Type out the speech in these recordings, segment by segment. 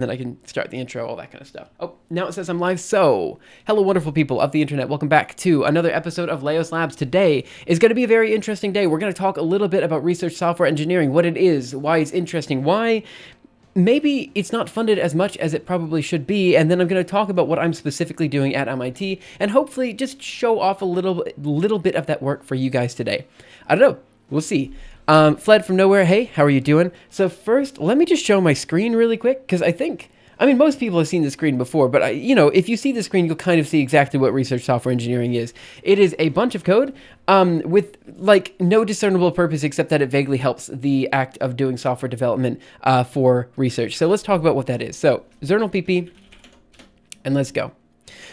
then I can start the intro, all that kind of stuff. Oh, now it says I'm live. So, hello, wonderful people of the internet. Welcome back to another episode of Leos Labs. Today is going to be a very interesting day. We're going to talk a little bit about research software engineering, what it is, why it's interesting, why maybe it's not funded as much as it probably should be, and then I'm going to talk about what I'm specifically doing at MIT, and hopefully just show off a little bit of that work for you guys today. I don't know. We'll see. Fled from nowhere. Hey, how are you doing? So first, let me just show my screen really quick, because most people have seen the screen before, but if you see the screen, you'll kind of see exactly what research software engineering is. It is a bunch of code with no discernible purpose except that it vaguely helps the act of doing software development for research. So let's talk about what that is. So Zernal PP, and let's go.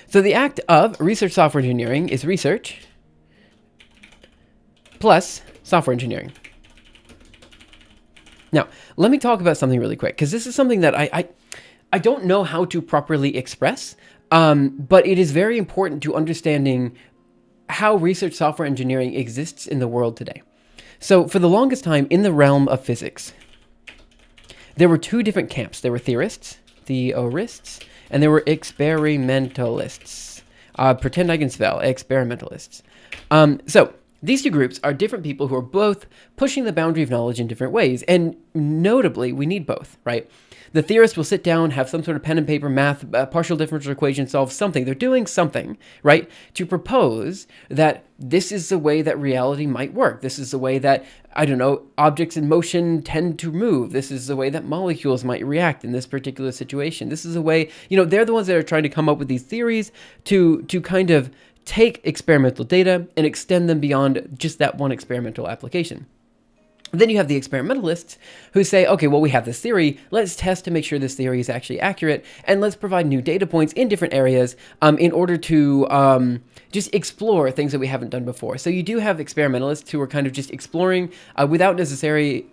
So the act of research software engineering is research plus software engineering. Now, let me talk about something really quick, because this is something that I don't know how to properly express, but it is very important to understanding how research software engineering exists in the world today. So for the longest time in the realm of physics, there were two different camps. There were theorists, and there were experimentalists. Pretend I can spell, experimentalists. So these two groups are different people who are both pushing the boundary of knowledge in different ways, and notably, we need both, right? The theorist will sit down, have some sort of pen and paper math, partial differential equation, solve something. They're doing something, right, to propose that this is the way that reality might work. This is the way that, objects in motion tend to move. This is the way that molecules might react in this particular situation. This is the way, they're the ones that are trying to come up with these theories to kind of take experimental data and extend them beyond just that one experimental application. Then you have the experimentalists who say, okay, well, we have this theory. Let's test to make sure this theory is actually accurate, and let's provide new data points in different areas in order to just explore things that we haven't done before. So you do have experimentalists who are kind of just exploring without necessarily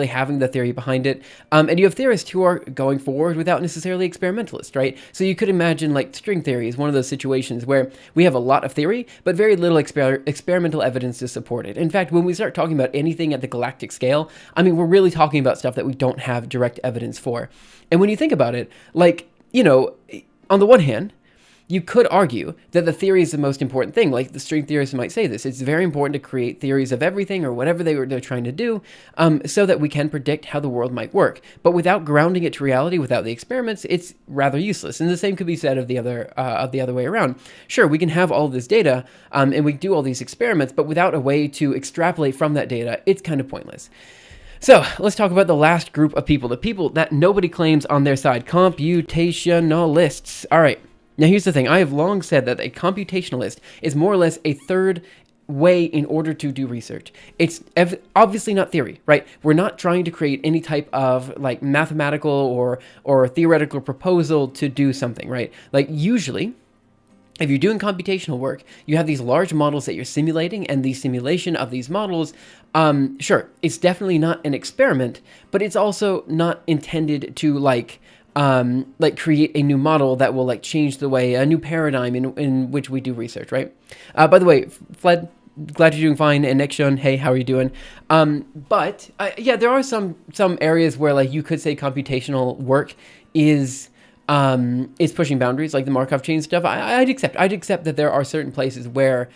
having the theory behind it. And you have theorists who are going forward without necessarily experimentalists, right? So you could imagine like string theory is one of those situations where we have a lot of theory, but very little experimental evidence to support it. In fact, when we start talking about anything at the galactic scale, we're really talking about stuff that we don't have direct evidence for. And when you think about it, on the one hand, you could argue that the theory is the most important thing. Like the string theorists might say this. It's very important to create theories of everything or whatever they're trying to do so that we can predict how the world might work. But without grounding it to reality, without the experiments, it's rather useless. And the same could be said of the other way around. Sure, we can have all this data and we do all these experiments, but without a way to extrapolate from that data, it's kind of pointless. So let's talk about the last group of people, the people that nobody claims on their side, computationalists. All right. Now, here's the thing. I have long said that a computationalist is more or less a third way in order to do research. It's obviously not theory, right? We're not trying to create any type of like mathematical or theoretical proposal to do something, right? Like usually, if you're doing computational work, you have these large models that you're simulating, and the simulation of these models, sure, it's definitely not an experiment, but it's also not intended to create a new model that will change the way, a new paradigm in which we do research, right? By the way, Fled, glad you're doing fine, and Nickshun, hey, how are you doing? But there are some areas where you could say computational work is pushing boundaries, like the Markov chain stuff. I'd accept that there are certain places where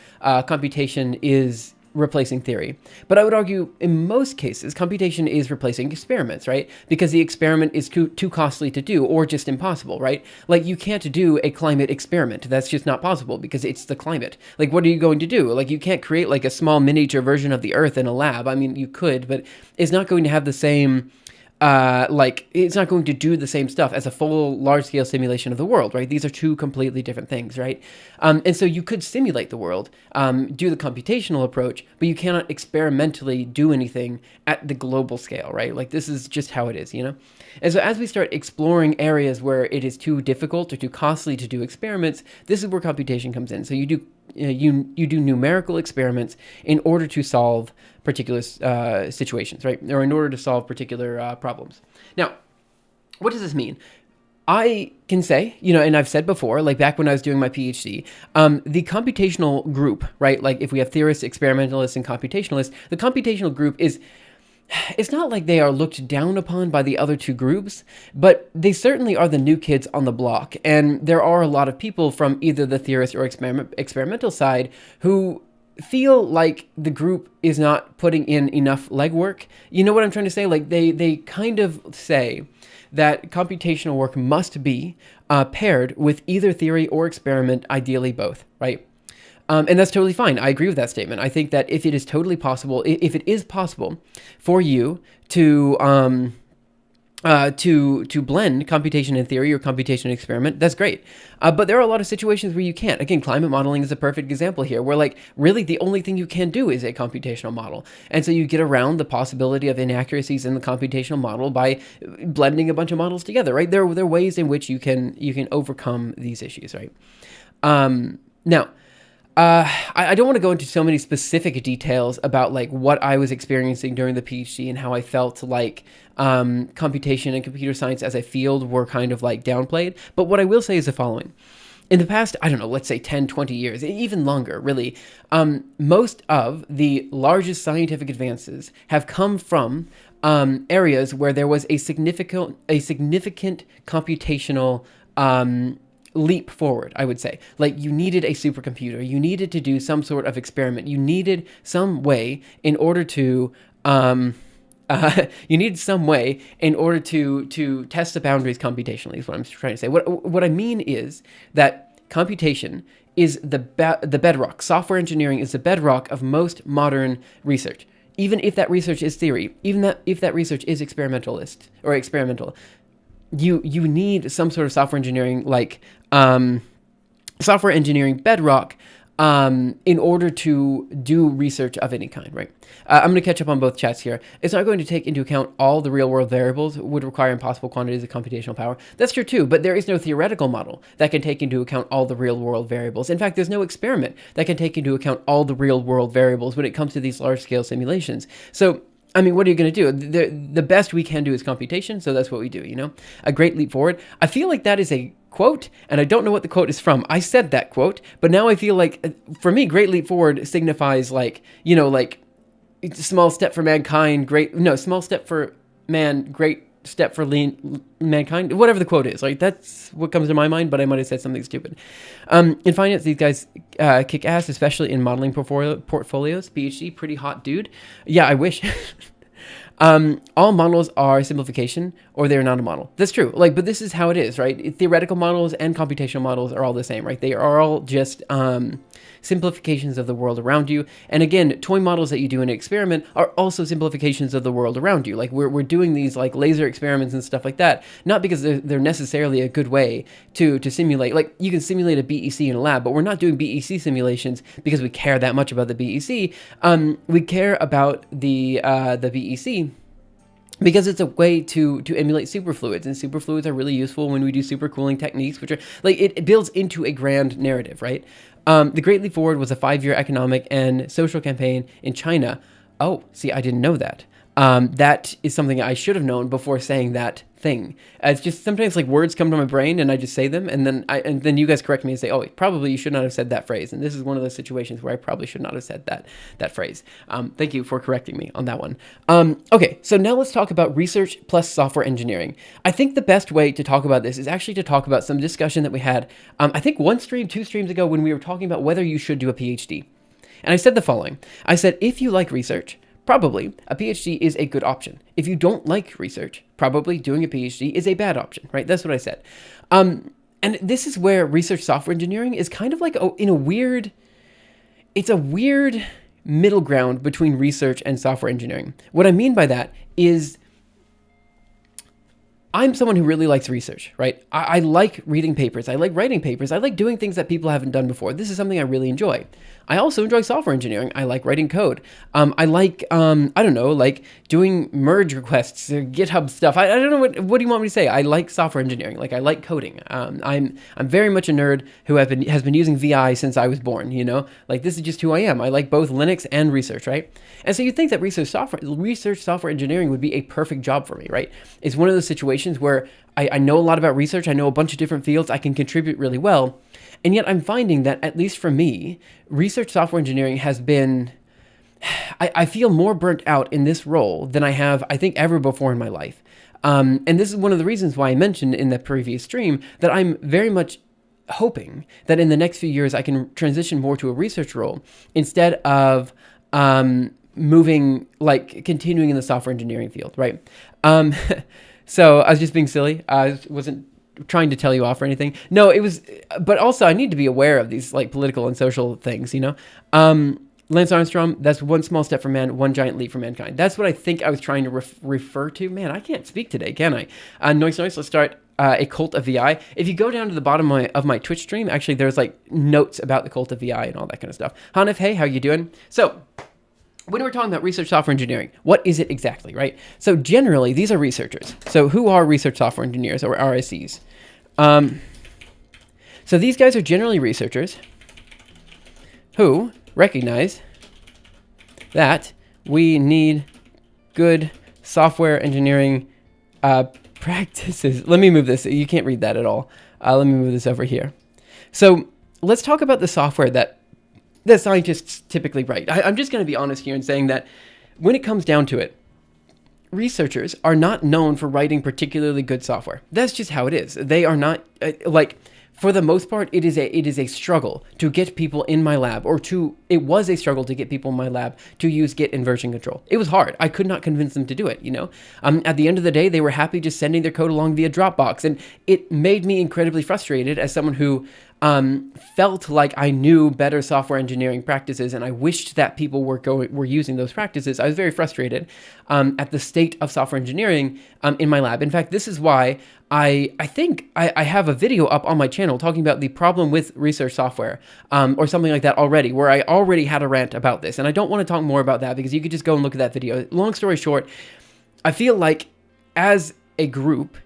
computation is replacing theory. But I would argue in most cases, computation is replacing experiments, right? Because the experiment is too costly to do or just impossible, right? Like you can't do a climate experiment. That's just not possible because it's the climate. Like what are you going to do? Like you can't create like a small miniature version of the Earth in a lab. You could, but it's not going to have the same it's not going to do the same stuff as a full large-scale simulation of the world, right? These are two completely different things, right? And so you could simulate the world, do the computational approach, but you cannot experimentally do anything at the global scale, right? Like this is just how it is, And so as we start exploring areas where it is too difficult or too costly to do experiments, this is where computation comes in. So you do numerical experiments in order to solve particular situations, right? Or in order to solve particular problems. Now, what does this mean? I can say, and I've said before, like back when I was doing my PhD, the computational group, right? Like if we have theorists, experimentalists, and computationalists, the computational group is it's not like they are looked down upon by the other two groups, but they certainly are the new kids on the block. And there are a lot of people from either the theorist or experimental side who feel like the group is not putting in enough legwork. You know what I'm trying to say? Like they kind of say that computational work must be paired with either theory or experiment, ideally both, right? And that's totally fine. I agree with that statement. I think that if it is totally possible, if it is possible for you to blend computation and theory or computation and experiment, that's great. But there are a lot of situations where you can't. Again, climate modeling is a perfect example here, where like really the only thing you can do is a computational model, and so you get around the possibility of inaccuracies in the computational model by blending a bunch of models together, right? There are ways in which you can overcome these issues, right? Now. I don't want to go into so many specific details about like what I was experiencing during the PhD and how I felt like computation and computer science as a field were kind of like downplayed. But what I will say is the following. In the past, I don't know, let's say 10, 20 years, even longer, really, most of the largest scientific advances have come from areas where there was a significant computational leap forward, I would say. Like you needed a supercomputer, you needed to do some sort of experiment, you needed some way in order to test the boundaries computationally is what I'm trying to say. What I mean is that computation is the bedrock. Software engineering is the bedrock of most modern research. Even if that research is theory, if that research is experimental, you need some sort of software engineering bedrock in order to do research of any kind, right? I'm going to catch up on both chats here. It's not going to take into account all the real-world variables, would require impossible quantities of computational power. That's true too, but there is no theoretical model that can take into account all the real-world variables. In fact, there's no experiment that can take into account all the real-world variables when it comes to these large-scale simulations. So, I mean, what are you going to do? The best we can do is computation, so that's what we do, you know? A great leap forward. I feel like that is a quote, and I don't know what the quote is from. I said that quote, but now I feel like, for me, great leap forward signifies like, you know, like, small step for mankind, small step for man, great step for mankind, whatever the quote is. Like, that's what comes to my mind, but I might have said something stupid. In finance, these guys kick ass, especially in modeling portfolios. PhD, pretty hot dude. Yeah, I wish. All models are simplification, or they're not a model. That's true. Like, but this is how it is, right? Theoretical models and computational models are all the same, right? They are all just simplifications of the world around you. And again, toy models that you do in an experiment are also simplifications of the world around you. Like we're doing these like laser experiments and stuff like that, not because they're necessarily a good way to simulate. Like you can simulate a BEC in a lab, but we're not doing BEC simulations because we care that much about the BEC. We care about the BEC because it's a way to emulate superfluids, and superfluids are really useful when we do supercooling techniques, which are like it builds into a grand narrative, right? The Great Leap Forward was a 5-year economic and social campaign in China. Oh, see, I didn't know that. That is something I should have known before saying that thing. It's just sometimes like words come to my brain and I just say them, and then you guys correct me and say, oh, probably you should not have said that phrase. And this is one of those situations where I probably should not have said that phrase. Thank you for correcting me on that one. Okay, so now let's talk about research plus software engineering. I think the best way to talk about this is actually to talk about some discussion that we had, I think 2 streams ago when we were talking about whether you should do a PhD. And I said the following. I said, if you like research, probably a PhD is a good option. If you don't like research, probably doing a PhD is a bad option, right? That's what I said. And this is where research software engineering is kind of like it's a weird middle ground between research and software engineering. What I mean by that is I'm someone who really likes research, right? I like reading papers. I like writing papers. I like doing things that people haven't done before. This is something I really enjoy. I also enjoy software engineering. I like writing code. I like, like doing merge requests, GitHub stuff. I don't know, what do you want me to say? I like software engineering. Like I like coding. I'm very much a nerd who has been using VI since I was born, you know? Like this is just who I am. I like both Linux and research, right? And so you'd think that research software engineering would be a perfect job for me, right? It's one of those situations where I know a lot about research. I know a bunch of different fields. I can contribute really well. And yet I'm finding that, at least for me, research software engineering has been I feel more burnt out in this role than I have, I think, ever before in my life. And this is one of the reasons why I mentioned in the previous stream that I'm very much hoping that in the next few years I can transition more to a research role instead of continuing in the software engineering field, right? So I was just being silly. I wasn't trying to tell you off or anything. No, it was, but also I need to be aware of these like political and social things, Lance Armstrong, that's one small step for man, one giant leap for mankind. That's what I think I was trying to refer to. Man, I can't speak today, can I? Noise, let's start a cult of VI. If you go down to the bottom of my Twitch stream, actually there's like notes about the cult of VI and all that kind of stuff. Hanif, hey, how you doing? So, when we're talking about research software engineering, what is it exactly, right? So generally, these are researchers. So who are research software engineers, or RSEs? So these guys are generally researchers who recognize that we need good software engineering practices. Let me move this. You can't read that at all. Let me move this over here. So let's talk about the software that scientists typically write. I'm just going to be honest here in saying that when it comes down to it, researchers are not known for writing particularly good software. That's just how it is. They are not for the most part, it is a struggle to get people in my lab, it was a struggle to get people in my lab to use Git and version control. It was hard. I could not convince them to do it, At the end of the day, they were happy just sending their code along via Dropbox, and it made me incredibly frustrated as someone who felt like I knew better software engineering practices, and I wished that people were using those practices. I was very frustrated at the state of software engineering in my lab. In fact, this is why I think I have a video up on my channel talking about the problem with research software or something like that already, where I already had a rant about this. And I don't want to talk more about that because you could just go and look at that video. Long story short, I feel like as a group,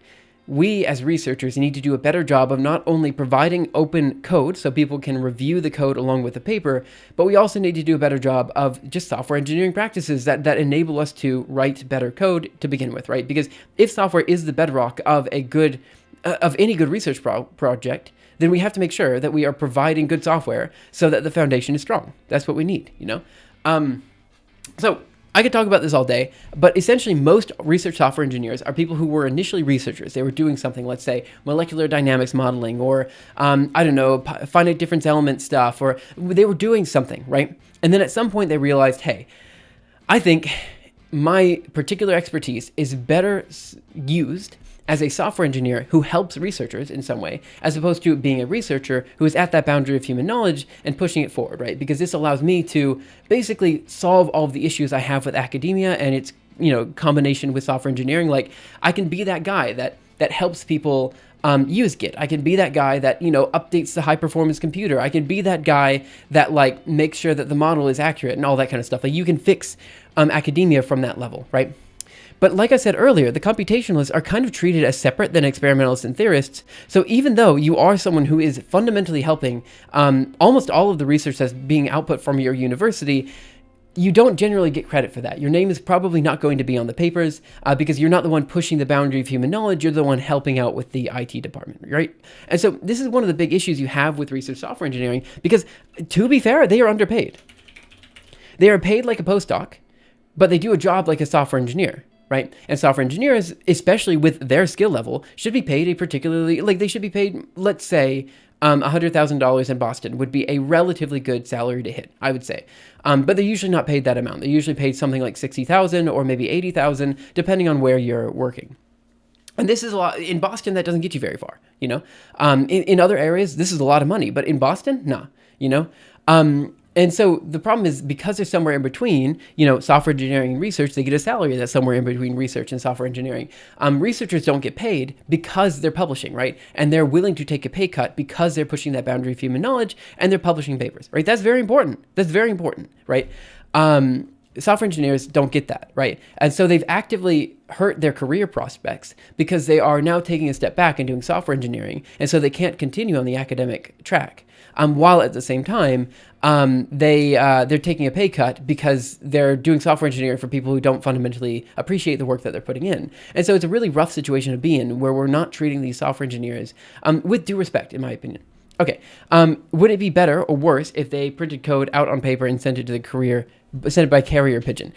we as researchers need to do a better job of not only providing open code so people can review the code along with the paper, but we also need to do a better job of just software engineering practices that enable us to write better code to begin with, right? Because if software is the bedrock of any good research project, then we have to make sure that we are providing good software so that the foundation is strong. That's what we need, So I could talk about this all day, but essentially most research software engineers are people who were initially researchers. They were doing something, let's say, molecular dynamics modeling, or, finite difference element stuff, or they were doing something, right? And then at some point they realized, hey, I think my particular expertise is better used as a software engineer who helps researchers in some way, as opposed to being a researcher who is at that boundary of human knowledge and pushing it forward, right? Because this allows me to basically solve all of the issues I have with academia and its, combination with software engineering. Like, I can be that guy that helps people use Git. I can be that guy that, updates the high performance computer. I can be that guy that makes sure that the model is accurate and all that kind of stuff. Like, you can fix academia from that level, right? But like I said earlier, the computationalists are kind of treated as separate than experimentalists and theorists. So even though you are someone who is fundamentally helping almost all of the research that's being output from your university, you don't generally get credit for that. Your name is probably not going to be on the papers because you're not the one pushing the boundary of human knowledge. You're the one helping out with the IT department, right? And so this is one of the big issues you have with research software engineering because, to be fair, they are underpaid. They are paid like a postdoc, but they do a job like a software engineer. Right? And software engineers, especially with their skill level, should be paid they should be paid, let's say, $100,000 in Boston would be a relatively good salary to hit, I would say. But they're usually not paid that amount. They're usually paid something like $60,000 or maybe $80,000, depending on where you're working. And this is a lot. In Boston, that doesn't get you very far, In other areas, this is a lot of money, but in Boston, nah, And so the problem is because they're somewhere in between, software engineering and research, they get a salary that's somewhere in between research and software engineering. Researchers don't get paid because they're publishing, right? And they're willing to take a pay cut because they're pushing that boundary of human knowledge and they're publishing papers, right? That's very important. Right? Software engineers don't get that, right? And so they've actively hurt their career prospects because they are now taking a step back and doing software engineering. And so they can't continue on the academic track. While at the same time, they're taking a pay cut because they're doing software engineering for people who don't fundamentally appreciate the work that they're putting in. And so it's a really rough situation to be in where we're not treating these software engineers with due respect, in my opinion. Okay. Would it be better or worse if they printed code out on paper and sent it by carrier pigeon?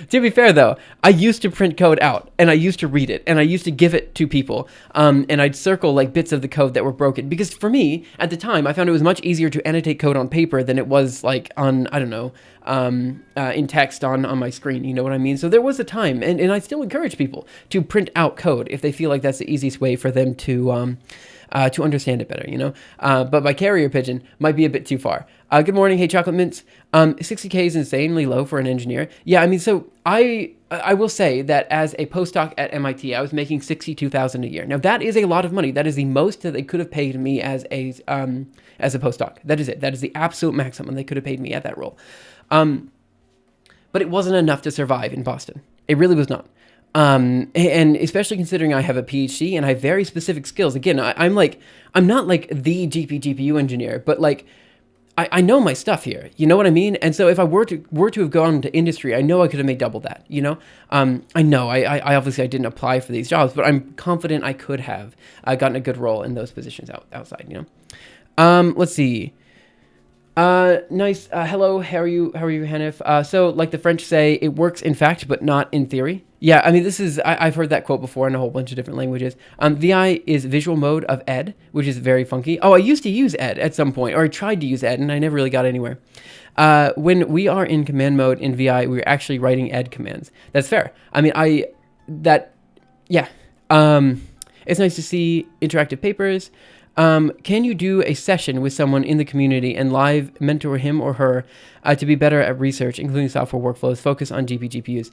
To be fair, though, I used to print code out, and I used to read it, and I used to give it to people, and I'd circle like bits of the code that were broken. Because for me, at the time, I found it was much easier to annotate code on paper than it was like on, I don't know, in text on my screen. You know what I mean? So there was a time, and I still encourage people to print out code if they feel like that's the easiest way for them to understand it better, you know? But by carrier pigeon might be a bit too far. Good morning. Hey, Chocolate Mints. 60K is insanely low for an engineer. Yeah, I mean, so I will say that as a postdoc at MIT, I was making $62,000 a year. Now, that is a lot of money. That is the most that they could have paid me as a postdoc. That is it. That is the absolute maximum they could have paid me at that role. But it wasn't enough to survive in Boston. It really was not. And especially considering I have a PhD and I have very specific skills. Again, I'm not like the GPGPU engineer, but like I know my stuff here. You know what I mean? And so if I were to have gone to industry, I know I could have made double that. You know, I know I obviously I didn't apply for these jobs, but I'm confident I could have gotten a good role in those positions outside. You know, let's see. Nice. Hello. How are you, Hanif? So like the French say, it works in fact, but not in theory. Yeah, I mean, I've heard that quote before in a whole bunch of different languages. VI is visual mode of ed, which is very funky. Oh, I used to use ed at some point, or I tried to use ed, and I never really got anywhere. When we are in command mode in VI, we're actually writing ed commands. That's fair. I mean, yeah. It's nice to see interactive papers. Can you do a session with someone in the community and live mentor him or her to be better at research, including software workflows, focus on GPGPUs?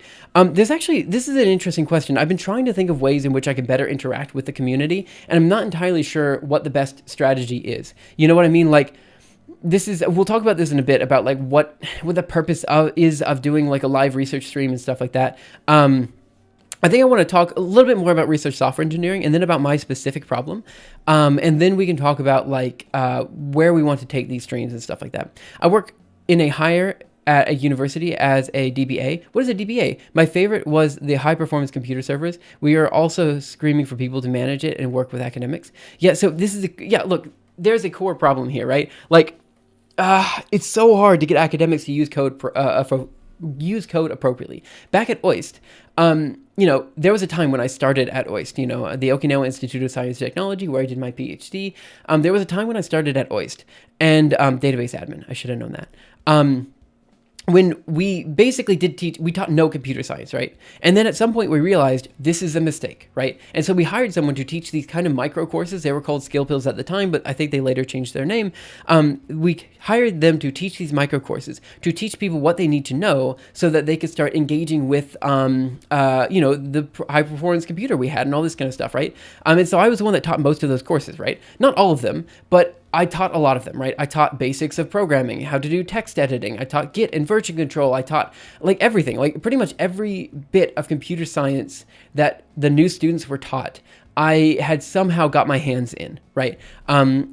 This is an interesting question. I've been trying to think of ways in which I can better interact with the community, and I'm not entirely sure what the best strategy is. You know what I mean? Like, we'll talk about this in a bit about like what the purpose of doing like a live research stream and stuff like that. I think I want to talk a little bit more about research software engineering and then about my specific problem. And then we can talk about like where we want to take these streams and stuff like that. I work in a higher at a university as a DBA. What is a DBA? My favorite was the high performance computer servers. We are also screaming for people to manage it and work with academics. Yeah, so look, there's a core problem here, right? Like, it's so hard to get academics to use code appropriately. Back at OIST, you know, there was a time when I started at OIST, you know, the Okinawa Institute of Science and Technology, where I did my PhD. There was a time when I started at OIST and database admin. I should have known that. When we basically we taught no computer science, right? And then at some point we realized this is a mistake, right? And so we hired someone to teach these kind of micro courses. They were called skill pills at the time, but I think they later changed their name. We hired them to teach these micro courses, to teach people what they need to know so that they could start engaging with, you know, the high performance computer we had and all this kind of stuff, right? And so I was the one that taught most of those courses, right? Not all of them, but I taught a lot of them, right? I taught basics of programming, how to do text editing. I taught Git and version control. I taught like everything, like pretty much every bit of computer science that the new students were taught. I had somehow got my hands in, right?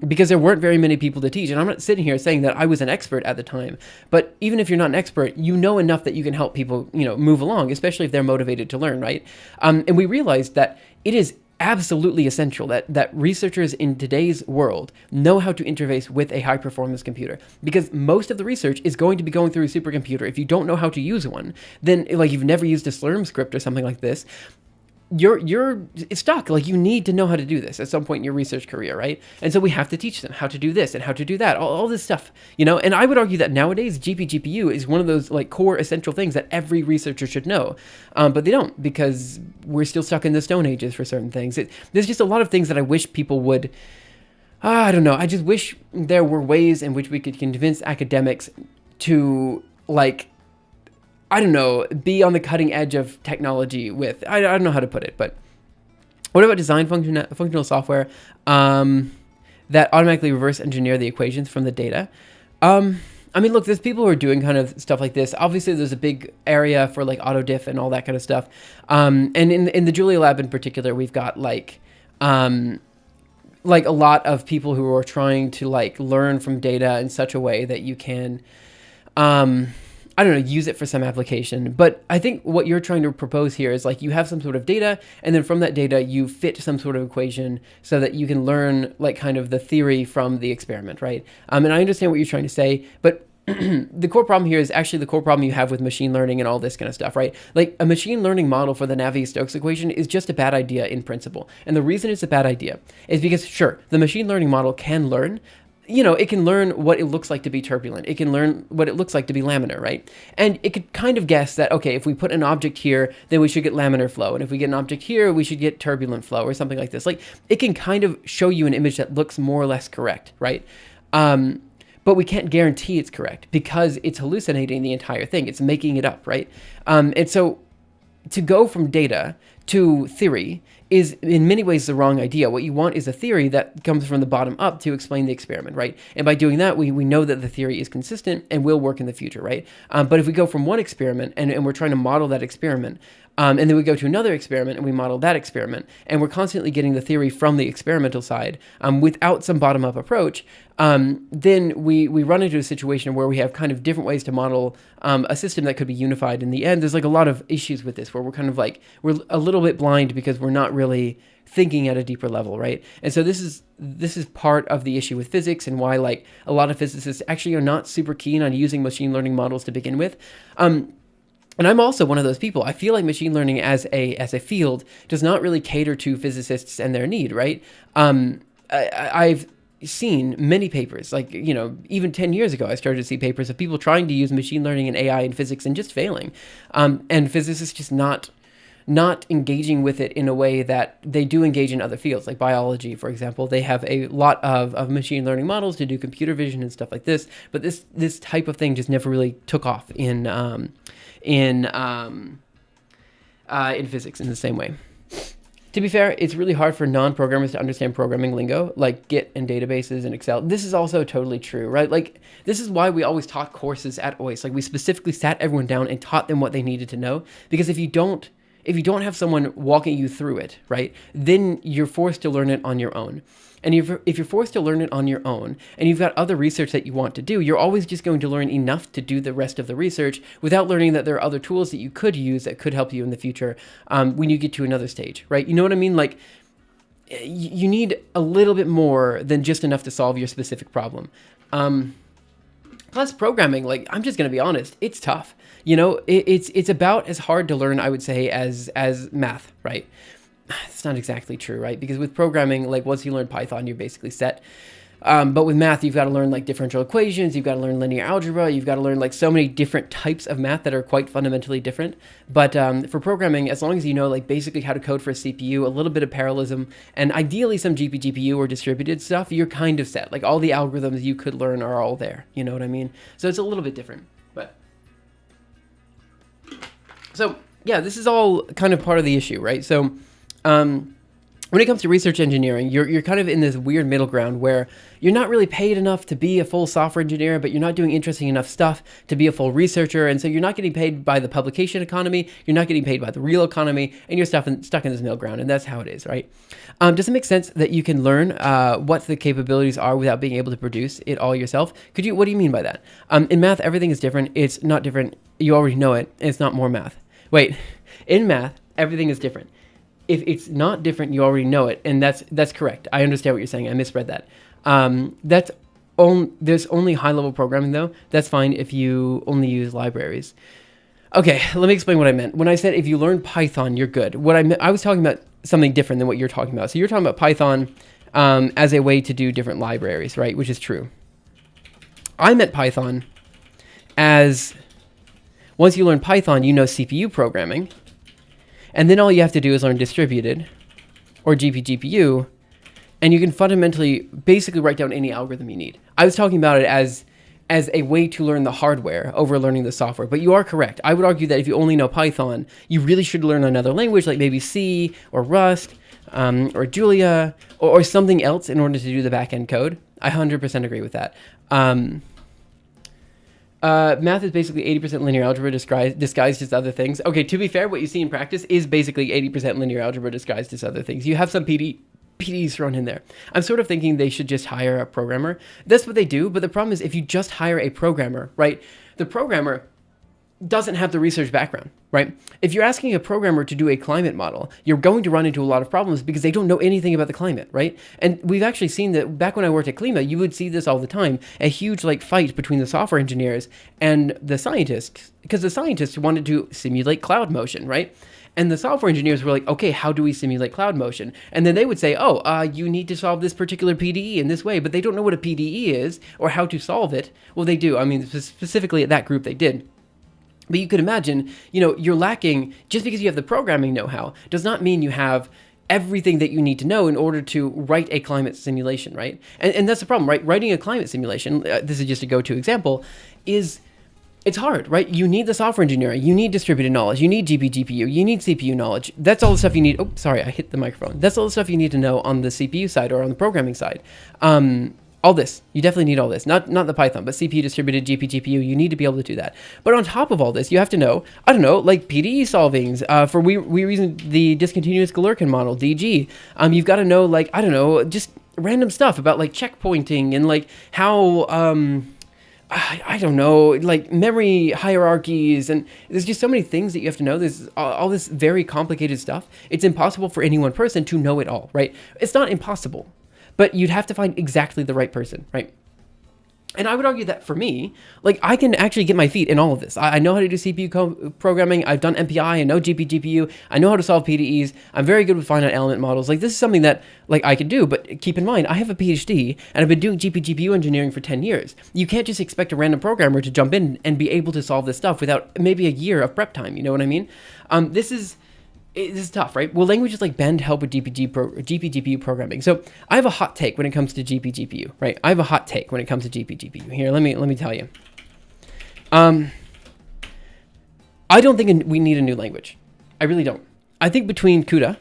Because there weren't very many people to teach. And I'm not sitting here saying that I was an expert at the time, but even if you're not an expert, you know enough that you can help people, you know, move along, especially if they're motivated to learn, right? And we realized that it is absolutely essential that researchers in today's world know how to interface with a high-performance computer, because most of the research is going to be going through a supercomputer. If you don't know how to use one, then like you've never used a Slurm script or something like this, you're stuck. Like, you need to know how to do this at some point in your research career, right? And so we have to teach them how to do this and how to do that, all this stuff, you know? And I would argue that nowadays GPGPU is one of those like core essential things that every researcher should know, but they don't, because we're still stuck in the Stone Ages for certain things. There's just a lot of things that I wish people would, I don't know, I just wish there were ways in which we could convince academics to, like, I don't know, be on the cutting edge of technology with, I don't know how to put it, but what about design functional software that automatically reverse engineer the equations from the data? I mean, look, there's people who are doing kind of stuff like this. Obviously, there's a big area for like autodiff and all that kind of stuff. And in the Julia Lab in particular, we've got like a lot of people who are trying to like learn from data in such a way that you can, I don't know, use it for some application. But I think what you're trying to propose here is like you have some sort of data, and then from that data you fit some sort of equation so that you can learn like kind of the theory from the experiment, right? And I understand what you're trying to say, but the core problem here is actually the core problem you have with machine learning and all this kind of stuff, right? Like a machine learning model for the Navier-Stokes equation is just a bad idea in principle. And the reason it's a bad idea is because, sure, the machine learning model can learn, it can learn what it looks like to be turbulent. It can learn what it looks like to be laminar, right? And it could kind of guess that, okay, if we put an object here, then we should get laminar flow. And if we get an object here, we should get turbulent flow or something like this. Like it can kind of show you an image that looks more or less correct, right? But we can't guarantee it's correct because it's hallucinating the entire thing. It's making it up, right? And so to go from data to theory is in many ways the wrong idea. What you want is a theory that comes from the bottom up to explain the experiment, right? And by doing that, we know that the theory is consistent and will work in the future, right? But if we go from one experiment and we're trying to model that experiment, and then we go to another experiment and we model that experiment, and we're constantly getting the theory from the experimental side without some bottom-up approach, then we run into a situation where we have kind of different ways to model a system that could be unified in the end. There's like a lot of issues with this where we're kind of like, we're a little bit blind because we're not really thinking at a deeper level, right? And so this is part of the issue with physics and why like a lot of physicists actually are not super keen on using machine learning models to begin with. And I'm also one of those people. I feel like machine learning as a field does not really cater to physicists and their need, right? I've seen many papers, like, even 10 years ago, I started to see papers of people trying to use machine learning and AI in physics and just failing. And physicists just not engaging with it in a way that they do engage in other fields, like biology, for example. They have a lot of machine learning models to do computer vision and stuff like this, but this type of thing just never really took off in physics in the same way. To be fair, it's really hard for non-programmers to understand programming lingo, like Git and databases and Excel. This is also totally true, right? Like, this is why we always taught courses at OIS. Like, we specifically sat everyone down and taught them what they needed to know, because if you don't have someone walking you through it, right, then you're forced to learn it on your own. And if you're forced to learn it on your own, and you've got other research that you want to do, you're always just going to learn enough to do the rest of the research without learning that there are other tools that you could use that could help you in the future when you get to another stage, right? You know what I mean? Like, you need a little bit more than just enough to solve your specific problem. Plus, programming, like, I'm just going to be honest, it's tough. It's about as hard to learn, I would say, as math, right? It's not exactly true, right? Because with programming, like once you learn Python, you're basically set. But with math, you've got to learn like differential equations, you've got to learn linear algebra, you've got to learn like so many different types of math that are quite fundamentally different. But for programming, as long as you know like basically how to code for a CPU, a little bit of parallelism, and ideally some GPGPU or distributed stuff, you're kind of set. Like all the algorithms you could learn are all there. You know what I mean? So it's a little bit different. So yeah, this is all kind of part of the issue, right? So when it comes to research engineering, you're kind of in this weird middle ground where you're not really paid enough to be a full software engineer, but you're not doing interesting enough stuff to be a full researcher. And so you're not getting paid by the publication economy, you're not getting paid by the real economy, and you're stuck in this middle ground. And that's how it is, right? Does it make sense that you can learn what the capabilities are without being able to produce it all yourself? What do you mean by that? In math, everything is different. It's not different. You already know it. It's not more math. Wait, in math, everything is different. If it's not different, you already know it, and that's correct. I understand what you're saying. I misread that. There's only high-level programming, though. That's fine if you only use libraries. Okay, let me explain what I meant. When I said if you learn Python, you're good. What I meant, I was talking about something different than what you're talking about. So you're talking about Python as a way to do different libraries, right? Which is true. I meant Python as once you learn Python, you know CPU programming. And then all you have to do is learn distributed or GPGPU, and you can fundamentally basically write down any algorithm you need. I was talking about it as a way to learn the hardware over learning the software, but you are correct. I would argue that if you only know Python, you really should learn another language like maybe C or Rust or Julia or something else in order to do the back-end code. I 100% agree with that. Math is basically 80% linear algebra disguised as other things. Okay, to be fair, what you see in practice is basically 80% linear algebra disguised as other things. You have some PDs thrown in there. I'm sort of thinking they should just hire a programmer. That's what they do, but the problem is if you just hire a programmer, right? The programmer doesn't have the research background, right? If you're asking a programmer to do a climate model, you're going to run into a lot of problems because they don't know anything about the climate, right? And we've actually seen that back when I worked at Klima, you would see this all the time, a huge like fight between the software engineers and the scientists, because the scientists wanted to simulate cloud motion, right? And the software engineers were like, okay, how do we simulate cloud motion? And then they would say, you need to solve this particular PDE in this way, but they don't know what a PDE is or how to solve it. Well, they do. I mean, specifically at that group, they did. But you could imagine, you're lacking, just because you have the programming know-how, does not mean you have everything that you need to know in order to write a climate simulation, right? And that's the problem, right? Writing a climate simulation, this is just a go-to example, it's hard, right? You need the software engineering, you need distributed knowledge, you need GPGPU, you need CPU knowledge. That's all the stuff you need. Oh, sorry, I hit the microphone. That's all the stuff you need to know on the CPU side or on the programming side. All this, you definitely need all this, not the Python, but CPU distributed GPGPU, you need to be able to do that. But on top of all this, you have to know, like PDE solvings, for we reason the discontinuous Galerkin model, DG. You've got to know, just random stuff about like checkpointing and like how, I don't know, like memory hierarchies, and there's just so many things that you have to know. There's all this very complicated stuff. It's impossible for any one person to know it all, right? It's not impossible, but you'd have to find exactly the right person, right? And I would argue that for me, like I can actually get my feet in all of this. I know how to do CPU programming. I've done MPI. I know GPGPU. I know how to solve PDEs. I'm very good with finite element models. Like this is something that like I can do, but keep in mind, I have a PhD and I've been doing GPGPU engineering for 10 years. You can't just expect a random programmer to jump in and be able to solve this stuff without maybe a year of prep time. You know what I mean? This is tough, right? Will languages like Bend help with GPGPU programming? So I have a hot take when it comes to GPGPU, right? I have a hot take when it comes to GPGPU. Here, let me tell you. I don't think we need a new language. I really don't. I think between CUDA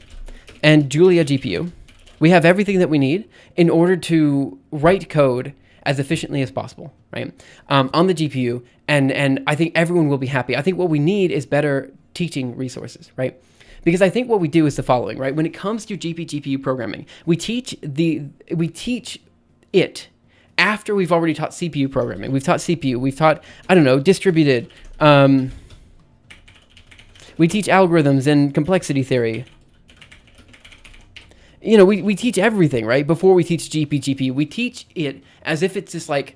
and Julia GPU, we have everything that we need in order to write code as efficiently as possible, right? On the GPU, and I think everyone will be happy. I think what we need is better teaching resources, right? Because I think what we do is the following, right? When it comes to GPGPU programming, we teach it after we've already taught CPU programming. We've taught CPU, we've taught, distributed. We teach algorithms and complexity theory. We teach everything, right? Before we teach GPGPU, we teach it as if it's this like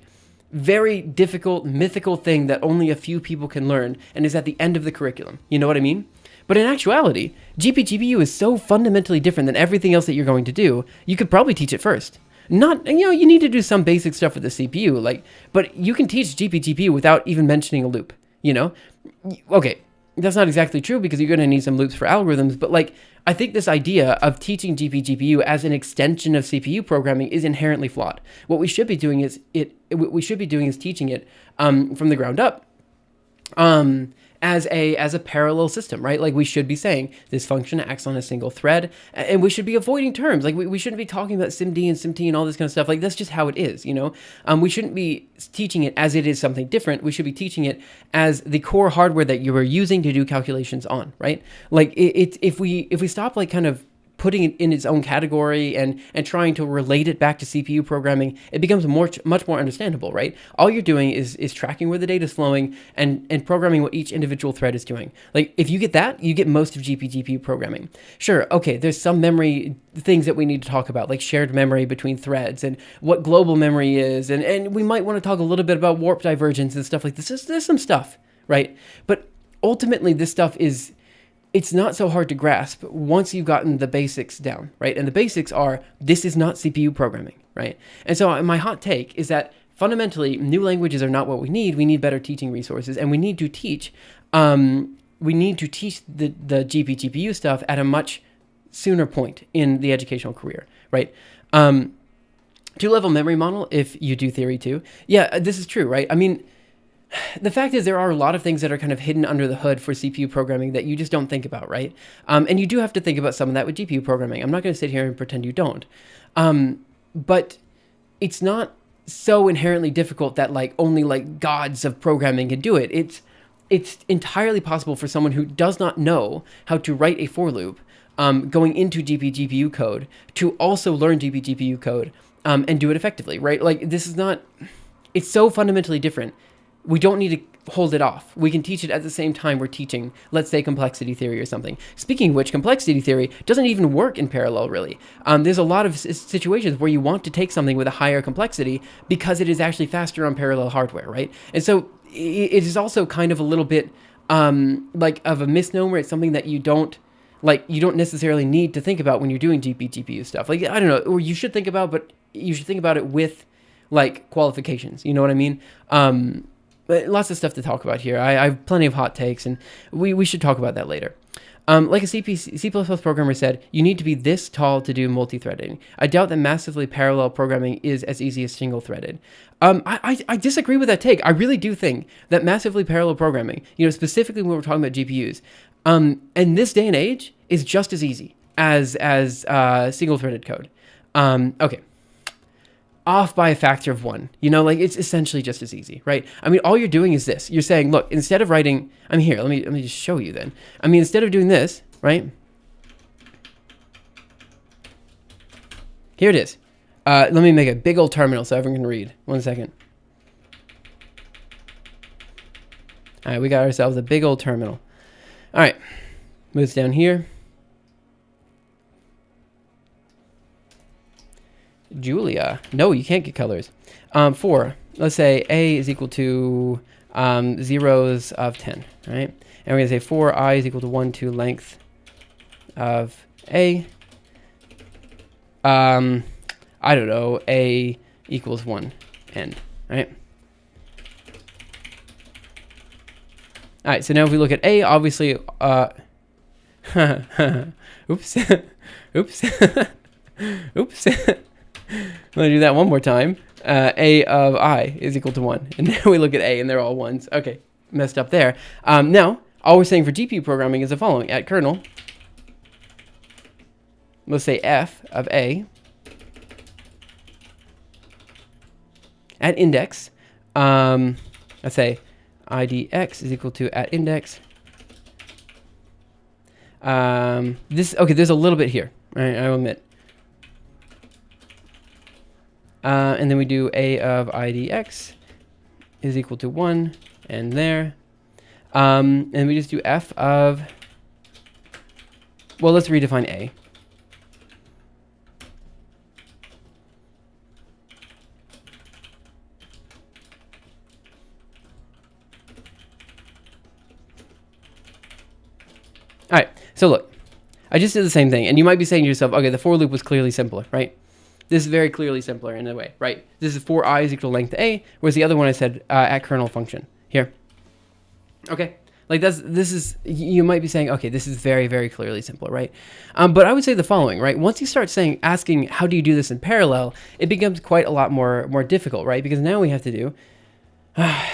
very difficult, mythical thing that only a few people can learn and is at the end of the curriculum. You know what I mean? But in actuality, GPGPU is so fundamentally different than everything else that you're going to do, you could probably teach it first. You need to do some basic stuff with the CPU, but you can teach GPGPU without even mentioning a loop, Okay, that's not exactly true because you're going to need some loops for algorithms, but I think this idea of teaching GPGPU as an extension of CPU programming is inherently flawed. What we should be doing is teaching it from the ground up. As a parallel system, right? Like we should be saying this function acts on a single thread, and we should be avoiding terms. Like we shouldn't be talking about SIMD and SIMT and all this kind of stuff. Like that's just how it is, We shouldn't be teaching it as it is something different. We should be teaching it as the core hardware that you are using to do calculations on, right? Like if we stop kind of putting it in its own category and trying to relate it back to CPU programming, it becomes much more understandable, right? All you're doing is tracking where the data is flowing and programming what each individual thread is doing. Like if you get that, you get most of GPGPU programming. Sure, okay, there's some memory things that we need to talk about, like shared memory between threads and what global memory is, and we might want to talk a little bit about warp divergence and stuff like this. There's some stuff, right? But ultimately, this stuff it's not so hard to grasp once you've gotten the basics down, right? And the basics are, this is not CPU programming, right? And so my hot take is that fundamentally, new languages are not what we need. We need better teaching resources, and we need to teach the GPGPU stuff at a much sooner point in the educational career, right? Two-level memory model, if you do theory too. Yeah, this is true, right? I mean, the fact is there are a lot of things that are kind of hidden under the hood for CPU programming that you just don't think about, right? And you do have to think about some of that with GPU programming. I'm not going to sit here and pretend you don't. But it's not so inherently difficult that only gods of programming can do it. It's entirely possible for someone who does not know how to write a for loop going into GPGPU code to also learn GPGPU code and do it effectively, right? This is not... It's so fundamentally different. We don't need to hold it off. We can teach it at the same time we're teaching, let's say, complexity theory or something. Speaking of which, complexity theory doesn't even work in parallel, really. There's a lot of situations where you want to take something with a higher complexity because it is actually faster on parallel hardware, right? And so it is also kind of a little bit like of a misnomer. It's something that you don't necessarily need to think about when you're doing GPGPU stuff. Like, I don't know, or you should think about, but you should think about it with like qualifications. You know what I mean? But lots of stuff to talk about here. I have plenty of hot takes, and we should talk about that later. Like a C++ programmer said, you need to be this tall to do multi-threading. I doubt that massively parallel programming is as easy as single-threaded. I disagree with that take. I really do think that massively parallel programming, specifically when we're talking about GPUs, in this day and age, is just as easy as single-threaded code. Okay. Off by a factor of 1. It's essentially just as easy, right? I mean, all you're doing is this. You're saying, look, instead of writing, here, let me just show you then. Instead of doing this, right? Here it is. Let me make a big old terminal so everyone can read. 1 second. All right, we got ourselves a big old terminal. All right, moves down here. Julia. No, you can't get colors. 4. Let's say A is equal to zeros of 10, right? And we're going to say 4 I is equal to 1 to length of A. I don't know. A equals 1 n, right? All right, so now if we look at A, obviously, oops, oops, oops. Let me do that one more time. A of I is equal to 1. And now we look at A, and they're all 1s. Okay, messed up there. Now, all we're saying for GPU programming is the following. At kernel, let's say F of A. At index, let's say IDX is equal to at index. There's a little bit here. Right, I will admit. And then we do A of IDX is equal to 1, and there. And we just do F of, well, let's redefine A. All right, so look, I just did the same thing, and you might be saying to yourself, okay, the for loop was clearly simpler, right? This is very clearly simpler in a way, right? This is 4 I is equal to length A, whereas the other one I said at kernel function here. Okay, like you might be saying, okay, this is very, very clearly simpler, right? But I would say the following, right? Once you start asking, how do you do this in parallel, it becomes quite a lot more difficult, right? Because now we have to do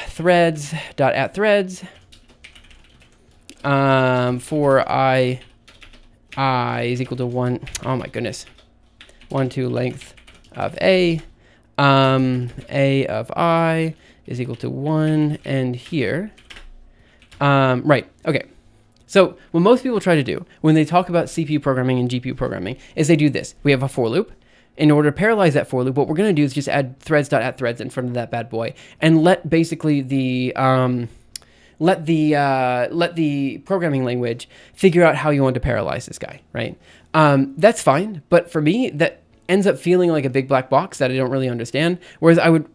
threads dot at threads. 4 I is equal to 1. Oh my goodness. 1 to length of A. A of I is equal to 1, and here. Right, okay. So what most people try to do when they talk about CPU programming and GPU programming is they do this. We have a for loop. In order to parallelize that for loop, what we're going to do is just add threads.addThreads in front of that bad boy, and let basically the programming language figure out how you want to parallelize this guy, right? That's fine, but for me, that ends up feeling like a big black box that I don't really understand. Whereas I would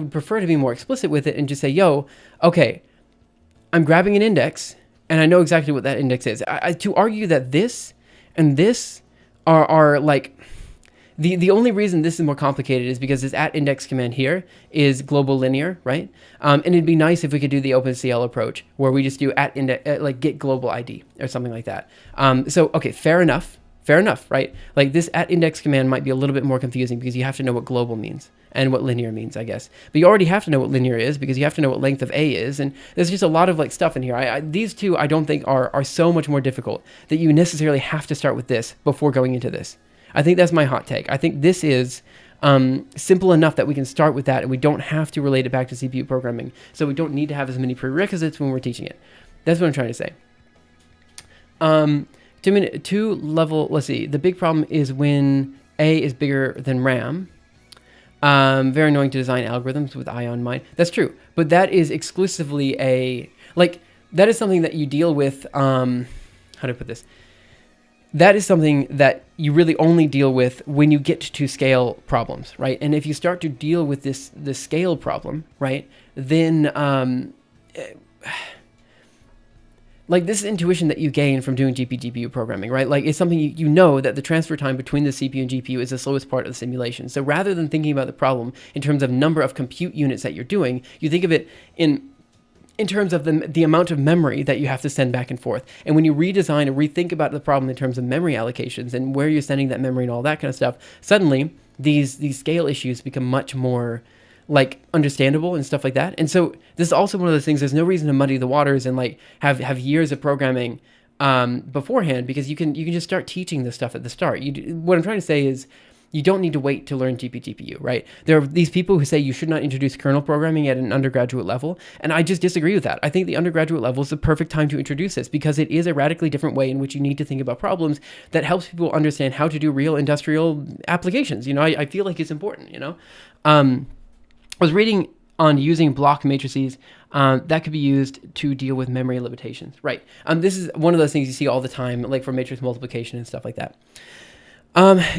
prefer to be more explicit with it and just say, yo, okay, I'm grabbing an index, and I know exactly what that index is. To argue that this and this are like, the only reason this is more complicated is because this at index command here is global linear, right? And it'd be nice if we could do the OpenCL approach where we just do at index, like get global ID or something like that. So, okay, fair enough, right? Like this at index command might be a little bit more confusing because you have to know what global means and what linear means, I guess. But you already have to know what linear is because you have to know what length of A is. And there's just a lot of like stuff in here. These two I don't think are so much more difficult that you necessarily have to start with this before going into this. I think that's my hot take. I think this is simple enough that we can start with that and we don't have to relate it back to CPU programming. So we don't need to have as many prerequisites when we're teaching it. That's what I'm trying to say. Two level, let's see. The big problem is when A is bigger than RAM. Very annoying to design algorithms with eye on mind. That's true, but that is exclusively that is something that you deal with. How do I put this? That is something that you really only deal with when you get to scale problems, right? And if you start to deal with this scale problem, right, then like this intuition that you gain from doing GPGPU programming, right? Like it's something you know that the transfer time between the CPU and GPU is the slowest part of the simulation. So rather than thinking about the problem in terms of number of compute units that you're doing, you think of it in terms of the amount of memory that you have to send back and forth. And when you redesign or rethink about the problem in terms of memory allocations and where you're sending that memory and all that kind of stuff, suddenly these scale issues become much more like understandable and stuff like that. And so this is also one of those things, there's no reason to muddy the waters and like have years of programming beforehand, because you can just start teaching this stuff at the start. What I'm trying to say is you don't need to wait to learn GPGPU, right? There are these people who say you should not introduce kernel programming at an undergraduate level, and I just disagree with that. I think the undergraduate level is the perfect time to introduce this because it is a radically different way in which you need to think about problems that helps people understand how to do real industrial applications. You know, I feel like it's important, you know? I was reading on using block matrices that could be used to deal with memory limitations, right? This is one of those things you see all the time, like for matrix multiplication and stuff like that.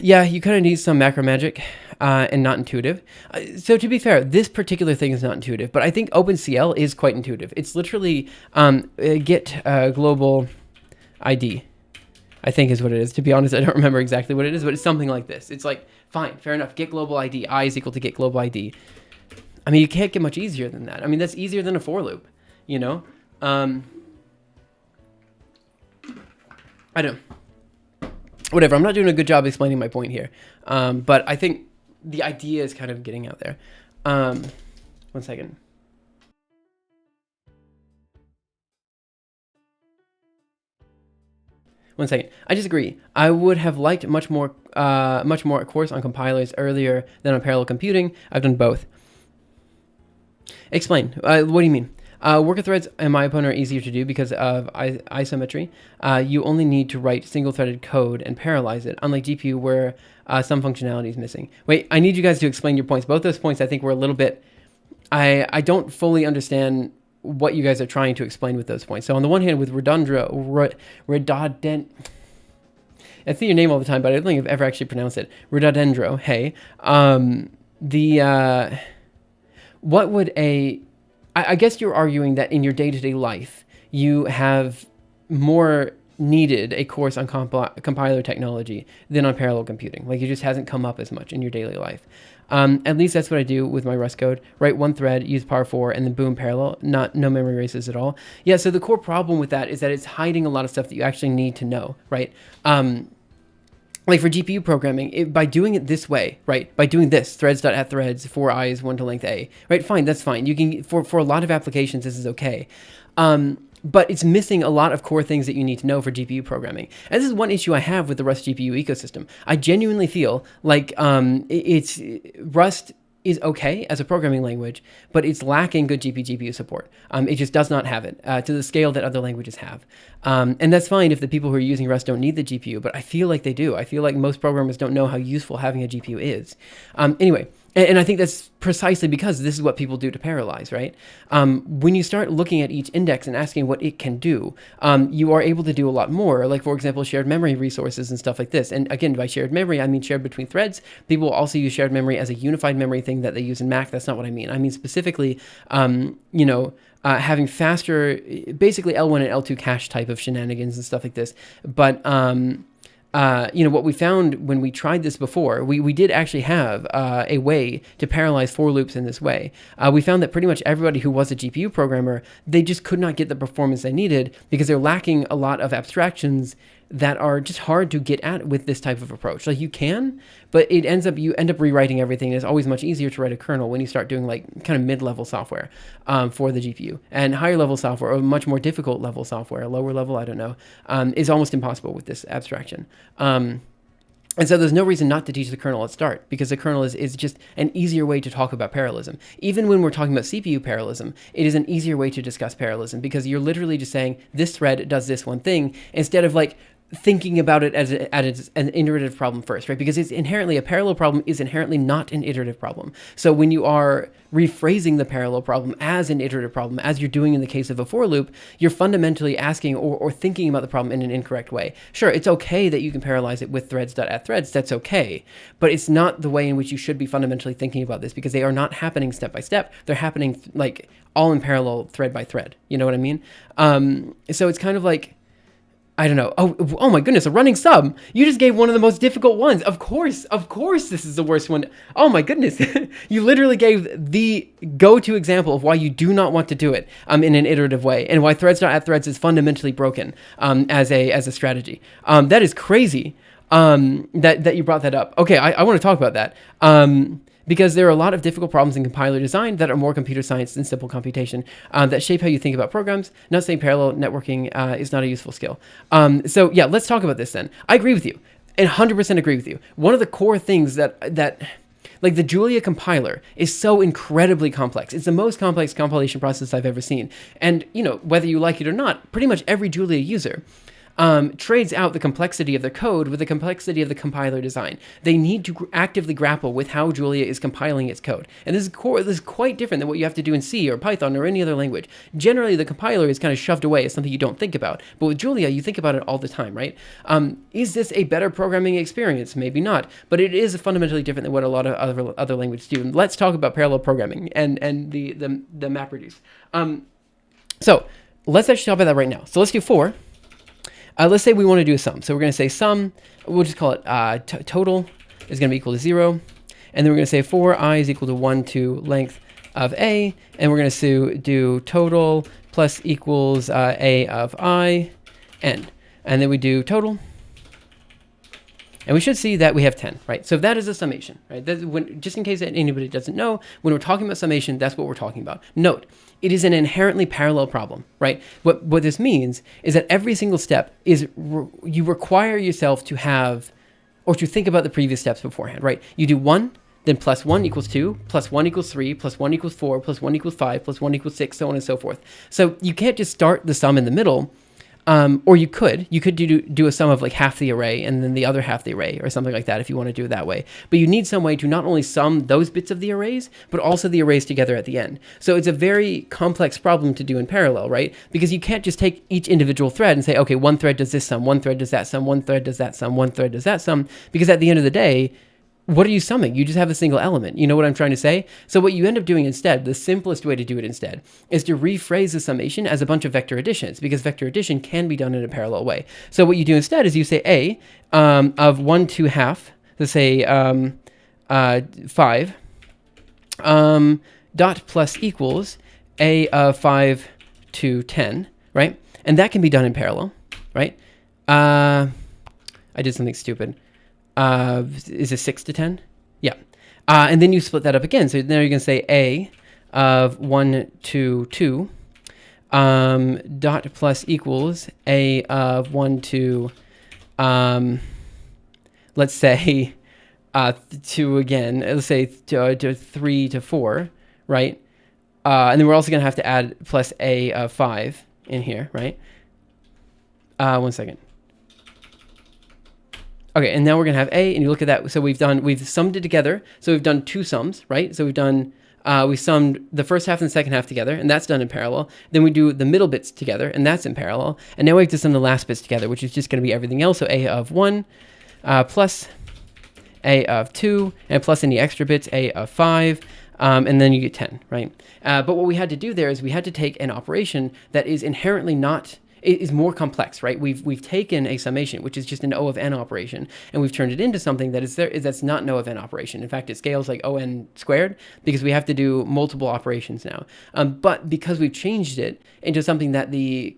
Yeah, you kind of need some macro magic and not intuitive. So to be fair, this particular thing is not intuitive, but I think OpenCL is quite intuitive. It's literally get global ID, I think is what it is. To be honest, I don't remember exactly what it is, but it's something like this. It's like, fine, fair enough, get global ID, I is equal to get global ID. I mean, you can't get much easier than that. I mean, that's easier than a for loop, you know? I don't. Whatever, I'm not doing a good job explaining my point here. But I think the idea is kind of getting out there. 1 second. I disagree. I would have liked much more a course on compilers earlier than on parallel computing. I've done both. Explain. What do you mean? Worker threads, in my opinion, are easier to do because of isometry. You only need to write single-threaded code and parallelize it, unlike GPU where some functionality is missing. Wait, I need you guys to explain your points. Both those points I think were a little bit... I don't fully understand what you guys are trying to explain with those points. So on the one hand, with redundant... I see your name all the time, but I don't think I've ever actually pronounced it. Redondendro, hey. What would I guess you're arguing that in your day-to-day life, you have more needed a course on compiler technology than on parallel computing. Like it just hasn't come up as much in your daily life. At least that's what I do with my Rust code. Write one thread, use power4, and then boom, parallel. No memory races at all. Yeah, so the core problem with that is that it's hiding a lot of stuff that you actually need to know, right? Like for GPU programming, by doing it this way, right? By doing this, threads.addThreads, 4 i's, 1 to length a, right? Fine, that's fine. You can, for a lot of applications, this is okay. But it's missing a lot of core things that you need to know for GPU programming. And this is one issue I have with the Rust GPU ecosystem. I genuinely feel like Rust is okay as a programming language, but it's lacking good GPGPU support. It just does not have it to the scale that other languages have. And that's fine if the people who are using Rust don't need the GPU, but I feel like they do. I feel like most programmers don't know how useful having a GPU is. Anyway, and I think that's precisely because this is what people do to parallelize, right? When you start looking at each index and asking what it can do, you are able to do a lot more, like, for example, shared memory resources and stuff like this. And again, by shared memory, I mean shared between threads. People also use shared memory as a unified memory thing that they use in Mac. That's not what I mean. I mean specifically, having faster, basically L1 and L2 cache type of shenanigans and stuff like this. But what we found when we tried this before, we did actually have a way to parallelize for loops in this way. We found that pretty much everybody who was a GPU programmer, they just could not get the performance they needed because they're lacking a lot of abstractions that are just hard to get at with this type of approach. Like you can, but you end up rewriting everything. It's always much easier to write a kernel when you start doing like kind of mid-level software for the GPU. And higher level software, or much more difficult level software, lower level, I don't know, is almost impossible with this abstraction. And so there's no reason not to teach the kernel at start, because the kernel is just an easier way to talk about parallelism. Even when we're talking about CPU parallelism, it is an easier way to discuss parallelism, because you're literally just saying this thread does this one thing, instead of like thinking about it as an iterative problem first, right? Because it's inherently, a parallel problem is inherently not an iterative problem. So when you are rephrasing the parallel problem as an iterative problem, as you're doing in the case of a for loop, you're fundamentally asking or thinking about the problem in an incorrect way. Sure, it's okay that you can parallelize it with threads.addThreads, that's okay, but it's not the way in which you should be fundamentally thinking about this, because they are not happening step by step. They're happening like all in parallel, thread by thread. You know what I mean? So it's kind of like, I don't know. Oh my goodness, a running sub. You just gave one of the most difficult ones. Of course, this is the worst one. Oh my goodness. You literally gave the go-to example of why you do not want to do it in an iterative way, and why threads.addThreads is fundamentally broken as a strategy. That is crazy that you brought that up. Okay, I want to talk about that. Because there are a lot of difficult problems in compiler design that are more computer science than simple computation that shape how you think about programs. Not saying parallel networking is not a useful skill. So yeah, let's talk about this then. I agree with you. 100% agree with you. One of the core things that like the Julia compiler is so incredibly complex. It's the most complex compilation process I've ever seen. And, you know, whether you like it or not, pretty much every Julia user trades out the complexity of their code with the complexity of the compiler design. They need to actively grapple with how Julia is compiling its code. And this is quite different than what you have to do in C or Python or any other language. Generally, the compiler is kind of shoved away as something you don't think about. But with Julia, you think about it all the time, right? Is this a better programming experience? Maybe not. But it is fundamentally different than what a lot of other languages do. And let's talk about parallel programming and the MapReduce. So let's actually talk about that right now. So let's do 4. Let's say we want to do a sum. So we're going to say sum, we'll just call it total is going to be equal to 0. And then we're going to say for I is equal to 1 to length of A. And we're going to do total plus equals A of I, n. And then we do total. And we should see that we have 10, right? So that is a summation, right? Just in case anybody doesn't know, when we're talking about summation, that's what we're talking about. Note, it is an inherently parallel problem, right? What this means is that every single step is, you require yourself to have, or to think about the previous steps beforehand, right? You do 1, then plus 1 equals 2, plus 1 equals 3, plus 1 equals 4, plus 1 equals 5, plus 1 equals 6, so on and so forth. So you can't just start the sum in the middle. Or you could do a sum of like half the array and then the other half the array or something like that if you want to do it that way. But you need some way to not only sum those bits of the arrays, but also the arrays together at the end. So it's a very complex problem to do in parallel, right? Because you can't just take each individual thread and say, okay, one thread does this sum, one thread does that sum, one thread does that sum, one thread does that sum. Because at the end of the day, what are you summing? You just have a single element. You know what I'm trying to say? So what you end up doing instead, the simplest way to do it instead, is to rephrase the summation as a bunch of vector additions, because vector addition can be done in a parallel way. So what you do instead is you say A of 1 to half, let's say 5, dot plus equals A of 5 to 10, right? And that can be done in parallel, right? I did something stupid. Is it 6 to 10? Yeah. And then you split that up again. So now you're going to say A of 1 to 2 dot plus equals A of 1 to, let's say, 2 again. Let's say to 3 to 4, right? And then we're also going to have to add plus A of 5 in here, right? 1 second. Okay, and now we're gonna have A, and you look at that. So we've summed it together. So we've done 2 sums, right? So we summed the first half and the second half together, and that's done in parallel. Then we do the middle bits together, and that's in parallel. And now we have to sum the last bits together, which is just gonna be everything else. So A of 1 plus A of 2, and plus any extra bits, A of 5, and then you get 10, right? But what we had to do there is we had to take an operation that is inherently not, is more complex, right? We've taken a summation, which is just an O of n operation, and we've turned it into something that's not an O of n operation. In fact, it scales like O n squared because we have to do multiple operations now. But because we've changed it into something that the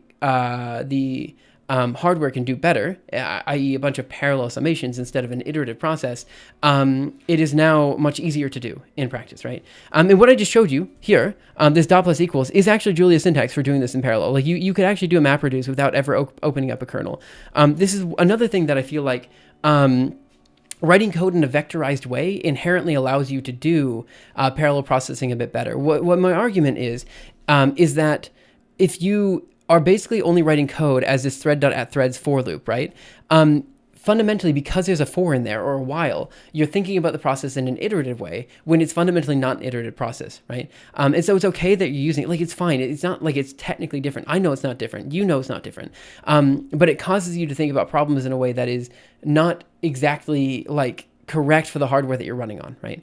hardware can do better, i.e. a bunch of parallel summations instead of an iterative process, it is now much easier to do in practice, right? And what I just showed you here, this dot plus equals, is actually Julia's syntax for doing this in parallel. Like you could actually do a MapReduce without ever opening up a kernel. This is another thing that I feel like writing code in a vectorized way inherently allows you to do parallel processing a bit better. What my argument is that if you are basically only writing code as this thread.addThreads for loop, right? Fundamentally, because there's a for in there or a while, you're thinking about the process in an iterative way when it's fundamentally not an iterative process, right? And so it's okay that you're using it. Like, it's fine. It's not like it's technically different. I know it's not different. You know it's not different. But it causes you to think about problems in a way that is not exactly like correct for the hardware that you're running on, right?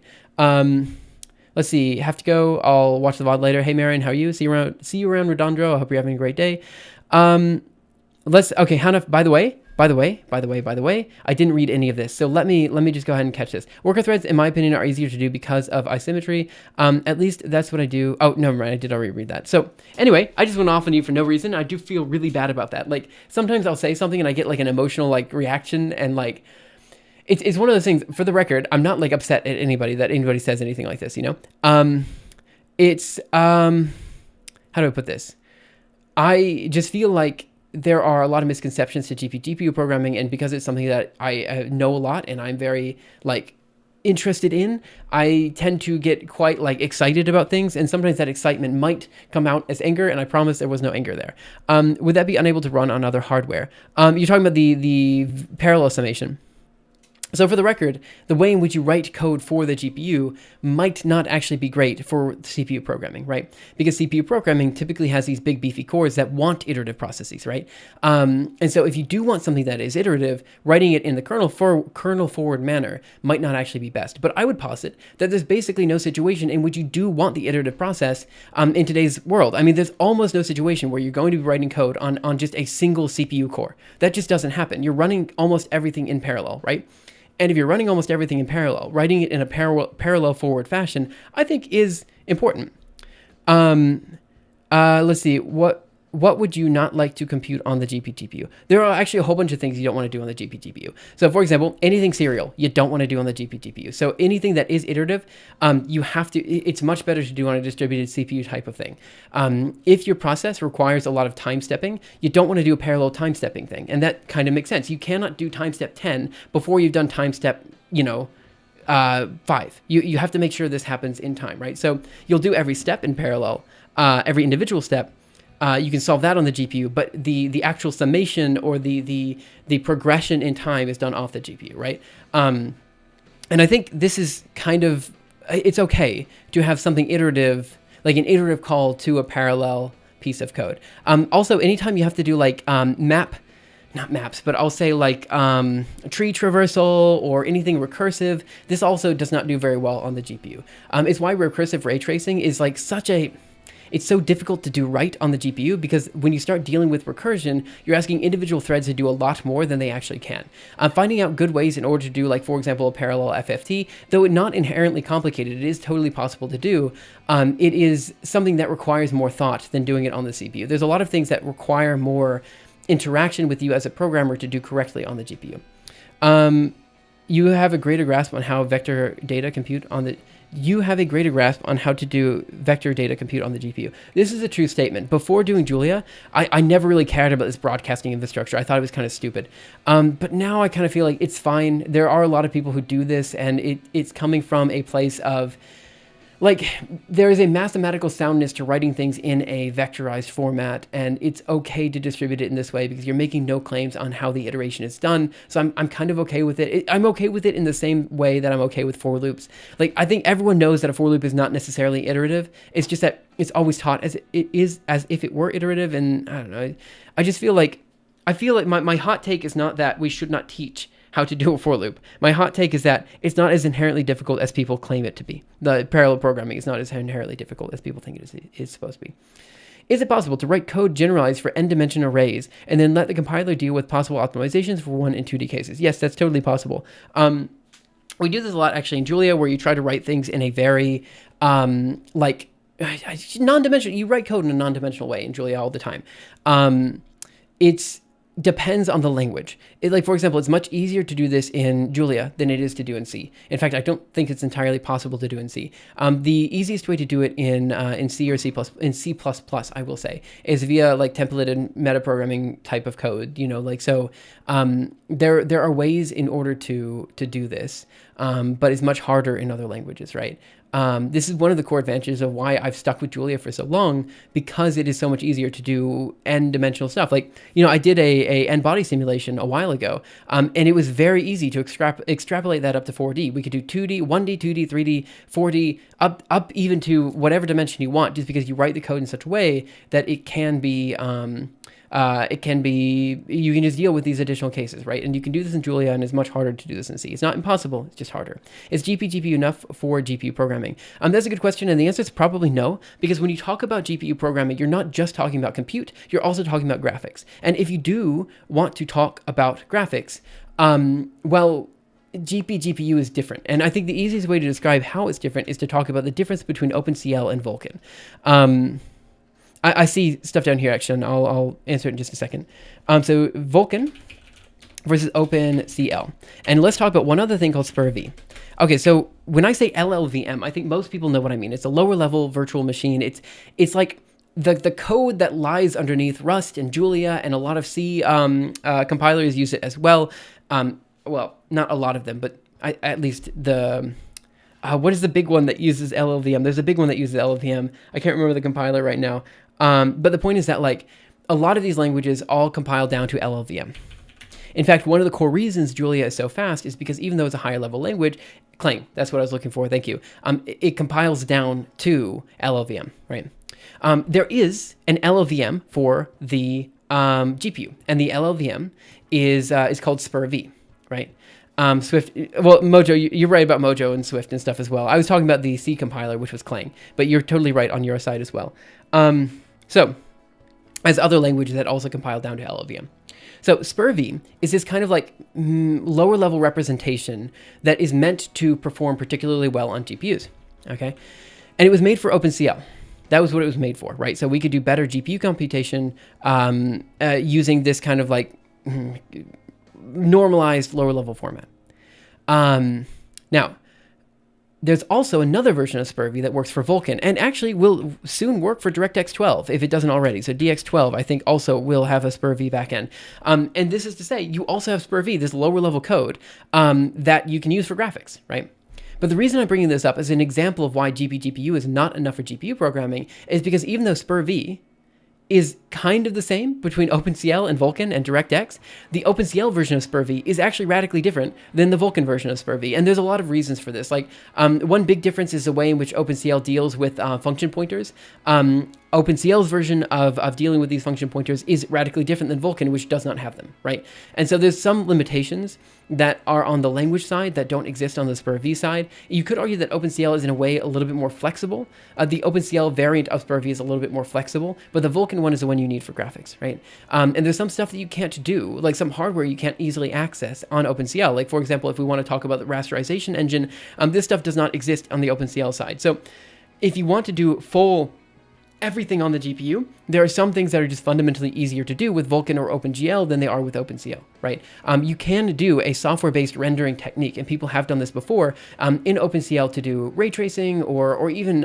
Let's see. Have to go. I'll watch the VOD later. Hey, Marion, how are you? See you around Redondro. I hope you're having a great day. Okay, Hannah, by the way, I didn't read any of this. So let me just go ahead and catch this. Worker threads, in my opinion, are easier to do because of asymmetry. At least that's what I do. Oh, no, right. I did already read that. So anyway, I just went off on you for no reason. I do feel really bad about that. Like, sometimes I'll say something and I get like an emotional like reaction, and like, it's one of those things. For the record, I'm not like upset at anybody that anybody says anything like this, you know? It's, how do I put this? I just feel like there are a lot of misconceptions to GPGPU programming, and because it's something that I know a lot and I'm very like interested in, I tend to get quite like excited about things, and sometimes that excitement might come out as anger, and I promise there was no anger there. Would that be unable to run on other hardware? You're talking about the parallel summation. So for the record, the way in which you write code for the GPU might not actually be great for CPU programming, right? Because CPU programming typically has these big beefy cores that want iterative processes, right? And so if you do want something that is iterative, writing it in the kernel forward manner might not actually be best. But I would posit that there's basically no situation in which you do want the iterative process in today's world. I mean, there's almost no situation where you're going to be writing code on just a single CPU core. That just doesn't happen. You're running almost everything in parallel, right? And if you're running almost everything in parallel, writing it in a parallel forward fashion, I think is important. Let's see, what would you not like to compute on the GPGPU? There are actually a whole bunch of things you don't want to do on the GPGPU. So for example, anything serial, you don't want to do on the GPGPU. So anything that is iterative, you have to, it's much better to do on a distributed CPU type of thing. If your process requires a lot of time stepping, you don't want to do a parallel time stepping thing. And that kind of makes sense. You cannot do time step 10 before you've done time step, 5. You have to make sure this happens in time, right? So you'll do every step in parallel, every individual step. You can solve that on the GPU, but the actual summation or the progression in time is done off the GPU, right? And I think this is kind of, it's okay to have something iterative, like an iterative call to a parallel piece of code. Also, anytime you have to do like not maps, but I'll say like tree traversal or anything recursive, this also does not do very well on the GPU. It's why recursive ray tracing is like it's so difficult to do right on the GPU, because when you start dealing with recursion, you're asking individual threads to do a lot more than they actually can. Finding out good ways in order to do, like, for example, a parallel FFT, though not inherently complicated, it is totally possible to do. It is something that requires more thought than doing it on the CPU. There's a lot of things that require more interaction with you as a programmer to do correctly on the GPU. You have a greater grasp on how vector data compute on the... You have a greater grasp on how to do vector data compute on the GPU. This is a true statement. Before doing Julia, I never really cared about this broadcasting infrastructure. I thought it was kind of stupid. But now I kind of feel like it's fine. There are a lot of people who do this, and it's coming from a place of, like, there is a mathematical soundness to writing things in a vectorized format, and it's okay to distribute it in this way because you're making no claims on how the iteration is done. So I'm kind of okay with it. I'm okay with it in the same way that I'm okay with for loops. Like, I think everyone knows that a for loop is not necessarily iterative. It's just that it's always taught as if it were iterative, and I don't know. I feel like my hot take is not that we should not teach how to do a for loop. My hot take is that it's not as inherently difficult as people claim it to be. The parallel programming is not as inherently difficult as people think it is supposed to be. Is it possible to write code generalized for n-dimension arrays and then let the compiler deal with possible optimizations for 1 and 2D cases? Yes, that's totally possible. We do this a lot actually in Julia, where you try to write things in a very non-dimensional. You write code in a non-dimensional way in Julia all the time. It's depends on the language. Like, for example, it's much easier to do this in Julia than it is to do in C. In fact, I don't think it's entirely possible to do in C. The easiest way to do it in C or C++, in C++, I will say, is via like template and metaprogramming type of code. There are ways in order to do this. but is much harder in other languages, right? This is one of the core advantages of why I've stuck with Julia for so long, because it is so much easier to do n-dimensional stuff. Like, I did a n-body simulation a while ago, and it was very easy to extrapolate that up to 4D. We could do 2D, 1D, 2D, 3D, 4D, up even to whatever dimension you want, just because you write the code in such a way that it can be... you can just deal with these additional cases, right? And you can do this in Julia, and it's much harder to do this in C. It's not impossible, it's just harder. Is GPGPU enough for GPU programming? That's a good question, and the answer is probably no, because when you talk about GPU programming, you're not just talking about compute, you're also talking about graphics. And if you do want to talk about graphics, well, GPGPU is different. And I think the easiest way to describe how it's different is to talk about the difference between OpenCL and Vulkan. I see stuff down here, actually, and I'll answer it in just a second. So Vulkan versus OpenCL. And let's talk about one other thing called SPIR-V. Okay, so when I say LLVM, I think most people know what I mean. It's a lower level virtual machine. It's like the code that lies underneath Rust and Julia, and a lot of C compilers use it as well. Well, not a lot of them, but at least the... what is the big one that uses LLVM? There's a big one that uses LLVM. I can't remember the compiler right now. But the point is that, like, a lot of these languages all compile down to LLVM. In fact, one of the core reasons Julia is so fast is because even though it's a higher level language, Clang, that's what I was looking for, thank you, it compiles down to LLVM, right? There is an LLVM for the GPU, and the LLVM is called SPIR-V, right? Swift, well, Mojo, you're right about Mojo and Swift and stuff as well. I was talking about the C compiler, which was Clang, but you're totally right on your side as well. So, as other languages that also compile down to LLVM. So SPIR-V is this kind of like lower level representation that is meant to perform particularly well on GPUs, okay? And it was made for OpenCL. That was what it was made for, right? So we could do better GPU computation using this kind of like normalized lower level format. Now, there's also another version of SPIR-V that works for Vulkan, and actually will soon work for DirectX 12 if it doesn't already. So DX12, I think, also will have a SPIR-V backend. And this is to say, you also have SPIR-V, this lower level code that you can use for graphics, right? But the reason I'm bringing this up as an example of why GPGPU is not enough for GPU programming is because even though SPIR-V is kind of the same between OpenCL and Vulkan and DirectX, the OpenCL version of SPIR-V is actually radically different than the Vulkan version of SPIR-V. And there's a lot of reasons for this. Like, one big difference is the way in which OpenCL deals with function pointers. OpenCL's version of dealing with these function pointers is radically different than Vulkan, which does not have them, right? And so there's some limitations that are on the language side that don't exist on the SPIR-V side. You could argue that OpenCL is in a way a little bit more flexible. The OpenCL variant of SPIR-V is a little bit more flexible, but the Vulkan one is the one you need for graphics, right? And there's some stuff that you can't do, like some hardware you can't easily access on OpenCL. Like, for example, if we want to talk about the rasterization engine, this stuff does not exist on the OpenCL side. So if you want to do full everything on the GPU, there are some things that are just fundamentally easier to do with Vulkan or OpenGL than they are with OpenCL, right? You can do a software-based rendering technique, and people have done this before in OpenCL to do ray tracing or even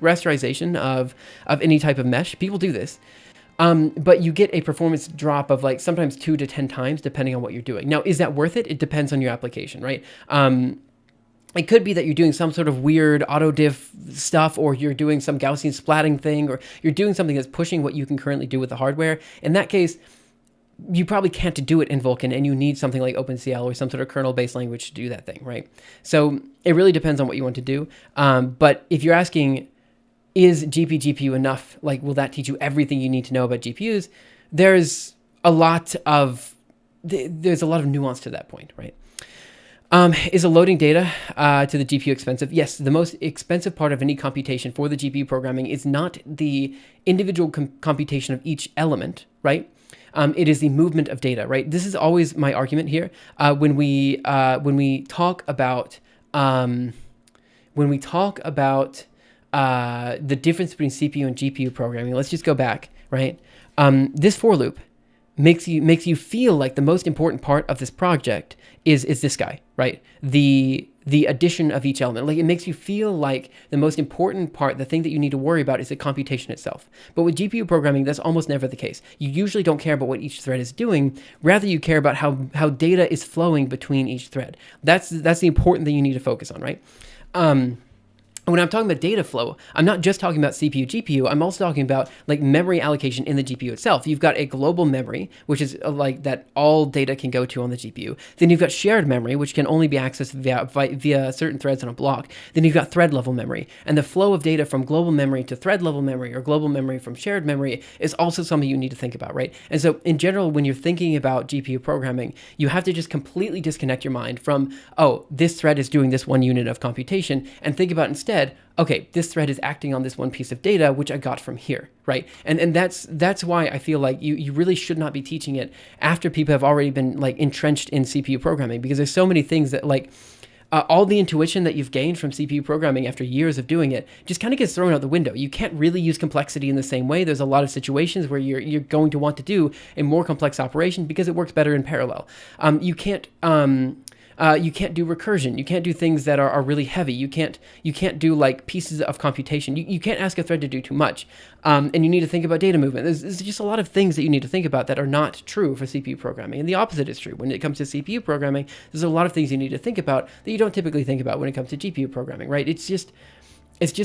rasterization of any type of mesh. People do this. But you get a performance drop of like sometimes 2 to 10 times depending on what you're doing. Now, is that worth it? It depends on your application, right? It could be that you're doing some sort of weird auto-diff stuff, or you're doing some Gaussian splatting thing, or you're doing something that's pushing what you can currently do with the hardware. In that case, you probably can't do it in Vulkan, and you need something like OpenCL or some sort of kernel-based language to do that thing, right? So it really depends on what you want to do. But if you're asking, is GPGPU enough? Like, will that teach you everything you need to know about GPUs? There's a lot of nuance to that point, right? Is loading data to the GPU expensive? Yes, the most expensive part of any computation for the GPU programming is not the individual computation of each element, right? It is the movement of data, right? This is always my argument here when we talk about the difference between CPU and GPU programming. Let's just go back, right? This for loop makes you feel like the most important part of this project is this guy, right? The the addition of each element. Like, it makes you feel like the most important part, the thing that you need to worry about, is the computation itself. But with GPU programming, that's almost never the case. You usually don't care about what each thread is doing. Rather, you care about how data is flowing between each thread. That's the important thing you need to focus on, right? When I'm talking about data flow, I'm not just talking about CPU, GPU. I'm also talking about like memory allocation in the GPU itself. You've got a global memory, which is like that all data can go to on the GPU. Then you've got shared memory, which can only be accessed via certain threads on a block. Then you've got thread level memory. And the flow of data from global memory to thread level memory, or global memory from shared memory, is also something you need to think about, right? And so in general, when you're thinking about GPU programming, you have to just completely disconnect your mind from, oh, this thread is doing this one unit of computation, and think about instead, okay, this thread is acting on this one piece of data, which I got from here, right? And that's why I feel like you really should not be teaching it after people have already been like entrenched in CPU programming, because there's so many things that like all the intuition that you've gained from CPU programming after years of doing it just kind of gets thrown out the window. You can't really use complexity in the same way. There's a lot of situations where you're going to want to do a more complex operation because it works better in parallel. You can't do recursion. You can't do things that are really heavy. You can't do like pieces of computation. You can't ask a thread to do too much. And you need to think about data movement. There's just a lot of things that you need to think about that are not true for CPU programming. And the opposite is true. When it comes to CPU programming, there's a lot of things you need to think about that you don't typically think about when it comes to GPU programming, right? It's just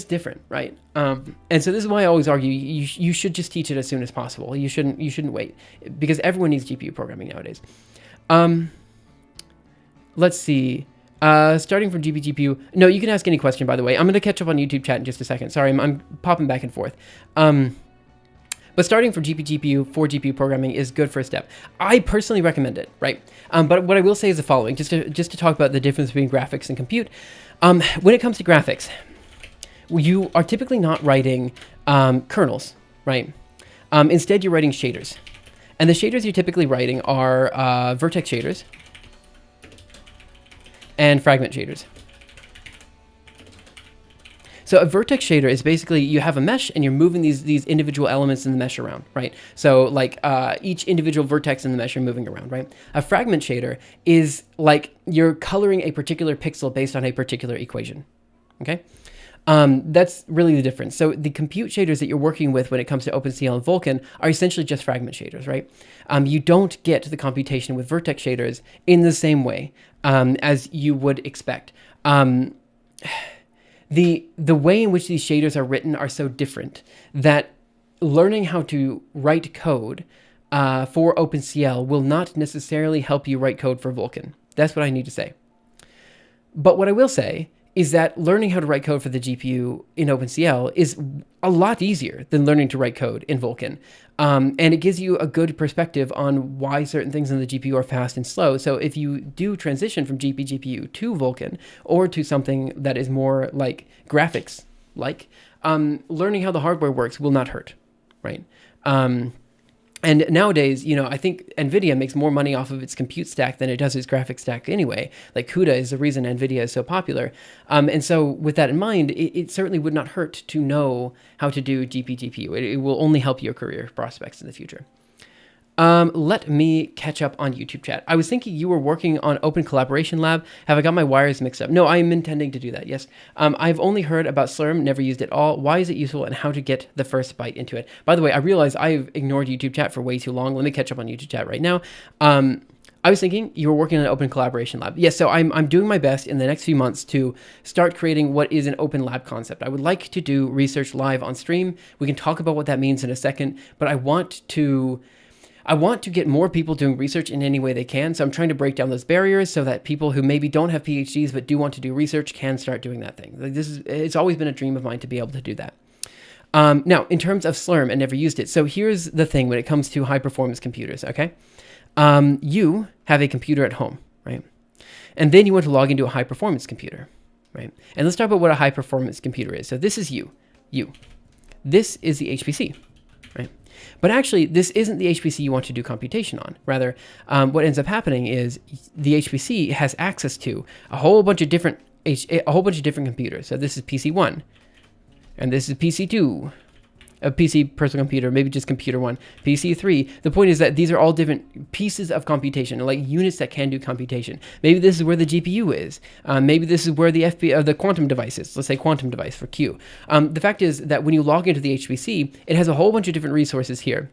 different, right? And so this is why I always argue you should just teach it as soon as possible. You shouldn't wait, because everyone needs GPU programming nowadays. Let's see. Starting from GPGPU. No, you can ask any question, by the way. I'm going to catch up on YouTube chat in just a second. Sorry, I'm popping back and forth. But starting from GPGPU for GPU programming is good first step. I personally recommend it, right? But what I will say is the following, just to talk about the difference between graphics and compute. When it comes to graphics, you are typically not writing kernels, right? Instead, you're writing shaders. And the shaders you're typically writing are vertex shaders and fragment shaders. So a vertex shader is basically, you have a mesh and you're moving these individual elements in the mesh around, right? So like each individual vertex in the mesh you're moving around, right? A fragment shader is like you're coloring a particular pixel based on a particular equation, okay? That's really the difference. So the compute shaders that you're working with when it comes to OpenCL and Vulkan are essentially just fragment shaders, right? You don't get the computation with vertex shaders in the same way as you would expect. The way in which these shaders are written are so different that learning how to write code for OpenCL will not necessarily help you write code for Vulkan. That's what I need to say. But what I will say is that learning how to write code for the GPU in OpenCL is a lot easier than learning to write code in Vulkan. And it gives you a good perspective on why certain things in the GPU are fast and slow. So if you do transition from GPGPU to Vulkan, or to something that is more like graphics, learning how the hardware works will not hurt, right? And nowadays, I think NVIDIA makes more money off of its compute stack than it does its graphics stack anyway. Like CUDA is the reason NVIDIA is so popular. And so with that in mind, it certainly would not hurt to know how to do GPGPU. It will only help your career prospects in the future. Let me catch up on YouTube chat. I was thinking you were working on Open Collaboration Lab. Have I got my wires mixed up? No, I'm intending to do that, yes. I've only heard about Slurm, never used it all. Why is it useful, and how to get the first bite into it? By the way, I realize I've ignored YouTube chat for way too long. Let me catch up on YouTube chat right now. I was thinking you were working on an Open Collaboration Lab. Yes, so I'm doing my best in the next few months to start creating what is an open lab concept. I would like to do research live on stream. We can talk about what that means in a second, but I want to get more people doing research in any way they can. So I'm trying to break down those barriers so that people who maybe don't have PhDs but do want to do research can start doing that thing. It's always been a dream of mine to be able to do that. Now, in terms of Slurm, I never used it. So here's the thing when it comes to high performance computers, okay? You have a computer at home, right? And then you want to log into a high performance computer, right? And let's talk about what a high performance computer is. So this is you. This is the HPC, right? But actually, this isn't the HPC you want to do computation on. Rather, what ends up happening is the HPC has access to a whole bunch of different computers. So this is PC1, and this is PC2, a PC, personal computer, maybe just computer 1, PC 3. The point is that these are all different pieces of computation, like units that can do computation. Maybe this is where the GPU is. Maybe this is where the quantum device is. Let's say quantum device for Q. The fact is that when you log into the HPC, it has a whole bunch of different resources here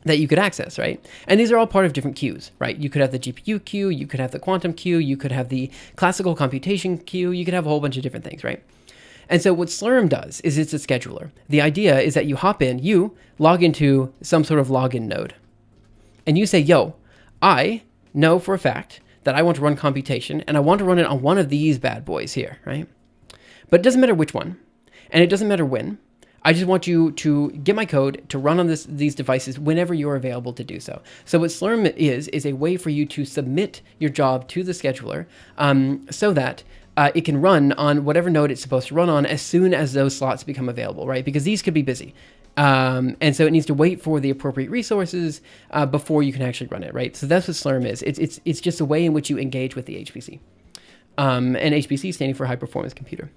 that you could access, right? And these are all part of different queues, right? You could have the GPU queue, you could have the quantum queue, you could have the classical computation queue, you could have a whole bunch of different things, right? And so what Slurm does is it's a scheduler. The idea is that you hop in, you log into some sort of login node, and you say, yo, I know for a fact that I want to run computation, and I want to run it on one of these bad boys here, right? But it doesn't matter which one, and it doesn't matter when. I just want you to get my code to run on these devices whenever you're available to do so. So what Slurm is a way for you to submit your job to the scheduler so that it can run on whatever node it's supposed to run on as soon as those slots become available, right? Because these could be busy. And so it needs to wait for the appropriate resources before you can actually run it, right? So that's what Slurm is. It's just a way in which you engage with the HPC. And HPC standing for high performance computer.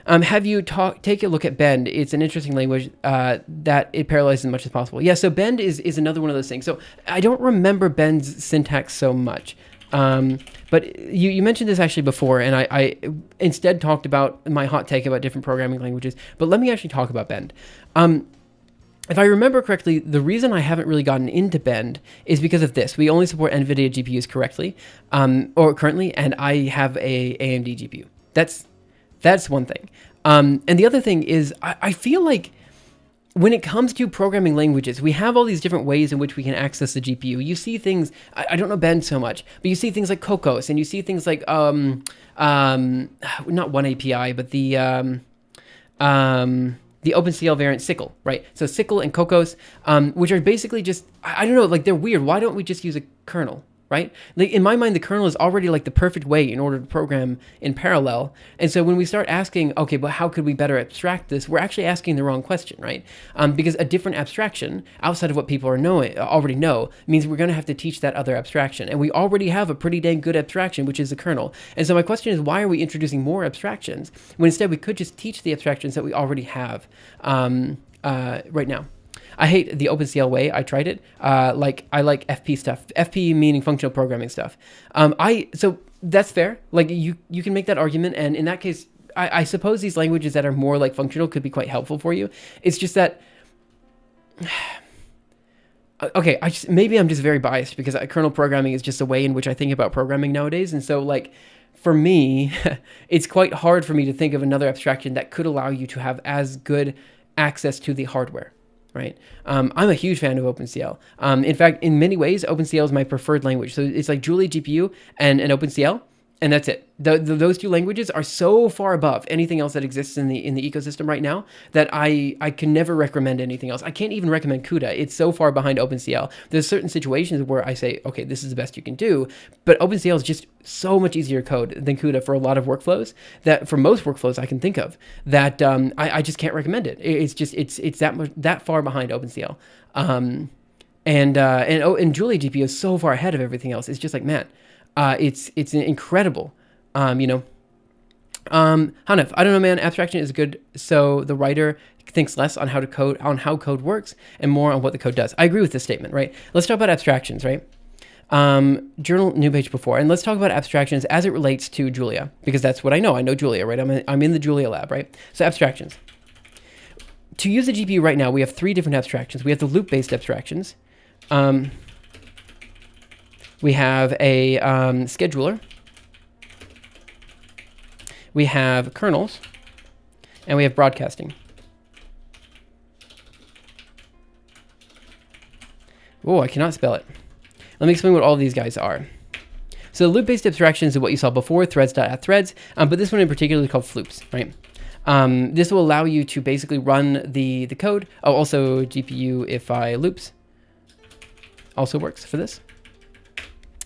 Have you take a look at Bend? It's an interesting language that it parallelizes as much as possible. Yeah, so Bend is another one of those things. So I don't remember Bend's syntax so much. But you mentioned this actually before, and I instead talked about my hot take about different programming languages. But let me actually talk about Bend. If I remember correctly, the reason I haven't really gotten into Bend is because of this. We only support NVIDIA GPUs correctly, or currently, and I have a AMD GPU. That's one thing. And the other thing is I feel like when it comes to programming languages, we have all these different ways in which we can access the GPU. You see things, I don't know Bend so much, but you see things like Cocos, and you see things like, not one API, but the OpenCL variant Sickle, right? So Sickle and Cocos, which are basically just, I don't know, like they're weird. Why don't we just use a kernel? Right? Like in my mind, the kernel is already like the perfect way in order to program in parallel. And so when we start asking, okay, but how could we better abstract this? We're actually asking the wrong question, right? Because a different abstraction outside of what people already know means we're going to have to teach that other abstraction. And we already have a pretty dang good abstraction, which is the kernel. And so my question is, why are we introducing more abstractions when instead we could just teach the abstractions that we already have right now? I hate the OpenCL way. I tried it. I like FP stuff. FP meaning functional programming stuff. So that's fair. Like you can make that argument, and in that case, I suppose these languages that are more like functional could be quite helpful for you. It's just that, okay, maybe I'm just very biased because kernel programming is just a way in which I think about programming nowadays, and so like for me, it's quite hard for me to think of another abstraction that could allow you to have as good access to the hardware. Right. I'm a huge fan of OpenCL. In fact, in many ways, OpenCL is my preferred language. So it's like Julia GPU and OpenCL, and that's it. Those two languages are so far above anything else that exists in the ecosystem right now that I can never recommend anything else. I can't even recommend CUDA. It's so far behind OpenCL. There's certain situations where I say, okay, this is the best you can do, but OpenCL is just so much easier code than CUDA for a lot of workflows that for most workflows I can think of that I just can't recommend it. It's just it's that far behind OpenCL. And Julia GPU is so far ahead of everything else. It's just like, man, it's incredible. Hanif, I don't know, man. Abstraction is good, so the writer thinks less on how code works and more on what the code does. I agree with this statement, right? Let's talk about abstractions, right? Journal new page before, and let's talk about abstractions as it relates to Julia, because that's what I know. I know Julia, right? I'm in the Julia lab, right? So abstractions. To use the GPU right now, we have 3 different abstractions. We have the loop-based abstractions. We have a scheduler. We have kernels. And we have broadcasting. Oh, I cannot spell it. Let me explain what all of these guys are. So loop-based abstractions is what you saw before, threads.athreads, but this one in particular is called floops, right? This will allow you to basically run the code. Oh, also GPU if I loops also works for this.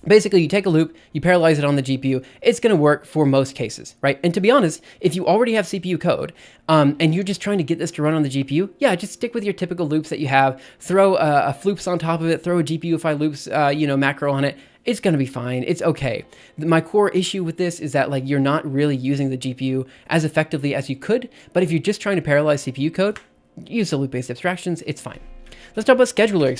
Basically, you take a loop, you parallelize it on the GPU, it's going to work for most cases, right? And to be honest, if you already have CPU code and you're just trying to get this to run on the GPU, yeah, just stick with your typical loops that you have, throw a floops on top of it, throw a GPUify loops macro on it. It's going to be fine. It's okay. My core issue with this is that like you're not really using the GPU as effectively as you could, but if you're just trying to parallelize CPU code, use the loop-based abstractions, it's fine. Let's talk about scheduler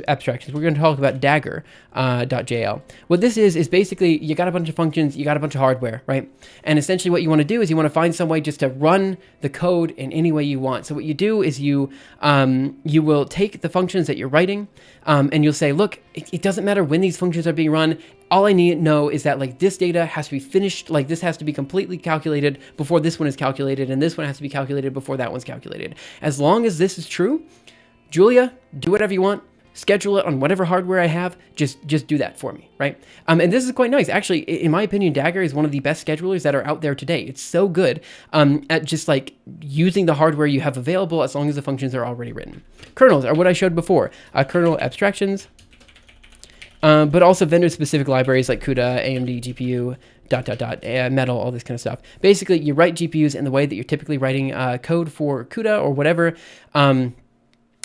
abstractions. We're going to talk about Dagger.jl. What this is basically you got a bunch of functions, you got a bunch of hardware, right? And essentially what you want to do is you want to find some way just to run the code in any way you want. So what you do is you will take the functions that you're writing and you'll say, look, it doesn't matter when these functions are being run. All I need to know is that like this data has to be finished, like this has to be completely calculated before this one is calculated, and this one has to be calculated before that one's calculated. As long as this is true, Julia, do whatever you want, schedule it on whatever hardware I have, just do that for me, right? And this is quite nice. Actually, in my opinion, Dagger is one of the best schedulers that are out there today. It's so good at just like using the hardware you have available as long as the functions are already written. Kernels are what I showed before, kernel abstractions, but also vendor-specific libraries like CUDA, AMD, GPU, Metal, all this kind of stuff. Basically, you write GPUs in the way that you're typically writing code for CUDA or whatever.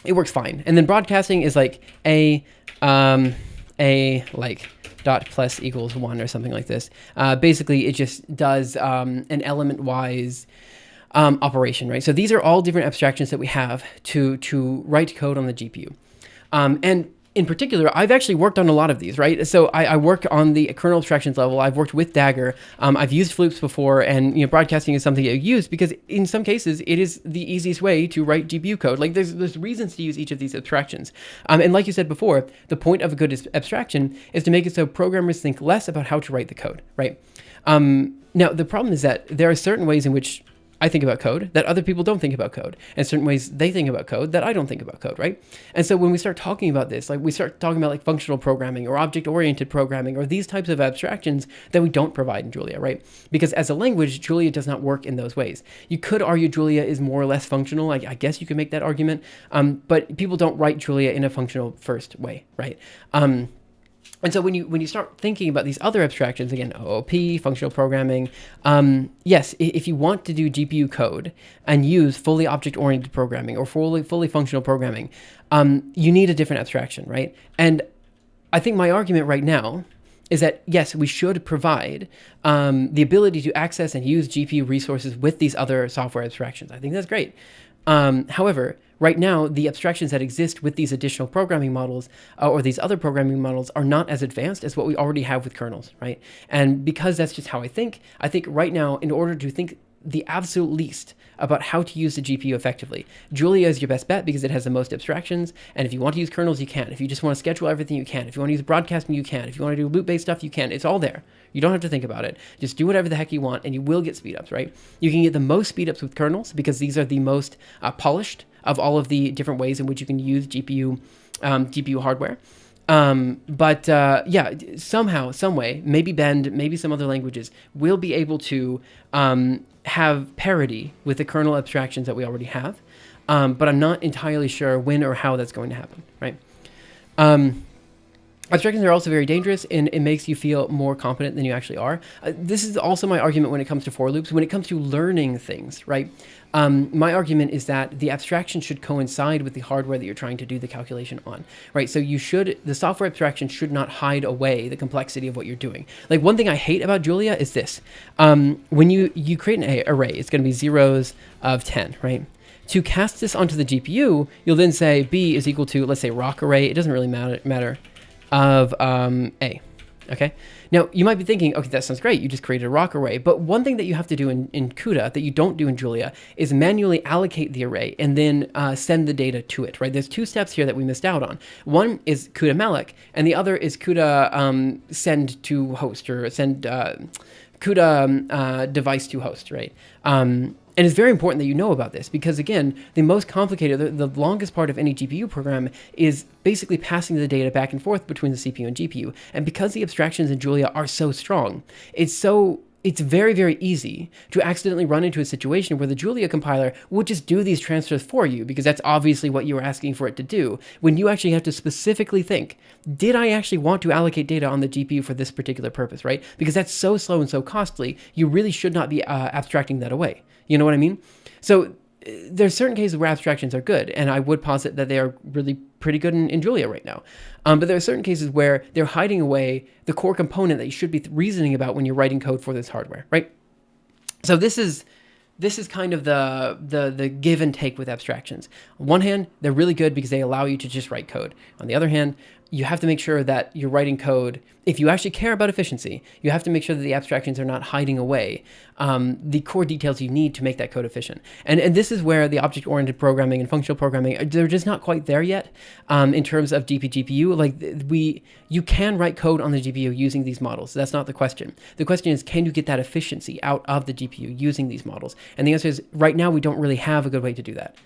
It works fine. And then broadcasting is like a like dot plus equals 1 or something like this. Basically, it just does an element-wise operation, right? So these are all different abstractions that we have to write code on the GPU. And in particular, I've actually worked on a lot of these, right? So I work on the kernel abstractions level. I've worked with Dagger. I've used floops before, and broadcasting is something I use because in some cases it is the easiest way to write GPU code. Like there's reasons to use each of these abstractions. And like you said before, the point of a good abstraction is to make it so programmers think less about how to write the code, right? Now the problem is that there are certain ways in which I think about code that other people don't think about code, and certain ways they think about code that I don't think about code, right? And so when we start talking about this, like we start talking about like functional programming or object-oriented programming or these types of abstractions that we don't provide in Julia, right? Because as a language, Julia does not work in those ways. You could argue Julia is more or less functional. I guess you could make that argument, but people don't write Julia in a functional first way, right? And so when you start thinking about these other abstractions, again, OOP, functional programming, yes, if you want to do GPU code and use fully object-oriented programming or fully functional programming, you need a different abstraction, right? And I think my argument right now is that, yes, we should provide the ability to access and use GPU resources with these other software abstractions. I think that's great. However, right now, the abstractions that exist with these additional programming models or these other programming models are not as advanced as what we already have with kernels, right? And because that's just how I think right now, in order to think the absolute least about how to use the GPU effectively, Julia is your best bet because it has the most abstractions. And if you want to use kernels, you can. If you just want to schedule everything, you can. If you want to use broadcasting, you can. If you want to do loop-based stuff, you can. It's all there. You don't have to think about it. Just do whatever the heck you want, and you will get speedups, right? You can get the most speedups with kernels because these are the most polished of all of the different ways in which you can use GPU hardware. Yeah, somehow, some way, maybe Bend, maybe some other languages will be able to have parity with the kernel abstractions that we already have. But I'm not entirely sure when or how that's going to happen, right? Abstractions are also very dangerous, and it makes you feel more competent than you actually are. This is also my argument when it comes to for loops, when it comes to learning things, right? My argument is that the abstraction should coincide with the hardware that you're trying to do the calculation on, right? So the software abstraction should not hide away the complexity of what you're doing. Like one thing I hate about Julia is this. When you create an array, it's going to be zeros of 10, right? To cast this onto the GPU, you'll then say B is equal to, let's say, rock array. It doesn't really matter. Of A, okay? Now, you might be thinking, okay, that sounds great. You just created a rock array. But one thing that you have to do in CUDA that you don't do in Julia is manually allocate the array and then send the data to it, right? There's two steps here that we missed out on. One is CUDA malloc, and the other is CUDA send to host or send CUDA device to host, right? And it's very important that you know about this because, again, the most complicated, the longest part of any GPU program is basically passing the data back and forth between the CPU and GPU. And because the abstractions in Julia are so strong, it's very, very easy to accidentally run into a situation where the Julia compiler would just do these transfers for you because that's obviously what you were asking for it to do, when you actually have to specifically think, did I actually want to allocate data on the GPU for this particular purpose, right? Because that's so slow and so costly, you really should not be abstracting that away. You know what I mean? So there's certain cases where abstractions are good, and I would posit that they are really pretty good in Julia right now. But there are certain cases where they're hiding away the core component that you should be reasoning about when you're writing code for this hardware, right? So this is this is kind of the give and take with abstractions. On one hand, they're really good because they allow you to just write code. On the other hand, you have to make sure that you're writing code. If you actually care about efficiency, you have to make sure that the abstractions are not hiding away the core details you need to make that code efficient. And this is where the object-oriented programming and functional programming, they're just not quite there yet in terms of GPGPU. Like you can write code on the GPU using these models. That's not the question. The question is, can you get that efficiency out of the GPU using these models? And the answer is, right now, we don't really have a good way to do that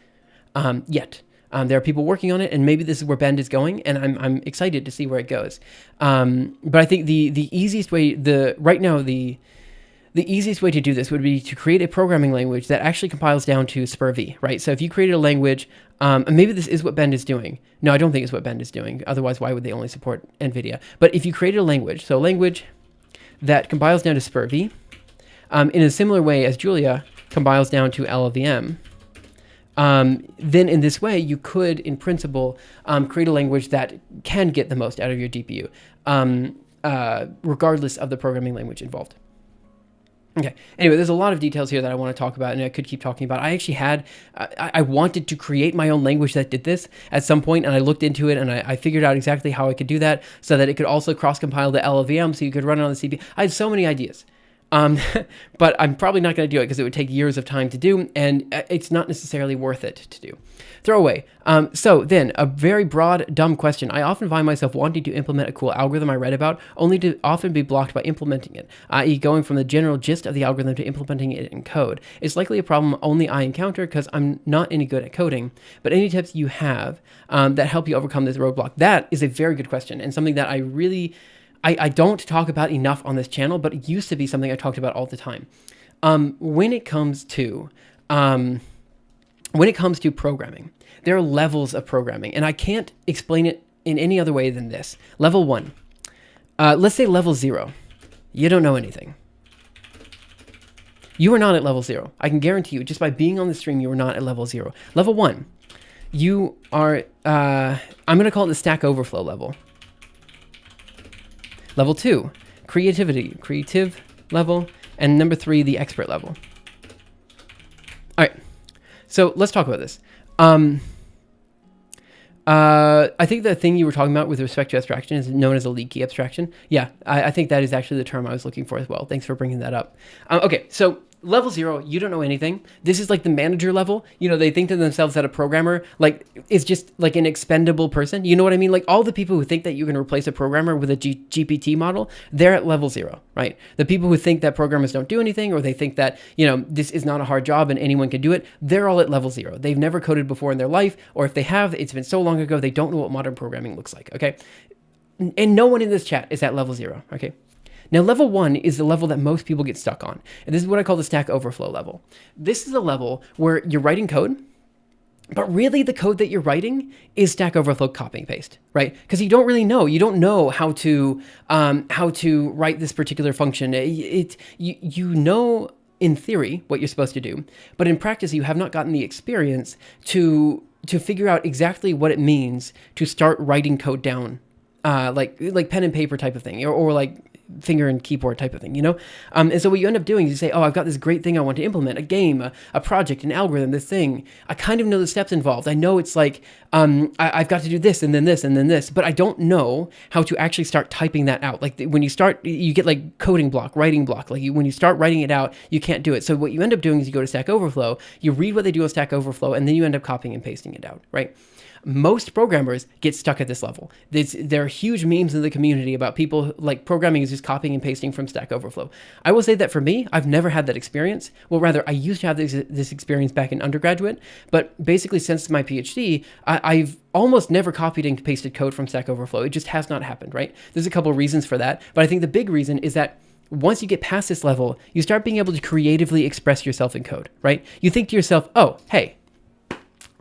yet. There are people working on it, and maybe this is where Bend is going, and I'm excited to see where it goes. But I think the easiest way, right now, the easiest way to do this would be to create a programming language that actually compiles down to SPIR-V, right? So if you created a language, and maybe this is what Bend is doing. No, I don't think it's what Bend is doing. Otherwise, why would they only support NVIDIA? But if you created a language, so a language that compiles down to SPIR-V, in a similar way as Julia compiles down to LLVM, then in this way, you could, in principle, create a language that can get the most out of your GPU, regardless of the programming language involved. Okay. Anyway, there's a lot of details here that I want to talk about, and I could keep talking about. I actually I wanted to create my own language that did this at some point, and I looked into it, and I figured out exactly how I could do that so that it could also cross-compile to LLVM, so you could run it on the CPU. I had so many ideas. But I'm probably not going to do it because it would take years of time to do, and it's not necessarily worth it to do. Throwaway. So then, a very broad, dumb question. I often find myself wanting to implement a cool algorithm I read about, only to often be blocked by implementing it, i.e. going from the general gist of the algorithm to implementing it in code. It's likely a problem only I encounter because I'm not any good at coding, but any tips you have that help you overcome this roadblock? That is a very good question, and something that I don't talk about enough on this channel, but it used to be something I talked about all the time. When it comes to programming, there are levels of programming, and I can't explain it in any other way than this. Level 1. Let's say level 0. You don't know anything. You are not at level 0. I can guarantee you, just by being on the stream, you are not at level 0. Level 1. You are, I'm going to call it the Stack Overflow level. Level 2, creative level, and number 3, the expert level. All right, so let's talk about this. I think the thing you were talking about with respect to abstraction is known as a lead key abstraction. Yeah, I think that is actually the term I was looking for as well. Thanks for bringing that up. Okay, so level 0, you don't know anything. This is like the manager level. You know, they think to themselves that a programmer is just like an expendable person. You know what I mean? Like all the people who think that you can replace a programmer with a GPT model, they're at level 0, right? The people who think that programmers don't do anything, or they think that, you know, this is not a hard job and anyone can do it, they're all at level 0. They've never coded before in their life, or if they have, it's been so long ago, they don't know what modern programming looks like, okay? And no one in this chat is at level 0, okay? Now, level 1 is the level that most people get stuck on. And this is what I call the Stack Overflow level. This is a level where you're writing code, but really the code that you're writing is Stack Overflow copy and paste, right? Because you don't really know. You don't know how to write this particular function. You know in theory what you're supposed to do, but in practice you have not gotten the experience to figure out exactly what it means to start writing code down, like pen and paper type of thing, or like finger and keyboard type of thing, you know? And so what you end up doing is you say, oh, I've got this great thing I want to implement, a game, a project, an algorithm, this thing. I kind of know the steps involved. I know it's like, I've got to do this and then this and then this, but I don't know how to actually start typing that out. Like when you start, you get like coding block, writing block. Like when you start writing it out, you can't do it. So what you end up doing is you go to Stack Overflow, you read what they do on Stack Overflow, and then you end up copying and pasting it out, right? Most programmers get stuck at this level. There are huge memes in the community about people like programming is just copying and pasting from Stack Overflow. I will say that for me, I've never had that experience. Well, rather, I used to have this experience back in undergraduate, but basically since my PhD, I've almost never copied and pasted code from Stack Overflow. It just has not happened, right? There's a couple of reasons for that, but I think the big reason is that once you get past this level, you start being able to creatively express yourself in code, right? You think to yourself, oh, hey,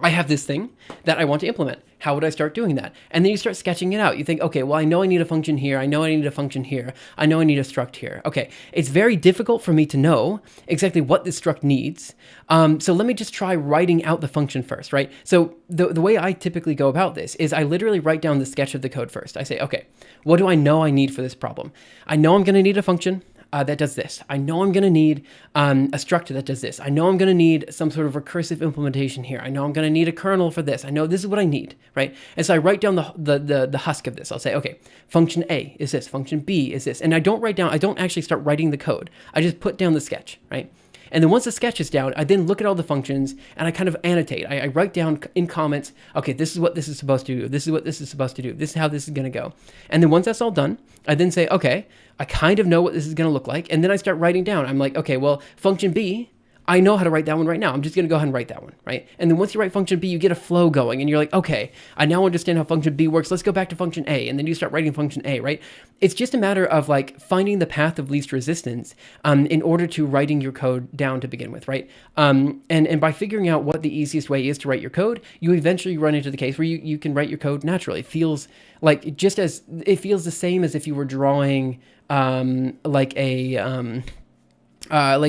I have this thing that I want to implement. How would I start doing that? And then you start sketching it out. You think, okay, well, I know I need a function here. I know I need a function here. I know I need a struct here. Okay, it's very difficult for me to know exactly what this struct needs. So let me just try writing out the function first, right? So the way I typically go about this is I literally write down the sketch of the code first. I say, okay, what do I know I need for this problem? I know I'm going to need a function. that does this. I know I'm going to need a structure that does this. I know I'm going to need some sort of recursive implementation here. I know I'm going to need a kernel for this. I know this is what I need, right? And so I write down the husk of this. I'll say, okay, function A is this, function B is this. And I don't actually start writing the code. I just put down the sketch, right? And then once the sketch is down, I then look at all the functions and I kind of annotate. I write down in comments, okay, this is what this is supposed to do. This is what this is supposed to do. This is how this is going to go. And then once that's all done, I then say, okay, I kind of know what this is going to look like. And then I start writing down. I'm like, okay, well, function B, I know how to write that one right now. I'm just going to go ahead and write that one, right? And then once you write function B, you get a flow going and you're like, okay, I now understand how function B works. Let's go back to function A. And then you start writing function A, right? It's just a matter of like finding the path of least resistance in order to writing your code down to begin with, right? And by figuring out what the easiest way is to write your code, you eventually run into the case where you can write your code naturally. It feels like it feels the same as if you were drawing like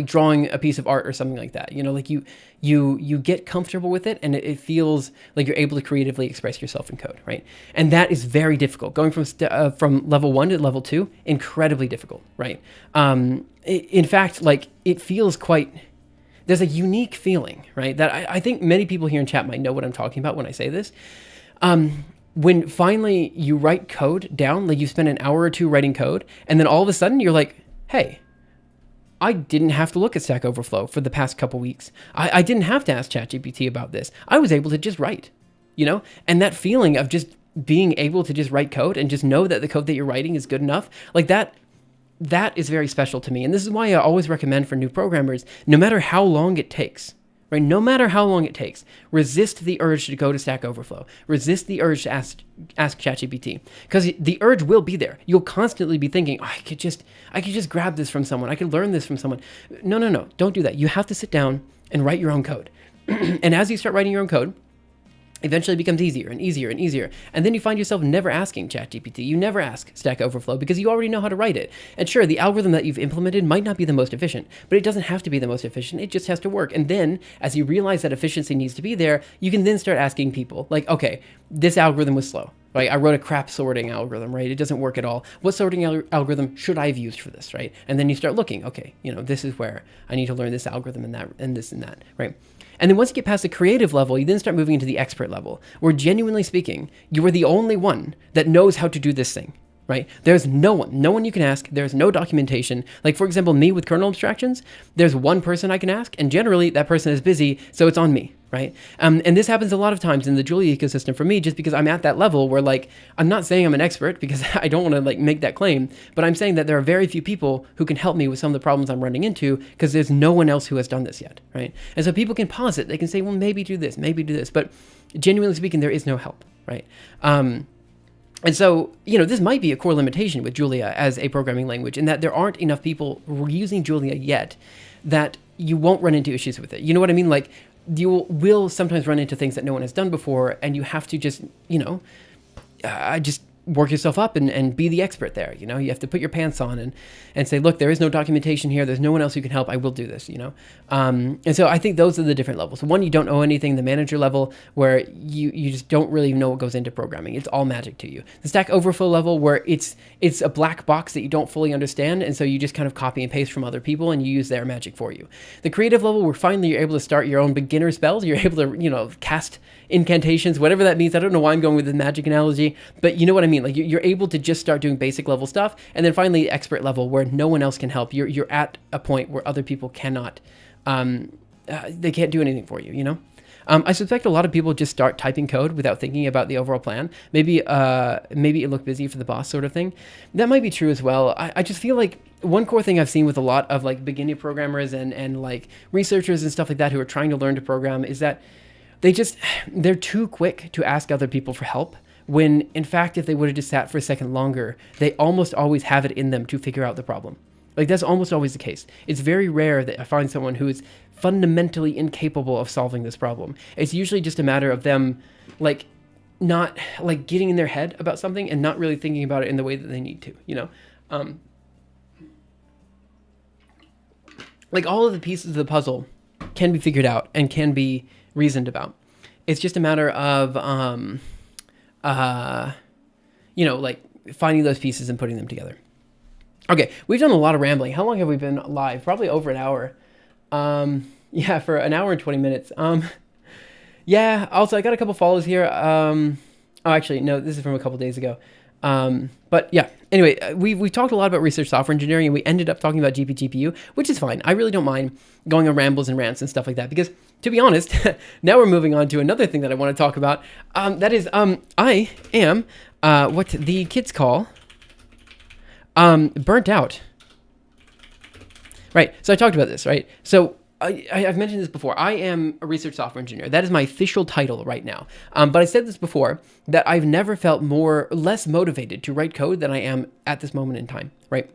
drawing a piece of art or something like that. You know, like you get comfortable with it and it feels like you're able to creatively express yourself in code, right? And that is very difficult. Going from level 1 to level 2, incredibly difficult, right? In fact, like it feels there's a unique feeling, right? That I think many people here in chat might know what I'm talking about when I say this. When finally you write code down, like you spend an hour or two writing code, and then all of a sudden you're like, hey, I didn't have to look at Stack Overflow for the past couple weeks. I didn't have to ask ChatGPT about this. I was able to just write, you know? And that feeling of just being able to just write code and just know that the code that you're writing is good enough, like that is very special to me. And this is why I always recommend for new programmers, no matter how long it takes, right? No matter how long it takes, resist the urge to go to Stack Overflow. Resist the urge to ask ChatGPT, because the urge will be there. You'll constantly be thinking, oh, I could just grab this from someone. I could learn this from someone. No. Don't do that. You have to sit down and write your own code. And as you start writing your own code, eventually it becomes easier and easier and easier. And then you find yourself never asking ChatGPT. You never ask Stack Overflow because you already know how to write it. And sure, the algorithm that you've implemented might not be the most efficient, but it doesn't have to be the most efficient. It just has to work. And then as you realize that efficiency needs to be there, you can then start asking people like, okay, this algorithm was slow. Right? I wrote a crap sorting algorithm, right? It doesn't work at all. What sorting algorithm should I have used for this, right? And then you start looking, okay, you know, this is where I need to learn this algorithm and that, and this and that, right? And then once you get past the creative level, you then start moving into the expert level, where genuinely speaking, you are the only one that knows how to do this thing, right? There's no one you can ask. There's no documentation. Like, for example, me with kernel abstractions, there's one person I can ask, and generally that person is busy, so it's on me, right? And this happens a lot of times in the Julia ecosystem for me, just because I'm at that level where, like, I'm not saying I'm an expert because I don't want to, like, make that claim, but I'm saying that there are very few people who can help me with some of the problems I'm running into because there's no one else who has done this yet, right? And so people can pause it. They can say, well, maybe do this, but genuinely speaking, there is no help, right? And so, you know, this might be a core limitation with Julia as a programming language, in that there aren't enough people using Julia yet that you won't run into issues with it. You know what I mean? Like, you will sometimes run into things that no one has done before, and you have to just, you know, just work yourself up and be the expert there. You know, you have to put your pants on and say, look, there is no documentation here. There's no one else who can help. I will do this, you know? And so I think those are the different levels. One, you don't know anything, the manager level, where you just don't really know what goes into programming. It's all magic to you. The Stack Overflow level, where it's a black box that you don't fully understand, and so you just kind of copy and paste from other people and you use their magic for you. The creative level, where finally you're able to start your own beginner spells. You're able to, you know, cast incantations, whatever that means. I don't know why I'm going with the magic analogy, but you know what I mean? Like, you're able to just start doing basic level stuff, and then finally expert level, where no one else can help. You're at a point where other people cannot, they can't do anything for you, you know? I suspect a lot of people just start typing code without thinking about the overall plan. Maybe it looked busy for the boss sort of thing. That might be true as well. I just feel like one core thing I've seen with a lot of, like, beginning programmers and like researchers and stuff like that who are trying to learn to program is that they're too quick to ask other people for help, when in fact, if they would have just sat for a second longer, they almost always have it in them to figure out the problem. Like, that's almost always the case. It's very rare that I find someone who is fundamentally incapable of solving this problem. It's usually just a matter of them, like, not, like, getting in their head about something and not really thinking about it in the way that they need to, you know? Like, all of the pieces of the puzzle can be figured out and can be reasoned about. It's just a matter of, you know, like, finding those pieces and putting them together. Okay, we've done a lot of rambling. How long have we been live? Probably over an hour. Yeah, for an hour and 20 minutes. Yeah, also, I got a couple follows here. Oh, actually, no, this is from a couple days ago. But yeah, anyway, we talked a lot about research software engineering, and we ended up talking about GPGPU, which is fine. I really don't mind going on rambles and rants and stuff like that, because to be honest, now we're moving on to another thing that I want to talk about. That is, I am what the kids call burnt out. Right, so I talked about this, right? So I've mentioned this before. I am a research software engineer. That is my official title right now. But I said this before, that I've never felt less motivated to write code than I am at this moment in time, right?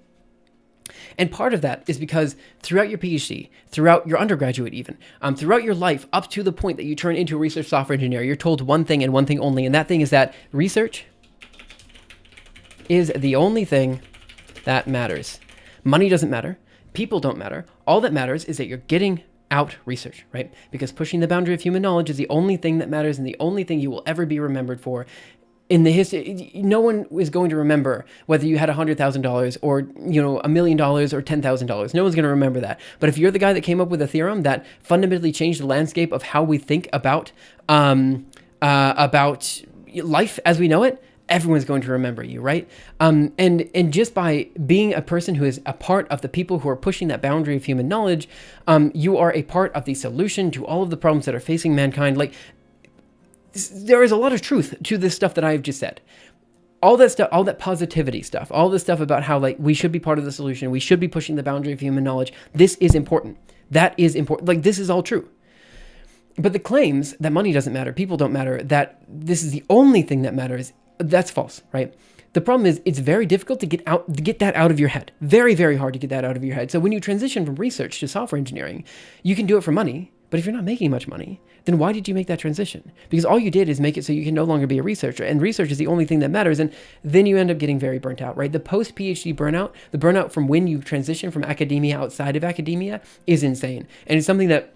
And part of that is because throughout your PhD, throughout your undergraduate even, throughout your life, up to the point that you turn into a research software engineer, you're told one thing and one thing only, and that thing is that research is the only thing that matters. Money doesn't matter. People don't matter. All that matters is that you're getting out research, right? Because pushing the boundary of human knowledge is the only thing that matters and the only thing you will ever be remembered for in the history. No one is going to remember whether you had $100,000 or, $1 million or $10,000. No one's going to remember that. But if you're the guy that came up with a theorem that fundamentally changed the landscape of how we think about life as we know it, everyone's going to remember you, right? And just by being a person who is a part of the people who are pushing that boundary of human knowledge, you are a part of the solution to all of the problems that are facing mankind. Like, there is a lot of truth to this stuff that I've just said. All that stuff, all that positivity stuff, all this stuff about how, like, we should be part of the solution, we should be pushing the boundary of human knowledge. This is important. That is important. Like, this is all true. But the claims that money doesn't matter, people don't matter, that this is the only thing that matters, that's false, right? The problem is it's very difficult to get that out of your head. Very, very hard to get that out of your head. So when you transition from research to software engineering, you can do it for money, but if you're not making much money, then why did you make that transition? Because all you did is make it so you can no longer be a researcher, and research is the only thing that matters, and then you end up getting very burnt out, right? The post-PhD burnout, the burnout from when you transition from academia outside of academia is insane. And it's something that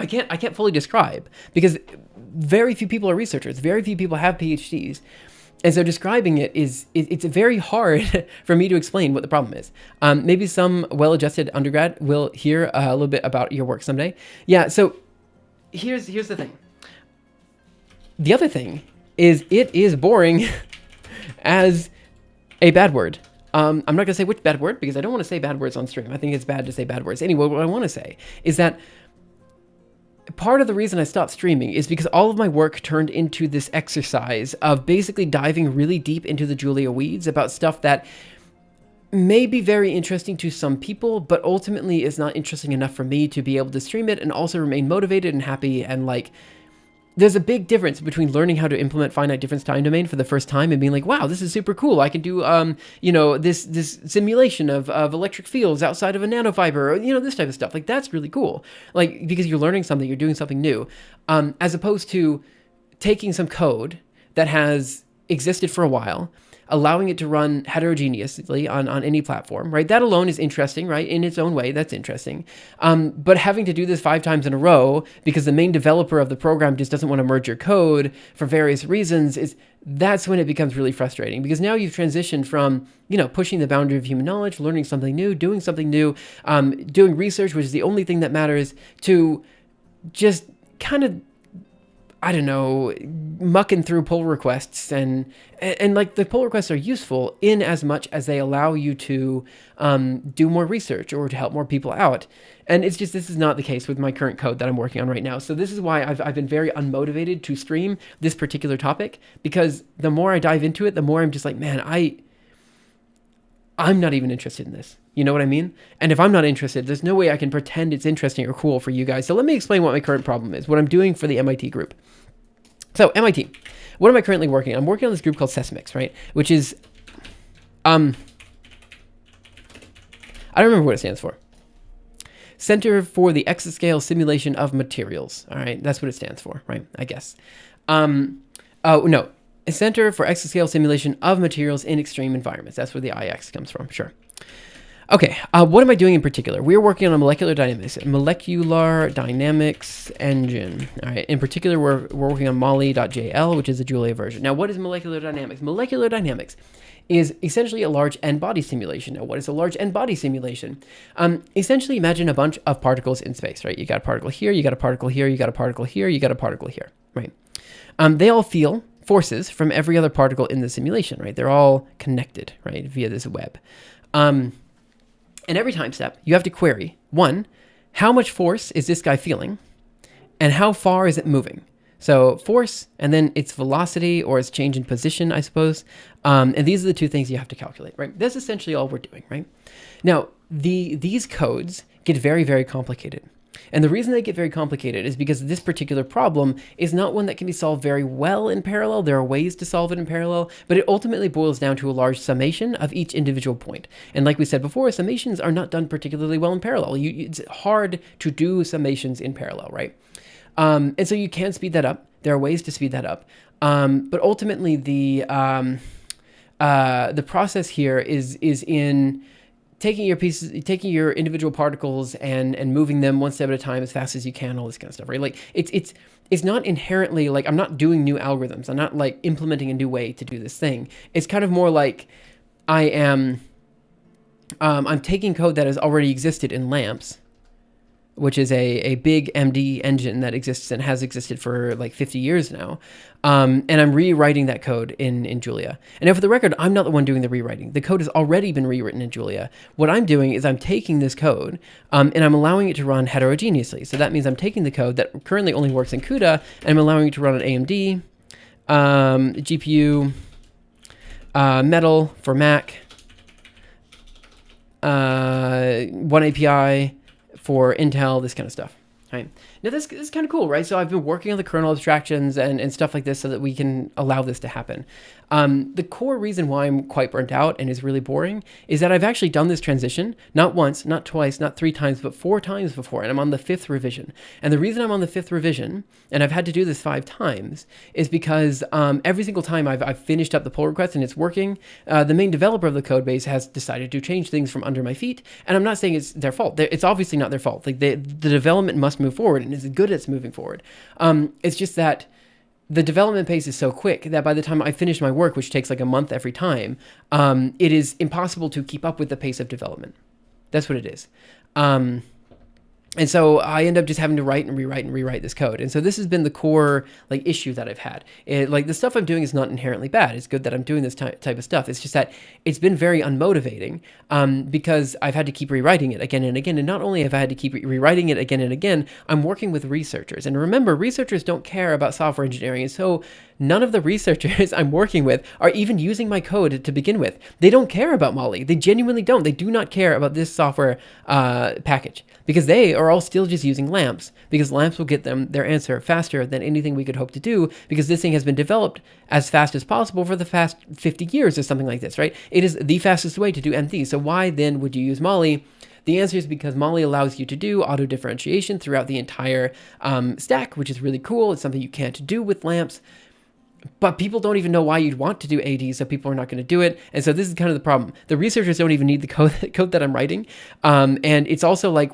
I can't fully describe, because very few people are researchers, very few people have PhDs. And so describing it it's very hard for me to explain what the problem is. Maybe some well-adjusted undergrad will hear a little bit about your work someday. Yeah, so here's the thing. The other thing is it is boring as a bad word. I'm not going to say which bad word, because I don't want to say bad words on stream. I think it's bad to say bad words. Anyway, what I want to say is that part of the reason I stopped streaming is because all of my work turned into this exercise of basically diving really deep into the Julia weeds about stuff that may be very interesting to some people, but ultimately is not interesting enough for me to be able to stream it and also remain motivated and happy. And like, there's a big difference between learning how to implement finite difference time domain for the first time and being like, wow, this is super cool. I can do, this simulation of electric fields outside of a nanofibers, or, this type of stuff. Like, that's really cool. Like, because you're learning something, you're doing something new, as opposed to taking some code that has existed for a while, allowing it to run heterogeneously on any platform, right? That alone is interesting, right? In its own way, that's interesting. But having to do this 5 times in a row because the main developer of the program just doesn't want to merge your code for various reasons, that's when it becomes really frustrating, because now you've transitioned from, pushing the boundary of human knowledge, learning something new, doing doing research, which is the only thing that matters, to just kind of, I don't know, mucking through pull requests and like, the pull requests are useful in as much as they allow you to do more research or to help more people out. And it's just, this is not the case with my current code that I'm working on right now. So this is why I've been very unmotivated to stream this particular topic, because the more I dive into it, the more I'm just like, man, I'm not even interested in this. You know what I mean? And if I'm not interested, there's no way I can pretend it's interesting or cool for you guys. So let me explain what my current problem is, what I'm doing for the MIT group. So MIT, what am I currently working on? I'm working on this group called SESMIX, right? Which is, I don't remember what it stands for. Center for the Exascale Simulation of Materials. All right, that's what it stands for, right? I guess. No, a Center for Exascale Simulation of Materials in Extreme Environments. That's where the IX comes from, sure. Okay, what am I doing in particular? We're working on a molecular dynamics engine. All right, in particular, we're working on Molly.jl, which is a Julia version. Now, what is molecular dynamics? Molecular dynamics is essentially a large n-body simulation. Now, what is a large n-body simulation? Essentially, imagine a bunch of particles in space, right? You got a particle here, you got a particle here, you got a particle here, you got a particle here, right? They all feel forces from every other particle in the simulation, right? They're all connected, right, via this web. And every time step, you have to query, one, how much force is this guy feeling? And how far is it moving? So force, and then its velocity or its change in position, I suppose. And these are the two things you have to calculate, right? That's essentially all we're doing, right? Now, these codes get very, very complicated. And the reason they get very complicated is because this particular problem is not one that can be solved very well in parallel. There are ways to solve it in parallel, but it ultimately boils down to a large summation of each individual point. And like we said before, summations are not done particularly well in parallel. It's hard to do summations in parallel, right? And so you can speed that up. There are ways to speed that up. But ultimately, the process here is in taking your individual particles and moving them one step at a time as fast as you can, all this kind of stuff, right? Like it's not inherently like I'm not doing new algorithms. I'm not like implementing a new way to do this thing. It's kind of more like I'm taking code that has already existed in LAMPS, which is a big MD engine that exists and has existed for like 50 years now. And I'm rewriting that code in Julia. And now for the record, I'm not the one doing the rewriting. The code has already been rewritten in Julia. What I'm doing is I'm taking this code and I'm allowing it to run heterogeneously. So that means I'm taking the code that currently only works in CUDA and I'm allowing it to run on AMD, GPU, Metal for Mac, one API, for Intel, this kind of stuff, right? Now this is kind of cool, right? So I've been working on the kernel abstractions and stuff like this so that we can allow this to happen. The core reason why I'm quite burnt out and is really boring is that I've actually done this transition, not once, not twice, not 3 times, but 4 times before, and I'm on the 5th revision. And the reason I'm on the 5th revision, and I've had to do this 5 times, is because every single time I've finished up the pull request and it's working, the main developer of the code base has decided to change things from under my feet, and I'm not saying it's their fault. It's obviously not their fault. Like the development must move forward, and it's good it's moving forward. It's just that the development pace is so quick that by the time I finish my work, which takes like a month every time, it is impossible to keep up with the pace of development. That's what it is. And so I end up just having to write and rewrite this code. And so this has been the core like issue that I've had. Like the stuff I'm doing is not inherently bad. It's good that I'm doing this type of stuff. It's just that it's been very unmotivating because I've had to keep rewriting it again and again. And not only have I had to keep rewriting it again and again, I'm working with researchers. And remember, researchers don't care about software engineering. And so none of the researchers I'm working with are even using my code to begin with. They don't care about Molly. They genuinely don't. They do not care about this software package because they are all still just using LAMPS because LAMPS will get them their answer faster than anything we could hope to do because this thing has been developed as fast as possible for the past 50 years or something like this, right? It is the fastest way to do MD. So why then would you use Molly? The answer is because Molly allows you to do auto differentiation throughout the entire stack, which is really cool. It's something you can't do with LAMPS. But people don't even know why you'd want to do AD, so people are not going to do it. And so this is kind of the problem. The researchers don't even need the code that I'm writing. And it's also like,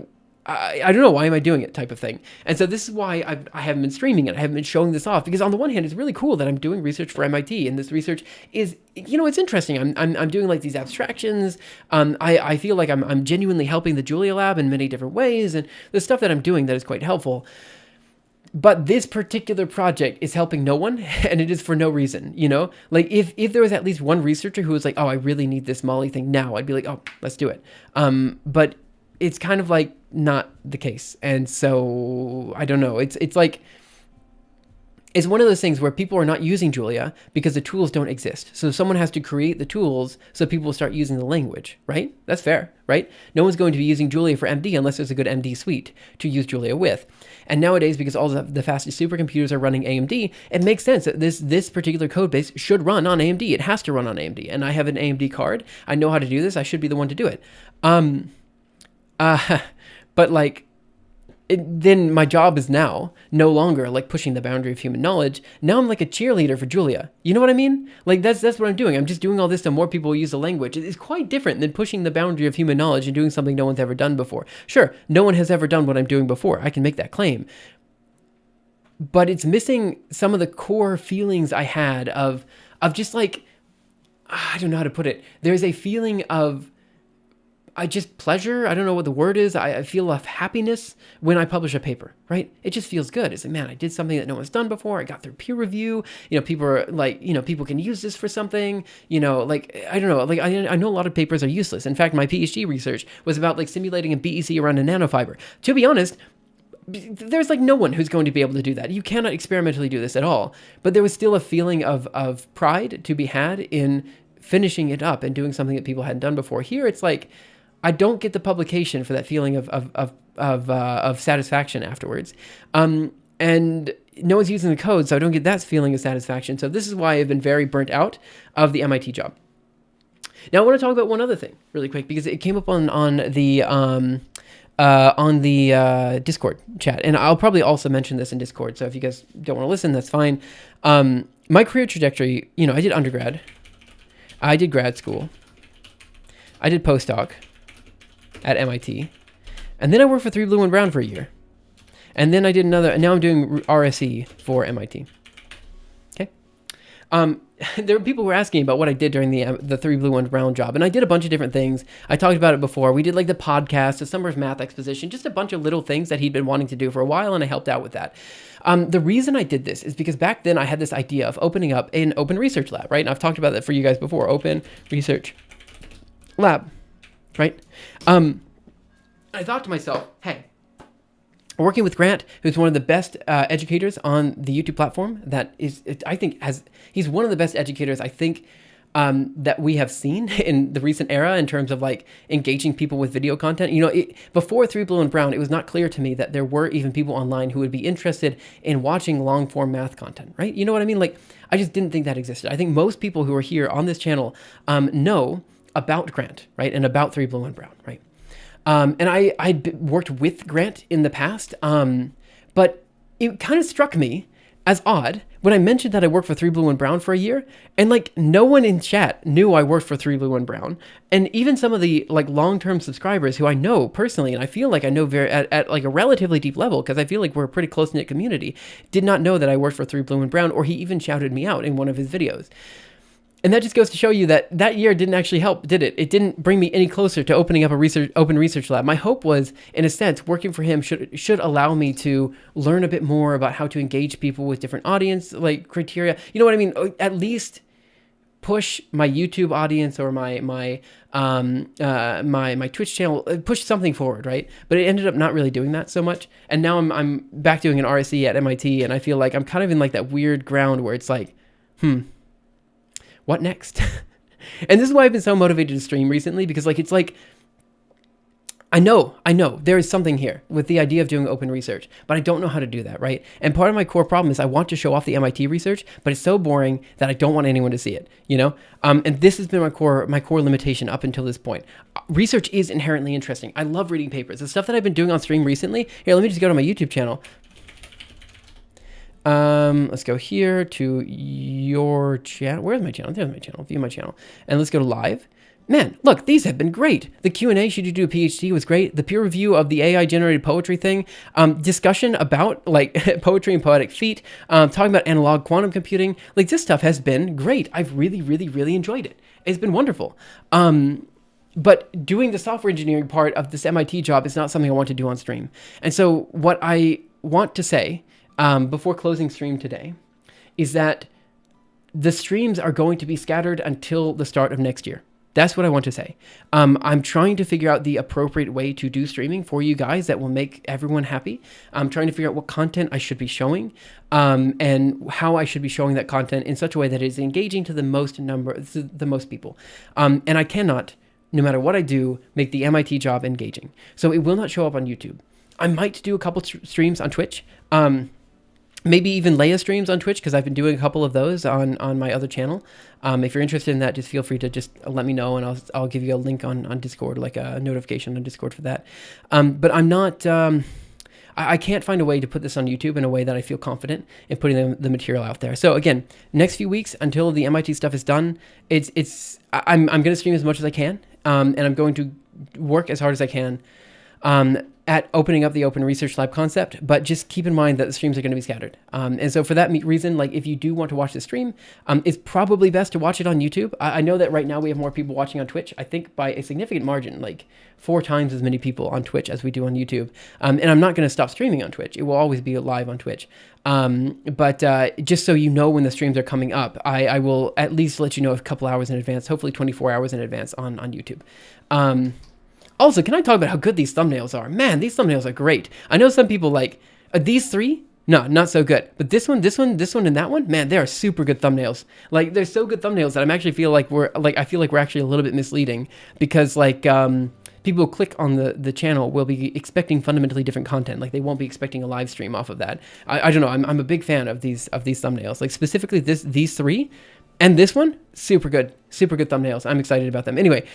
I don't know, why am I doing it type of thing. And so this is why I haven't been streaming it. I haven't been showing this off because on the one hand, it's really cool that I'm doing research for MIT. And this research is, it's interesting. I'm doing like these abstractions. I feel like I'm genuinely helping the Julia Lab in many different ways. And the stuff that I'm doing that is quite helpful. But this particular project is helping no one, and it is for no reason, Like, if there was at least one researcher who was like, oh, I really need this Molly thing now, I'd be like, oh, let's do it. But it's kind of like not the case. And so, I don't know. It's like, it's one of those things where people are not using Julia because the tools don't exist. So someone has to create the tools so people will start using the language, right? That's fair, right? No one's going to be using Julia for MD unless there's a good MD suite to use Julia with. And nowadays, because all the fastest supercomputers are running AMD, it makes sense that this particular code base should run on AMD. It has to run on AMD. And I have an AMD card. I know how to do this. I should be the one to do it. But like, then my job is now no longer like pushing the boundary of human knowledge. Now I'm like a cheerleader for Julia. You know what I mean? Like that's what I'm doing. I'm just doing all this so more people use the language. It's quite different than pushing the boundary of human knowledge and doing something no one's ever done before. Sure, no one has ever done what I'm doing before. I can make that claim. But it's missing some of the core feelings I had of just like, I don't know how to put it. There's a feeling of just pleasure. I don't know what the word is. I feel happiness when I publish a paper, right? It just feels good. It's like, man, I did something that no one's done before. I got through peer review. People are like, people can use this for something, like, I don't know. Like, I know a lot of papers are useless. In fact, my PhD research was about like simulating a BEC around a nanofiber. To be honest, there's like no one who's going to be able to do that. You cannot experimentally do this at all. But there was still a feeling of pride to be had in finishing it up and doing something that people hadn't done before. Here, it's like, I don't get the publication for that feeling of satisfaction afterwards. And no one's using the code, so I don't get that feeling of satisfaction. So this is why I've been very burnt out of the MIT job. Now I want to talk about one other thing really quick, because it came up on the Discord chat, and I'll probably also mention this in Discord. So if you guys don't want to listen, that's fine. My career trajectory, I did undergrad, I did grad school, I did postdoc at MIT, and then I worked for 3 Blue and Brown for a year, and then I did another, and now I'm doing RSE for MIT. Okay. There were people who were asking about what I did during the 3 Blue and Brown job, and I did a bunch of different things. I talked about it before. We did like the podcast, the Summer of Math exposition, just a bunch of little things that he'd been wanting to do for a while, and I helped out with that. The reason I did this is because back then I had this idea of opening up an open research lab, right? And I've talked about that for you guys before, open research lab. Right? I thought to myself, hey, working with Grant, who's one of the best educators on the YouTube platform, he's one of the best educators, I think, that we have seen in the recent era in terms of like engaging people with video content. Before 3 Blue and Brown, it was not clear to me that there were even people online who would be interested in watching long form math content, right? You know what I mean? Like, I just didn't think that existed. I think most people who are here on this channel know about Grant, right? And about 3 Blue and Brown, right? And I'd worked with Grant in the past, but it kind of struck me as odd when I mentioned that I worked for 3 Blue and Brown for a year, and like no one in chat knew I worked for 3 Blue and Brown. And even some of the like long-term subscribers who I know personally, and I feel like I know at like a relatively deep level, because I feel like we're a pretty close-knit community, did not know that I worked for 3 Blue and Brown, or he even shouted me out in one of his videos. And that just goes to show you that year didn't actually help, did it? It didn't bring me any closer to opening up a open research lab. My hope was, in a sense, working for him should allow me to learn a bit more about how to engage people with different audience like criteria. You know what I mean? At least push my YouTube audience or my Twitch channel, push something forward, right? But it ended up not really doing that so much. And now I'm back doing an RSE at MIT, and I feel like I'm kind of in like that weird ground where it's like, what next? And this is why I've been so motivated to stream recently, because it's like, I know there is something here with the idea of doing open research, but I don't know how to do that, right? And part of my core problem is I want to show off the MIT research, but it's so boring that I don't want anyone to see it, And this has been my core limitation up until this point. Research is inherently interesting. I love reading papers. The stuff that I've been doing on stream recently, here, let me just go to my YouTube channel. Let's go here to your channel. Where's my channel? There's my channel. View my channel. And let's go to live. Man, look, these have been great. The Q&A, should you do a PhD, was great. The peer review of the AI generated poetry thing, discussion about like poetry and poetic feat, talking about analog quantum computing. Like, this stuff has been great. I've really, really, really enjoyed it. It's been wonderful. But doing the software engineering part of this MIT job is not something I want to do on stream. And so what I want to say before closing stream today is that the streams are going to be scattered until the start of next year. That's what I want to say. I'm trying to figure out the appropriate way to do streaming for you guys that will make everyone happy. I'm trying to figure out what content I should be showing, and how I should be showing that content in such a way that it is engaging to the most people. And I cannot, no matter what I do, make the MIT job engaging. So it will not show up on YouTube. I might do a couple streams on Twitch. Maybe even Leia streams on Twitch, because I've been doing a couple of those on my other channel. If you're interested in that, just feel free to just let me know, and I'll give you a link on Discord, like a notification on Discord for that. But I'm not I can't find a way to put this on YouTube in a way that I feel confident in putting the material out there. So again, next few weeks until the MIT stuff is done, I'm going to stream as much as I can, and I'm going to work as hard as I can at opening up the Open Research Lab concept, but just keep in mind that the streams are going to be scattered. And so for that reason, like if you do want to watch the stream, it's probably best to watch it on YouTube. I know that right now we have more people watching on Twitch, I think by a significant margin, like 4 times as many people on Twitch as we do on YouTube. And I'm not going to stop streaming on Twitch. It will always be live on Twitch. But just so you know when the streams are coming up, I will at least let you know a couple hours in advance, hopefully 24 hours in advance on YouTube. Also, can I talk about how good these thumbnails are? Man, these thumbnails are great. I know some people like, these 3? No, not so good. But this one, and that one, man, they are super good thumbnails. Like, they're so good thumbnails that I actually feel like we're actually a little bit misleading because like, people who click on the channel will be expecting fundamentally different content. Like they won't be expecting a live stream off of that. I don't know. I'm a big fan of these thumbnails. Like specifically these 3 and this one, super good thumbnails. I'm excited about them. Anyway,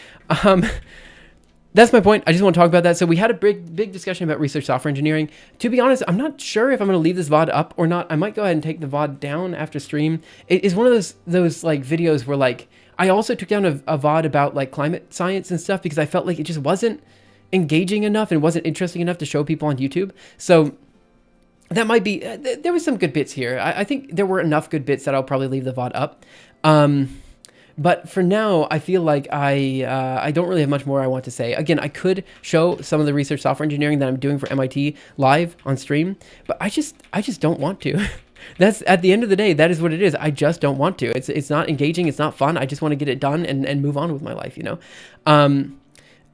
that's my point. I just want to talk about that. So we had a big discussion about research software engineering. To be honest, I'm not sure if I'm going to leave this VOD up or not. I might go ahead and take the VOD down after stream. It is one of those like videos where like, I also took down a VOD about like climate science and stuff because I felt like it just wasn't engaging enough and wasn't interesting enough to show people on YouTube. So that might be, there was some good bits here. I think there were enough good bits that I'll probably leave the VOD up. But for now, I feel like I don't really have much more I want to say. Again, I could show some of the research software engineering that I'm doing for MIT live on stream, but I just don't want to. That's at the end of the day, that is what it is. I just don't want to. It's not engaging. It's not fun. I just want to get it done and move on with my life, you know?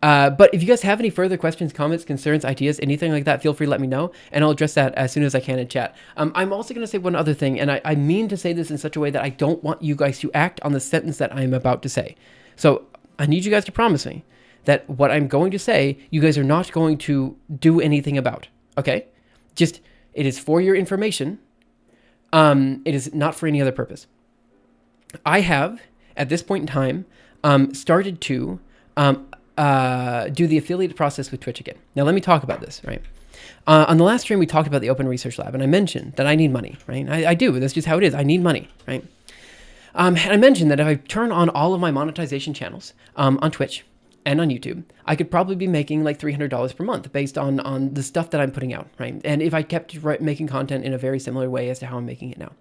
But if you guys have any further questions, comments, concerns, ideas, anything like that, feel free to let me know, and I'll address that as soon as I can in chat. I'm also going to say one other thing, and I mean to say this in such a way that I don't want you guys to act on the sentence that I'm about to say. So I need you guys to promise me that what I'm going to say, you guys are not going to do anything about, okay? Just, it is for your information. It is not for any other purpose. I have, at this point in time, started to do the affiliate process with Twitch again. Now, let me talk about this, right? On the last stream, we talked about the Open Research Lab, and I mentioned that I need money, right? I do. That's just how it is. I need money, right? And I mentioned that if I turn on all of my monetization channels on Twitch and on YouTube, I could probably be making like $300 per month based on the stuff that I'm putting out, right? And if I kept making content in a very similar way as to how I'm making it now.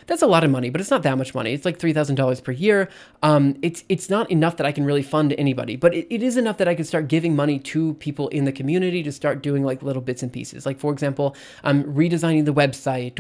That's a lot of money, but it's not that much money. It's like $3,000 per year. It's not enough that I can really fund anybody, but it is enough that I can start giving money to people in the community to start doing like little bits and pieces. Like for example, redesigning the website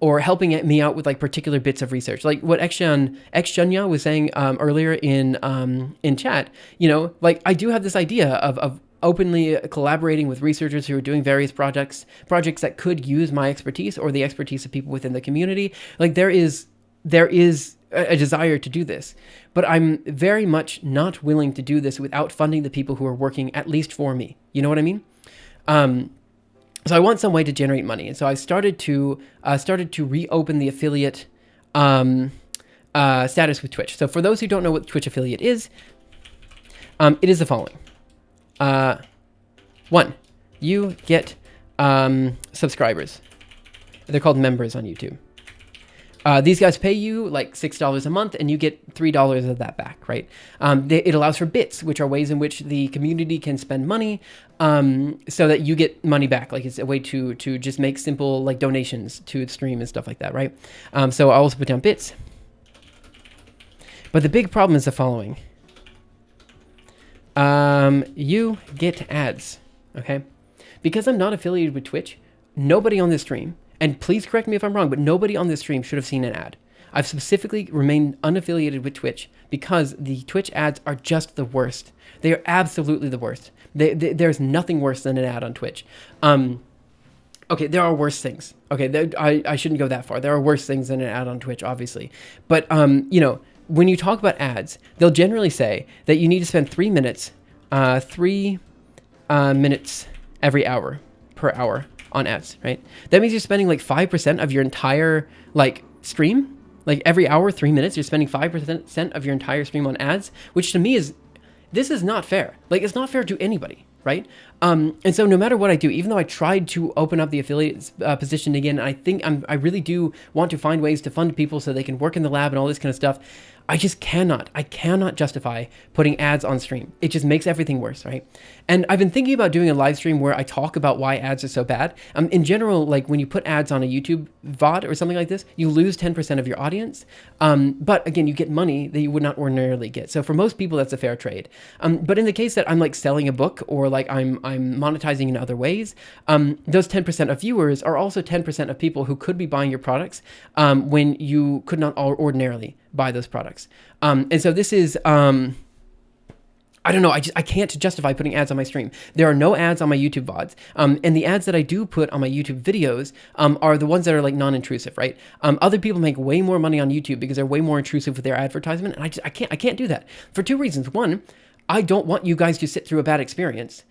or helping me out with like particular bits of research. Like what Xunya was saying earlier in chat, you know, like I do have this idea of openly collaborating with researchers who are doing various projects that could use my expertise or the expertise of people within the community. Like there is a desire to do this, but I'm very much not willing to do this without funding the people who are working at least for me. You know what I mean? So I want some way to generate money. And so I started to reopen the affiliate status with Twitch. So for those who don't know what Twitch affiliate is, it is the following. 1, you get subscribers. They're called members on YouTube. These guys pay you like $6 a month, and you get $3 of that back, right? It allows for bits, which are ways in which the community can spend money, so that you get money back. Like it's a way to just make simple like donations to the stream and stuff like that, right? So I also put down bits. But the big problem is the following. You get ads, okay? Because I'm not affiliated with Twitch, nobody on this stream, and please correct me if I'm wrong, but nobody on this stream should have seen an ad. I've specifically remained unaffiliated with Twitch because the Twitch ads are just the worst. They are absolutely the worst. There's nothing worse than an ad on Twitch. Okay, there are worse things. Okay, I shouldn't go that far. There are worse things than an ad on Twitch, obviously. But, you know, when you talk about ads, they'll generally say that you need to spend 3 minutes, 3 minutes every hour per hour on ads, right? That means you're spending like 5% of your entire like stream, like every hour, 3 minutes, you're spending 5% of your entire stream on ads, which to me this is not fair. Like it's not fair to anybody. right? And so no matter what I do, even though I tried to open up the affiliate position again, I think I really do want to find ways to fund people so they can work in the lab and all this kind of stuff. I cannot justify putting ads on stream. It just makes everything worse, right? And I've been thinking about doing a live stream where I talk about why ads are so bad. In general, like when you put ads on a YouTube VOD or something like this, you lose 10% of your audience. But again, you get money that you would not ordinarily get. So for most people, that's a fair trade. But in the case that I'm like selling a book or like I'm monetizing in other ways, those 10% of viewers are also 10% of people who could be buying your products when you could not ordinarily buy those products. And so this is, I don't know, I can't justify putting ads on my stream. There are no ads on my YouTube VODs. And the ads that I do put on my YouTube videos are the ones that are like non-intrusive, right? Other people make way more money on YouTube because they're way more intrusive with their advertisement. And I can't do that for two reasons. One, I don't want you guys to sit through a bad experience.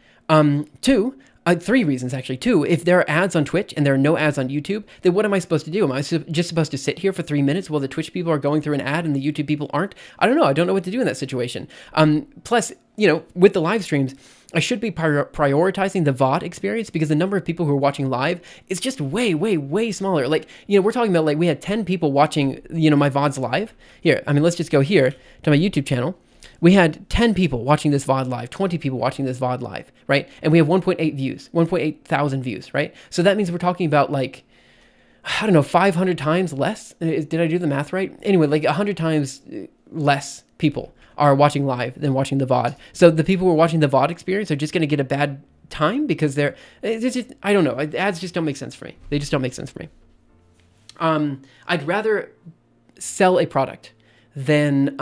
Two, three reasons actually. Two, if there are ads on Twitch and there are no ads on YouTube, then what am I supposed to do? Am I just supposed to sit here for 3 minutes while the Twitch people are going through an ad and the YouTube people aren't? I don't know. I don't know what to do in that situation. Plus, with the live streams, I should be prioritizing the VOD experience because the number of people who are watching live is just way, way, way smaller. Like, we're talking about like we had 10 people watching, my VODs live. Here, let's just go here to my YouTube channel. We had 10 people watching this VOD live, 20 people watching this VOD live, right? And we have 1.8 thousand views, right? So that means we're talking about like, 500 times less. Did I do the math right? Anyway, like 100 times less people are watching live than watching the VOD. So the people who are watching the VOD experience are just going to get a bad time because I don't know. Ads just don't make sense for me. They just don't make sense for me. I'd rather sell a product than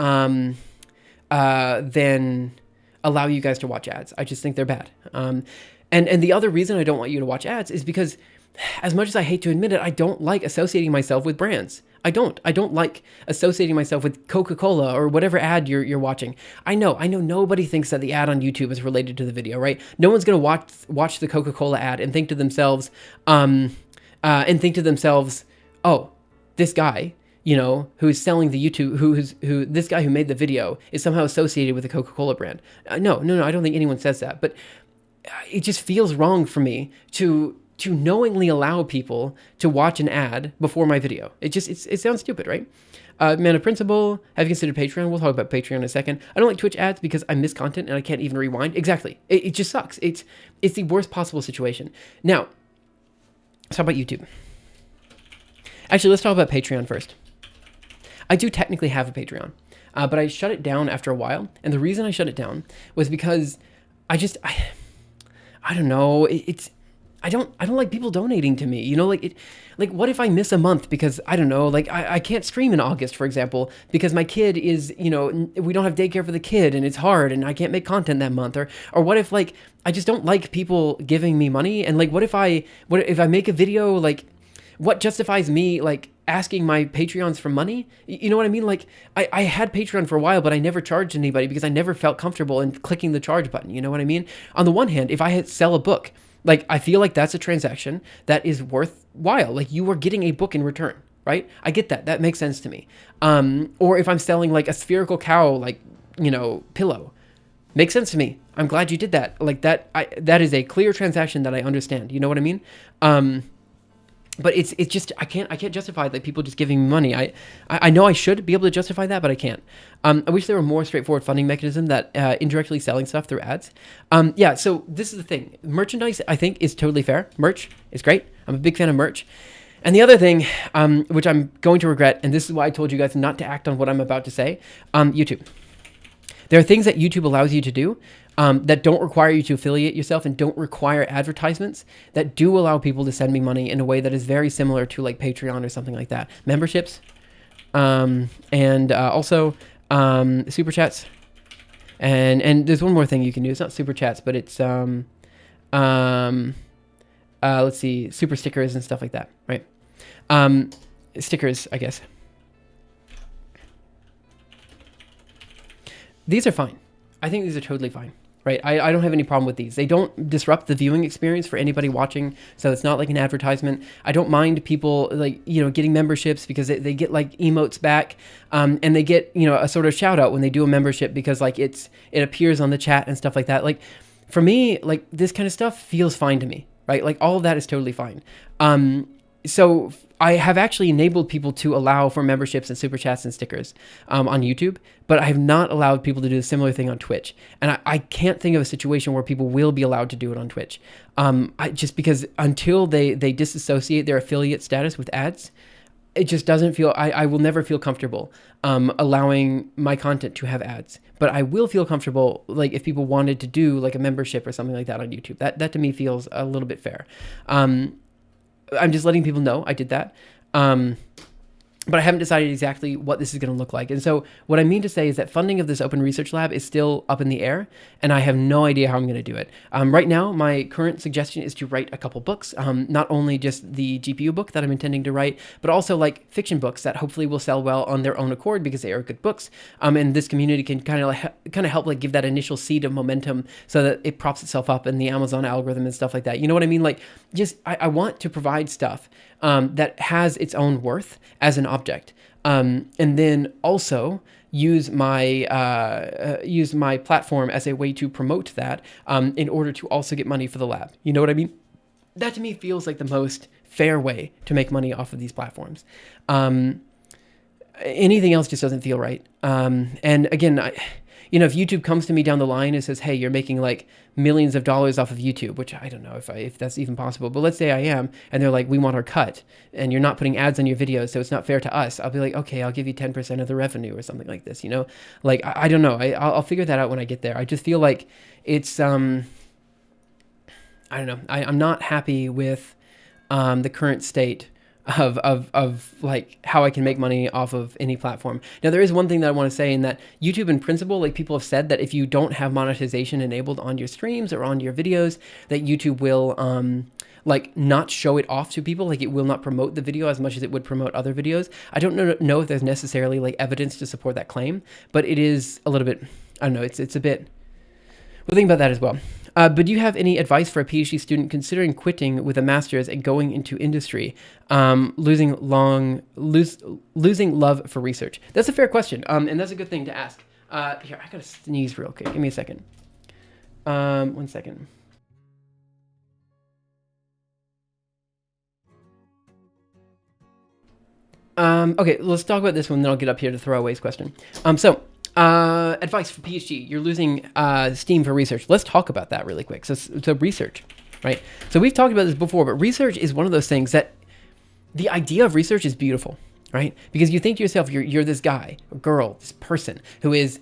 allow you guys to watch ads. I just think they're bad. And the other reason I don't want you to watch ads is because, as much as I hate to admit it, I don't like associating myself with brands. I don't like associating myself with Coca-Cola or whatever ad you're watching. I know nobody thinks that the ad on YouTube is related to the video, right? No one's going to watch the Coca-Cola ad and think to themselves, oh, this guy, who's selling the YouTube, this guy who made the video is somehow associated with the Coca-Cola brand. No, I don't think anyone says that, but it just feels wrong for me to knowingly allow people to watch an ad before my video. It sounds stupid, right? Man of principle, have you considered Patreon? We'll talk about Patreon in a second. I don't like Twitch ads because I miss content and I can't even rewind. Exactly. It just sucks. It's the worst possible situation. Now, let's talk about YouTube. Actually, let's talk about Patreon first. I do technically have a Patreon, but I shut it down after a while. And the reason I shut it down was because I don't know. I don't like people donating to me. Like what if I miss a month because I don't know, like I can't stream in August, for example, because my kid is, we don't have daycare for the kid and it's hard and I can't make content that month, or what if like I just don't like people giving me money, and like what if I make a video, like what justifies me like asking my Patreons for money? You know what I mean? Like I had Patreon for a while, but I never charged anybody because I never felt comfortable in clicking the charge button. You know what I mean? On the one hand, if I sell a book, like I feel like that's a transaction that is worthwhile. Like you are getting a book in return, right? I get that. That makes sense to me. Or if I'm selling like a spherical cow, like, pillow, makes sense to me. I'm glad you did that. Like that is a clear transaction that I understand. You know what I mean? But it's just I can't justify like people just giving me money. I know I should be able to justify that, but I can't. I wish there were more straightforward funding mechanism that indirectly selling stuff through ads. Yeah. So this is the thing. Merchandise I think is totally fair. Merch is great. I'm a big fan of merch. And the other thing, which I'm going to regret, and this is why I told you guys not to act on what I'm about to say, YouTube. There are things that YouTube allows you to do that don't require you to affiliate yourself and don't require advertisements, that do allow people to send me money in a way that is very similar to like Patreon or something like that. Memberships, and also super chats. And there's one more thing you can do. It's not super chats, but it's let's see, super stickers and stuff like that, right? Stickers, I guess. These are fine. I think these are totally fine, right? I don't have any problem with these. They don't disrupt the viewing experience for anybody watching, so it's not like an advertisement. I don't mind people like, getting memberships because they get like emotes back, and they get, a sort of shout out when they do a membership because like it appears on the chat and stuff like that. Like for me, like this kind of stuff feels fine to me, right? Like all of that is totally fine. So I have actually enabled people to allow for memberships and super chats and stickers on YouTube, but I have not allowed people to do a similar thing on Twitch. And I can't think of a situation where people will be allowed to do it on Twitch. Just because until they disassociate their affiliate status with ads, it just doesn't feel, I will never feel comfortable allowing my content to have ads. But I will feel comfortable, like if people wanted to do like a membership or something like that on YouTube. That to me feels a little bit fair. I'm just letting people know I did that. But I haven't decided exactly what this is going to look like. And so what I mean to say is that funding of this open research lab is still up in the air, and I have no idea how I'm going to do it. Right now, my current suggestion is to write a couple books, not only just the GPU book that I'm intending to write, but also like fiction books that hopefully will sell well on their own accord because they are good books. And this community can kind of help like give that initial seed of momentum so that it props itself up in the Amazon algorithm and stuff like that. You know what I mean? Like just, I want to provide stuff that has its own worth as an object, and then also use my platform as a way to promote that in order to also get money for the lab. You know what I mean? That to me feels like the most fair way to make money off of these platforms. Anything else just doesn't feel right. And again, if YouTube comes to me down the line and says, hey, you're making like millions of dollars off of YouTube, which I don't know if that's even possible, but let's say I am, and they're like, we want our cut, and you're not putting ads on your videos, so it's not fair to us. I'll be like, okay, I'll give you 10% of the revenue or something like this, Like, I don't know. I'll figure that out when I get there. I just feel like it's, I don't know. I'm not happy with the current state of like how I can make money off of any platform. Now, there is one thing that I want to say in that YouTube in principle, like people have said that if you don't have monetization enabled on your streams or on your videos, that YouTube will like not show it off to people. Like it will not promote the video as much as it would promote other videos. I don't know if there's necessarily like evidence to support that claim, but it is a little bit, I don't know, it's a bit, we'll think about that as well. But do you have any advice for a PhD student considering quitting with a master's and going into industry, losing love for research? That's a fair question, and that's a good thing to ask. Here, I gotta sneeze real quick. Give me a second. 1 second. Okay, let's talk about this one, then I'll get up here to throwaways question. Advice for PhD. You're losing steam for research. Let's talk about that really quick. So research, right? So we've talked about this before, but research is one of those things that the idea of research is beautiful, right? Because you think to yourself, you're this guy or girl, this person who is,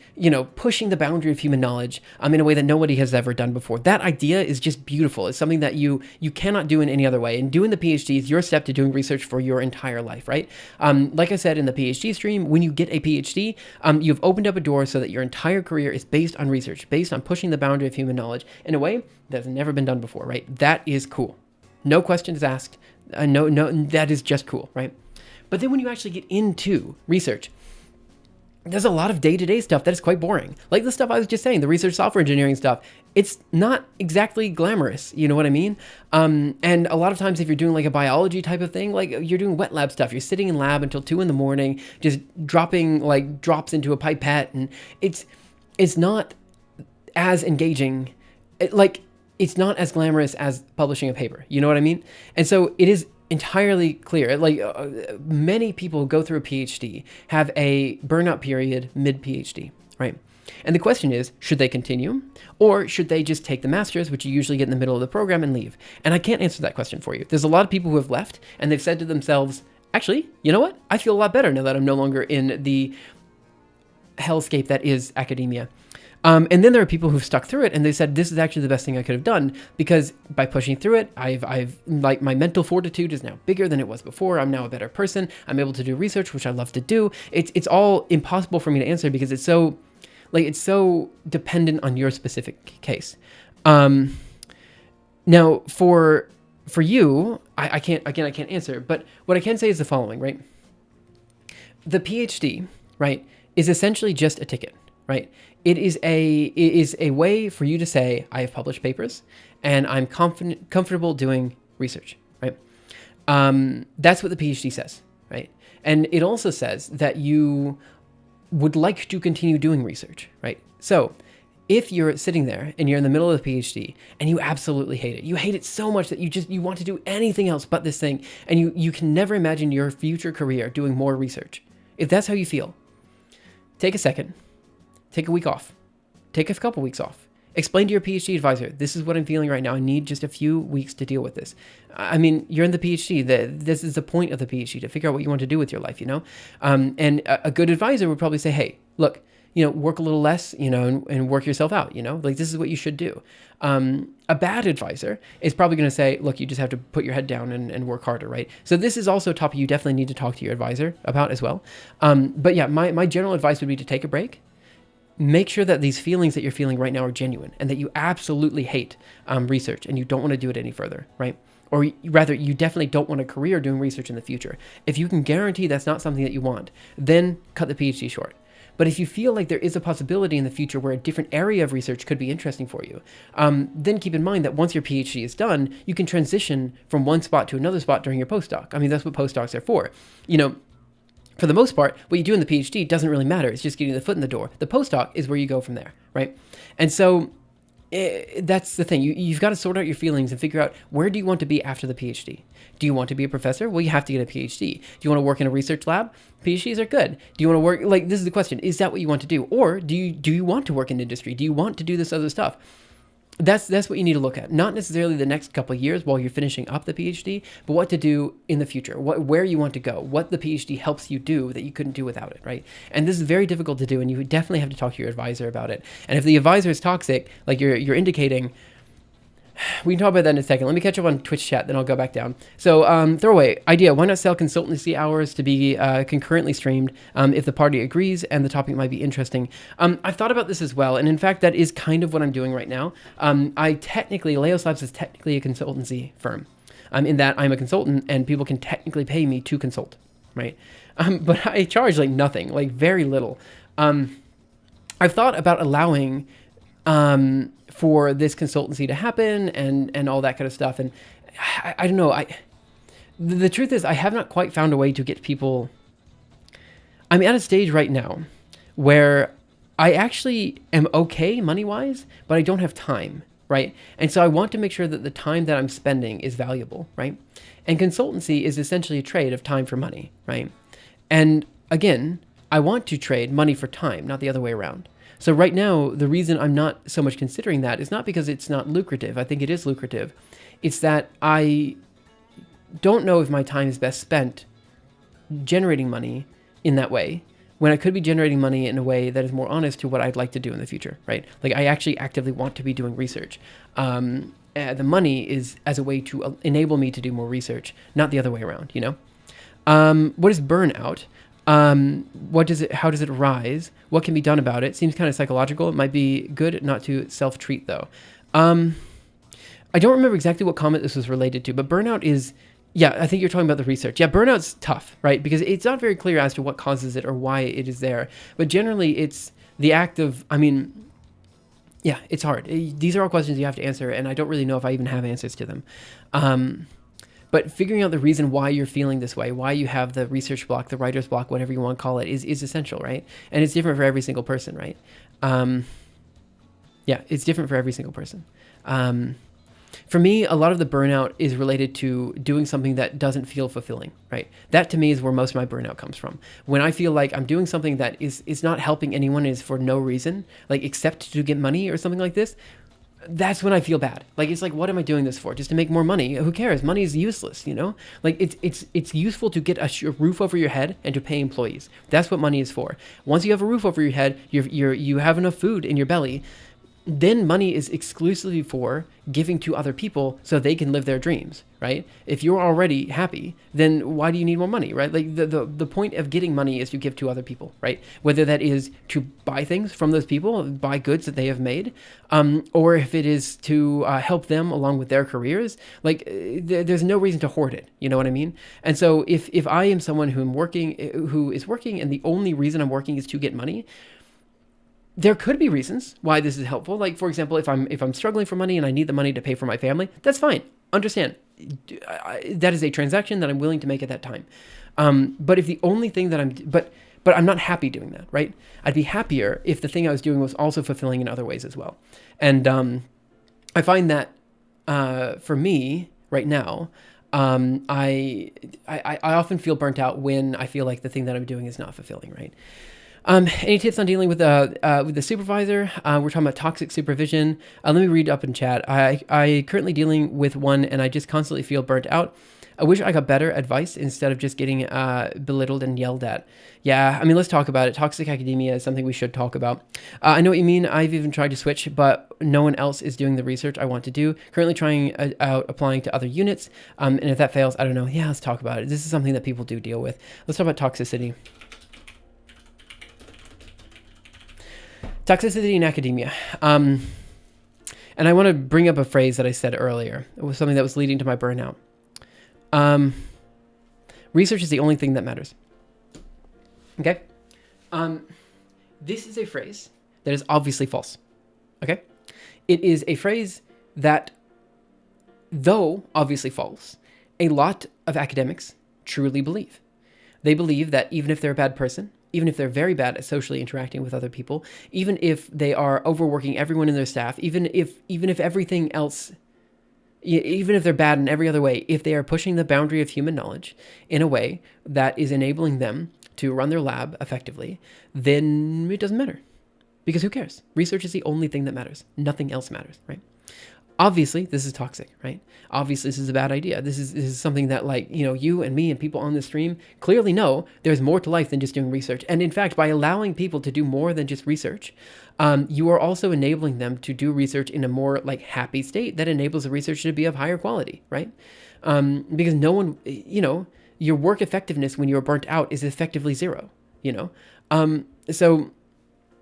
pushing the boundary of human knowledge in a way that nobody has ever done before. That idea is just beautiful. It's something that you cannot do in any other way. And doing the PhD is your step to doing research for your entire life, right? Like I said in the PhD stream, when you get a PhD, you've opened up a door so that your entire career is based on research, based on pushing the boundary of human knowledge in a way that's never been done before, right? That is cool. No questions asked. No, that is just cool, right? But then when you actually get into research, there's a lot of day-to-day stuff that is quite boring. Like the stuff I was just saying, the research software engineering stuff, it's not exactly glamorous, you know what I mean? And a lot of times if you're doing like a biology type of thing, like you're doing wet lab stuff, you're sitting in lab until 2 a.m, just dropping like drops into a pipette, and it's not as engaging, it's not as glamorous as publishing a paper, you know what I mean? And so it is entirely clear, like many people who go through a PhD have a burnout period mid-PhD, right? And the question is, should they continue, or should they just take the master's, which you usually get in the middle of the program, and leave? And I can't answer that question for you. There's a lot of people who have left, and they've said to themselves, actually, you know what? I feel a lot better now that I'm no longer in the hellscape that is academia. And then there are people who've stuck through it, and they said, this is actually the best thing I could have done, because by pushing through it, I've like my mental fortitude is now bigger than it was before. I'm now a better person. I'm able to do research, which I love to do. It's all impossible for me to answer because it's so dependent on your specific case. Now for you, I can't answer, but what I can say is the following, right? The PhD, right, is essentially just a ticket, right? It is a way for you to say, I have published papers and I'm comfortable doing research, right? That's what the PhD says, right? And it also says that you would like to continue doing research, right? So if you're sitting there and you're in the middle of the PhD and you absolutely hate it, you hate it so much that you want to do anything else but this thing, and you can never imagine your future career doing more research. If that's how you feel, take a second, take a week off, take a couple weeks off. Explain to your PhD advisor, this is what I'm feeling right now. I need just a few weeks to deal with this. I mean, you're in the PhD. This is the point of the PhD, to figure out what you want to do with your life, And a good advisor would probably say, hey, look, work a little less, and work yourself out, like this is what you should do. A bad advisor is probably going to say, look, you just have to put your head down and work harder, right? So this is also a topic you definitely need to talk to your advisor about as well. But yeah, my general advice would be to take a break. Make sure that these feelings that you're feeling right now are genuine and that you absolutely hate research and you don't want to do it any further, right? Or rather, you definitely don't want a career doing research in the future. If you can guarantee that's not something that you want, then cut the PhD short. But if you feel like there is a possibility in the future where a different area of research could be interesting for you, then keep in mind that once your PhD is done, you can transition from one spot to another spot during your postdoc. I mean, that's what postdocs are for. For the most part, what you do in the PhD doesn't really matter. It's just getting the foot in the door. The postdoc is where you go from there, right? And so that's the thing. You've got to sort out your feelings and figure out, where do you want to be after the PhD? Do you want to be a professor? Well, you have to get a PhD. Do you want to work in a research lab? PhDs are good. Do you want to work, this is the question. Is that what you want to do? Or do you want to work in industry? Do you want to do this other stuff? That's what you need to look at. Not necessarily the next couple of years while you're finishing up the PhD, but what to do in the future, where you want to go, what the PhD helps you do that you couldn't do without it, right? And this is very difficult to do, and you would definitely have to talk to your advisor about it. And if the advisor is toxic, like you're indicating, we can talk about that in a second. Let me catch up on Twitch chat, then I'll go back down. So, throwaway idea: why not sell consultancy hours to be concurrently streamed if the party agrees and the topic might be interesting? I've thought about this as well, and in fact, that is kind of what I'm doing right now. Leos Labs is technically a consultancy firm, in that I'm a consultant and people can technically pay me to consult, right? But I charge nothing, very little. I've thought about allowing for this consultancy to happen and all that kind of stuff. And I don't know. The truth is, I have not quite found a way to get people. I'm at a stage right now where I actually am okay money-wise, but I don't have time, right? And so I want to make sure that the time that I'm spending is valuable, right? And consultancy is essentially a trade of time for money, right? And again, I want to trade money for time, not the other way around. So right now, the reason I'm not so much considering that is not because it's not lucrative. I think it is lucrative. It's that I don't know if my time is best spent generating money in that way, when I could be generating money in a way that is more honest to what I'd like to do in the future, right? I actually actively want to be doing research. The money is as a way to enable me to do more research, not the other way around, What is burnout? How does it arise? What can be done about it? Seems kind of psychological. It might be good not to self-treat though. I don't remember exactly what comment this was related to, but burnout is, I think you're talking about the research. Yeah, burnout's tough, right? Because it's not very clear as to what causes it or why it is there. But generally it's the act of, it's hard. These are all questions you have to answer, and I don't really know if I even have answers to them. But figuring out the reason why you're feeling this way, why you have the research block, the writer's block, whatever you want to call it, is essential, right? And it's different for every single person, right? It's different for every single person. For me, a lot of the burnout is related to doing something that doesn't feel fulfilling, right? That to me is where most of my burnout comes from. When I feel like I'm doing something that is not helping anyone, is for no reason, except to get money or something like this, that's when I feel bad. It's what am I doing this for? Just to make more money? Who cares? Money is useless, It's useful to get a roof over your head and to pay employees. That's what money is for. Once you have a roof over your head, you have enough food in your belly, then money is exclusively for giving to other people so they can live their dreams, right? If you're already happy, then why do you need more money, right? The point of getting money is to give to other people, right? Whether that is to buy things from those people, buy goods that they have made, or if it is to help them along with their careers, there's no reason to hoard it, you know what I mean? And so if I am someone who is working and the only reason I'm working is to get money, there could be reasons why this is helpful. For example, if I'm struggling for money and I need the money to pay for my family, that's fine. Understand. That is a transaction that I'm willing to make at that time. But if the only thing that but I'm not happy doing that, right? I'd be happier if the thing I was doing was also fulfilling in other ways as well. And I find that for me right now, I often feel burnt out when I feel like the thing that I'm doing is not fulfilling, right? Any tips on dealing with the supervisor? We're talking about toxic supervision. Let me read up in chat. I currently dealing with one, and I just constantly feel burnt out. I wish I got better advice instead of just getting belittled and yelled at. Yeah, I mean, let's talk about it. Toxic academia is something we should talk about. I know what you mean. I've even tried to switch, but no one else is doing the research I want to do. Currently trying out applying to other units, and if that fails, I don't know. Yeah, let's talk about it. This is something that people do deal with. Let's talk about toxicity. Toxicity in academia. And I want to bring up a phrase that I said earlier. It was something that was leading to my burnout. Research is the only thing that matters. Okay? This is a phrase that is obviously false. Okay? It is a phrase that, though obviously false, a lot of academics truly believe. They believe that even if they're a bad person, even if they're very bad at socially interacting with other people, even if they are overworking everyone in their staff, even if everything else, even if they're bad in every other way, if they are pushing the boundary of human knowledge in a way that is enabling them to run their lab effectively, then it doesn't matter. Because who cares? Research is the only thing that matters. Nothing else matters, right? Obviously, this is toxic, right? Obviously, this is a bad idea. This is something that, like, you and me and people on this stream clearly know there's more to life than just doing research. And in fact, by allowing people to do more than just research, you are also enabling them to do research in a more like happy state that enables the research to be of higher quality, right? Because no one, your work effectiveness when you're burnt out is effectively zero, So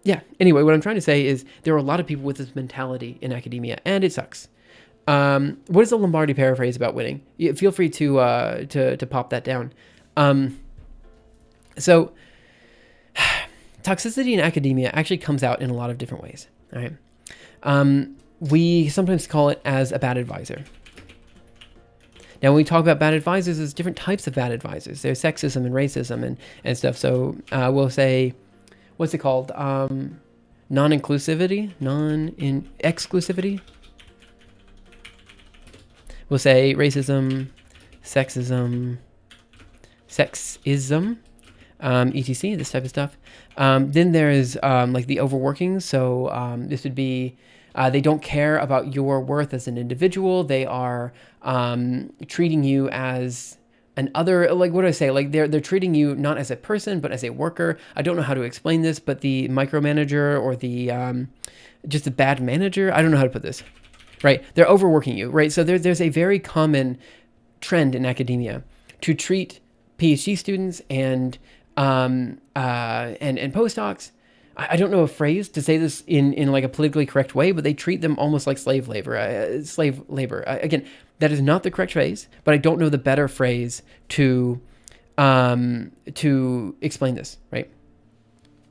yeah, anyway, what I'm trying to say is there are a lot of people with this mentality in academia, and it sucks. What is the Lombardi paraphrase about winning? Feel free to pop that down. So toxicity in academia actually comes out in a lot of different ways. All right. We sometimes call it as a bad advisor. Now, when we talk about bad advisors, there's different types of bad advisors. There's sexism and racism and stuff. So we'll say, what's it called? Non-inclusivity, exclusivity. We'll say racism, sexism, etc. This type of stuff. Then there's like the overworking. So this would be they don't care about your worth as an individual. They are treating you as an other, like, what do I say? Like they're treating you not as a person, but as a worker. I don't know how to explain this, but the micromanager or the just a bad manager. I don't know how to put this. Right? They're overworking you, right? So there's a very common trend in academia to treat PhD students and postdocs. I don't know a phrase to say this in like a politically correct way, but they treat them almost like slave labor. Again, that is not the correct phrase, but I don't know the better phrase to explain this, right?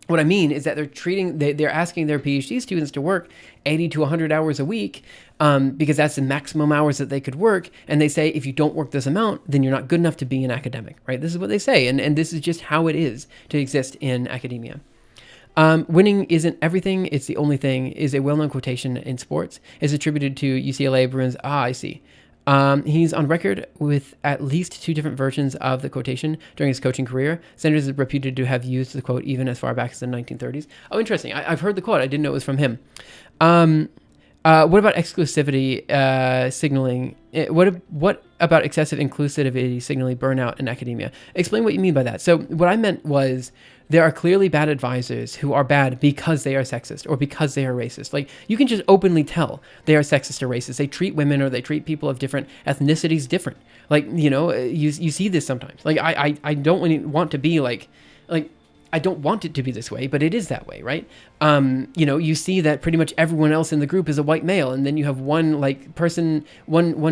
What I mean is that they're asking their PhD students to work 80 to 100 hours a week because that's the maximum hours that they could work. And they say, if you don't work this amount, then you're not good enough to be an academic, right? This is what they say. And this is just how it is to exist in academia. Winning isn't everything, it's the only thing is a well-known quotation in sports. It's attributed to UCLA Bruins. I see. He's on record with at least 2 different versions of the quotation during his coaching career. Sanders is reputed to have used the quote even as far back as the 1930s. Oh, interesting. I've heard the quote. I didn't know it was from him. What about exclusivity signaling? What about excessive inclusivity signaling burnout in academia? Explain what you mean by that. So what I meant was there are clearly bad advisors who are bad because they are sexist or because they are racist. Like, you can just openly tell they are sexist or racist. They treat women or they treat people of different ethnicities different. Like, you see this sometimes. Like, I don't really want to be like I don't want it to be this way, but it is that way, right? You see that pretty much everyone else in the group is a white male, and then you have one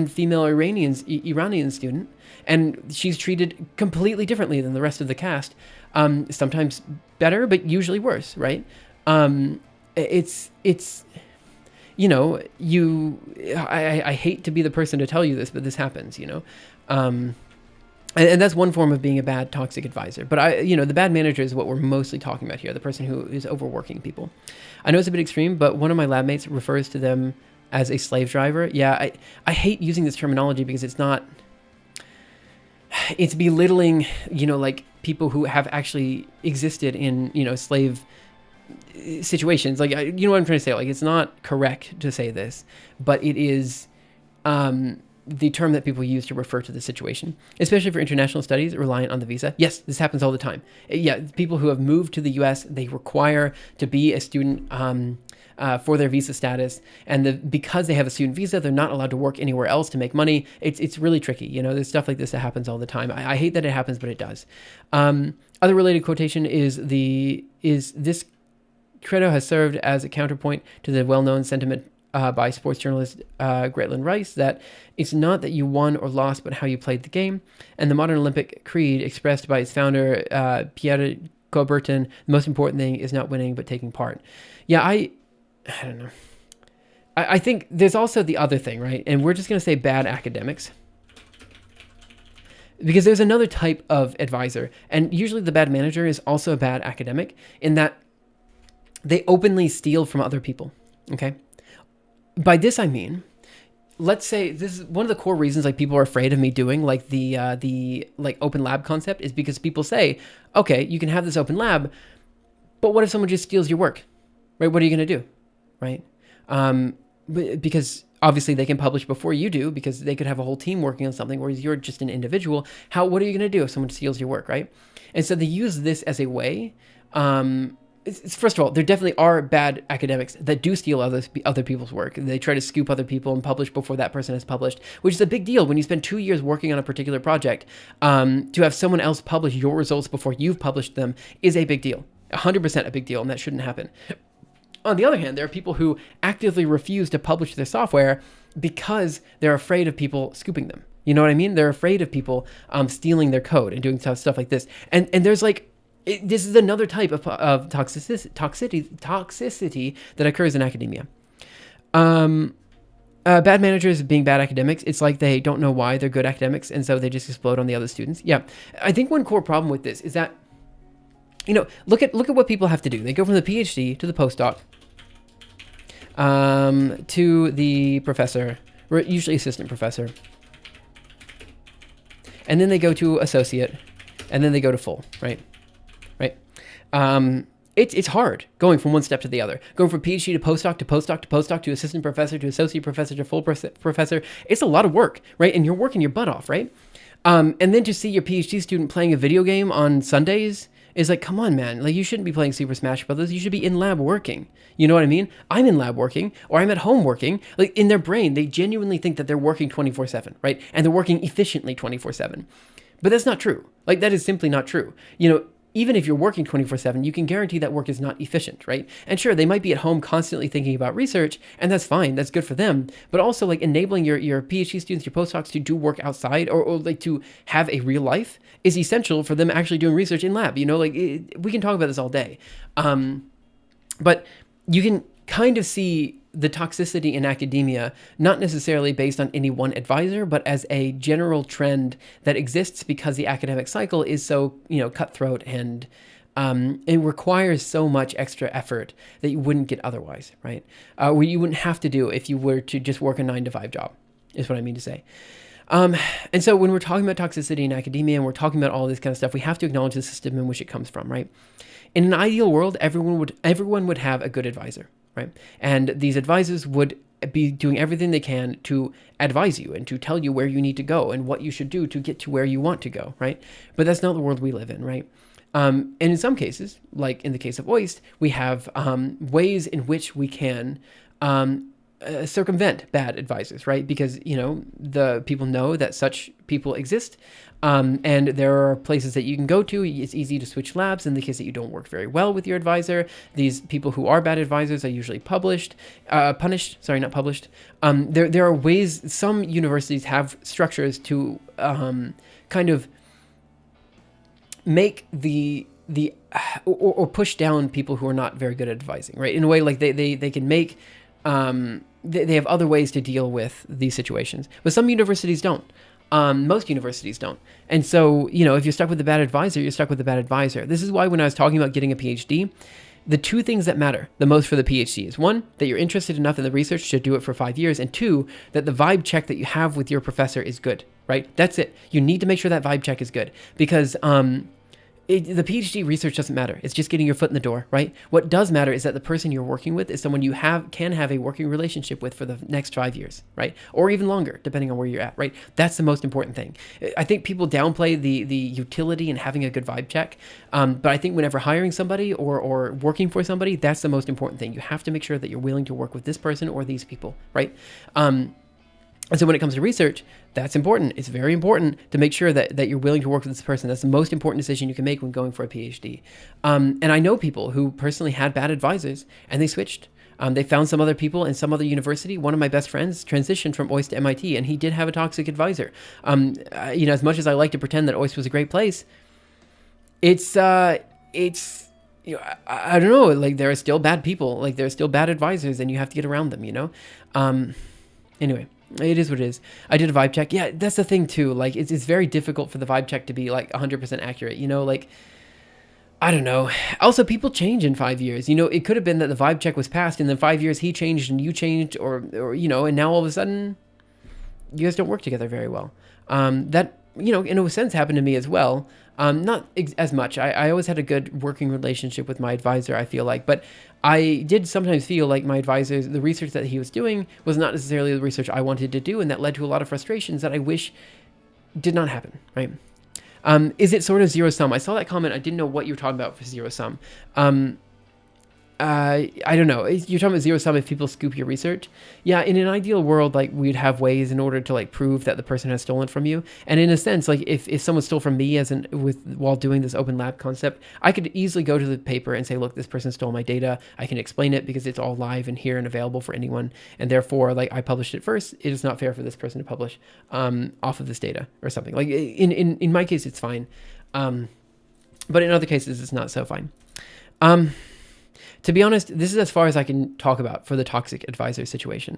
female Iranian student, and she's treated completely differently than the rest of the cast. Sometimes better, but usually worse, right? I hate to be the person to tell you this, but this happens, And that's one form of being a bad toxic advisor. But the bad manager is what we're mostly talking about here, the person who is overworking people. I know it's a bit extreme, but one of my lab mates refers to them as a slave driver. Yeah, I hate using this terminology because it's belittling, like people who have actually existed in, slave situations. Like, you know what I'm trying to say? Like, it's not correct to say this, but it is, the term that people use to refer to the situation, especially for international studies reliant on the visa. Yes, this happens all the time. Yeah, people who have moved to the US, they require to be a student for their visa status. And because they have a student visa, they're not allowed to work anywhere else to make money. It's really tricky. There's stuff like this that happens all the time. I hate that it happens, but it does. Other related quotation is this credo has served as a counterpoint to the well-known sentiment by sports journalist Gretlin Rice that it's not that you won or lost, but how you played the game. And the modern Olympic creed expressed by its founder, Pierre Coubertin, the most important thing is not winning, but taking part. Yeah, I don't know. I think there's also the other thing, right? And we're just going to say bad academics. Because there's another type of advisor. And usually the bad manager is also a bad academic in that they openly steal from other people, okay? By this I mean, let's say this is one of the core reasons like people are afraid of me doing like the like open lab concept is because people say, okay, you can have this open lab, but what if someone just steals your work, right? What are you going to do, right? Because obviously they can publish before you do because they could have a whole team working on something, whereas you're just an individual. What are you going to do if someone steals your work, right? And so they use this as a way. First of all, there definitely are bad academics that do steal other people's work. They try to scoop other people and publish before that person has published, which is a big deal when you spend 2 years working on a particular project. To have someone else publish your results before you've published them is a big deal, 100% a big deal, and that shouldn't happen. On the other hand, there are people who actively refuse to publish their software because they're afraid of people scooping them. You know what I mean? They're afraid of people stealing their code and doing stuff like this. And there's like, this is another type of toxicity that occurs in academia. Bad managers being bad academics, it's like they don't know why they're good academics, and so they just explode on the other students. Yeah, I think one core problem with this is that, look at what people have to do. They go from the PhD to the postdoc, to the professor, usually assistant professor, and then they go to associate, and then they go to full, right? It's hard going from one step to the other, going from PhD to postdoc to postdoc to postdoc to assistant professor to associate professor to full professor. It's a lot of work, right? And you're working your butt off, right? And then to see your PhD student playing a video game on Sundays is like, come on, man. Like, you shouldn't be playing Super Smash Brothers. You should be in lab working. You know what I mean? I'm in lab working, or I'm at home working. Like, in their brain, they genuinely think that they're working 24/7, right? And they're working efficiently 24/7. But that's not true. Like, that is simply not true. Even if you're working 24/7, you can guarantee that work is not efficient, right? And sure, they might be at home constantly thinking about research, and that's fine. That's good for them. But also, like, enabling your PhD students, your postdocs to do work outside or like to have a real life is essential for them actually doing research in lab. We can talk about this all day. But you can kind of see the toxicity in academia, not necessarily based on any one advisor, but as a general trend that exists because the academic cycle is so, cutthroat and it requires so much extra effort that you wouldn't get otherwise, right? Where you wouldn't have to do if you were to just work a 9-to-5 job, is what I mean to say. And so when we're talking about toxicity in academia and we're talking about all this kind of stuff, we have to acknowledge the system in which it comes from, right? In an ideal world, everyone would have a good advisor, right? And these advisors would be doing everything they can to advise you and to tell you where you need to go and what you should do to get to where you want to go, right? But that's not the world we live in, right? And in some cases, like in the case of OIST, we have ways in which we can circumvent bad advisors, right? Because, the people know that such people exist. And there are places that you can go to. It's easy to switch labs in the case that you don't work very well with your advisor. These people who are bad advisors are usually punished. There are ways, some universities have structures to kind of make or push down people who are not very good at advising, right? In a way, like they can make, they have other ways to deal with these situations, but some universities don't. Most universities don't. And so, if you're stuck with a bad advisor, you're stuck with a bad advisor. This is why when I was talking about getting a PhD, the two things that matter the most for the PhD is one, that you're interested enough in the research to do it for 5 years, and two, that the vibe check that you have with your professor is good, right? That's it. You need to make sure that vibe check is good because the PhD research doesn't matter. It's just getting your foot in the door, right? What does matter is that the person you're working with is someone you can have a working relationship with for the next 5 years, right? Or even longer, depending on where you're at, right? That's the most important thing. I think people downplay the utility in having a good vibe check, but I think whenever hiring somebody or working for somebody, that's the most important thing. You have to make sure that you're willing to work with this person or these people, right? And so when it comes to research, that's important. It's very important to make sure that you're willing to work with this person. That's the most important decision you can make when going for a PhD. And I know people who personally had bad advisors and they switched. They found some other people in some other university. One of my best friends transitioned from OIST to MIT, and he did have a toxic advisor. As much as I like to pretend that OIST was a great place, it's I don't know. Like there are still bad people. Like there are still bad advisors, and you have to get around them. Anyway. It is what it is. I did a vibe check. Yeah, that's the thing too. Like it's very difficult for the vibe check to be like 100% accurate. Like I don't know. Also, people change in 5 years. It could have been that the vibe check was passed, and then 5 years he changed and you changed, or and now all of a sudden you guys don't work together very well. That in a sense happened to me as well. Not as much. I always had a good working relationship with my advisor, I feel like, but I did sometimes feel like my advisor, the research that he was doing was not necessarily the research I wanted to do, and that led to a lot of frustrations that I wish did not happen, right? Is it sort of zero sum? I saw that comment. I didn't know what you were talking about for zero sum. I don't know. You're talking about zero sum if people scoop your research. Yeah, in an ideal world, like we'd have ways in order to like prove that the person has stolen from you. And in a sense, like if someone stole from me while doing this open lab concept, I could easily go to the paper and say, look, this person stole my data. I can explain it because it's all live and here and available for anyone. And therefore, like I published it first. It is not fair for this person to publish off of this data or something. Like in my case, it's fine. But in other cases, it's not so fine. To be honest, this is as far as I can talk about for the toxic advisor situation.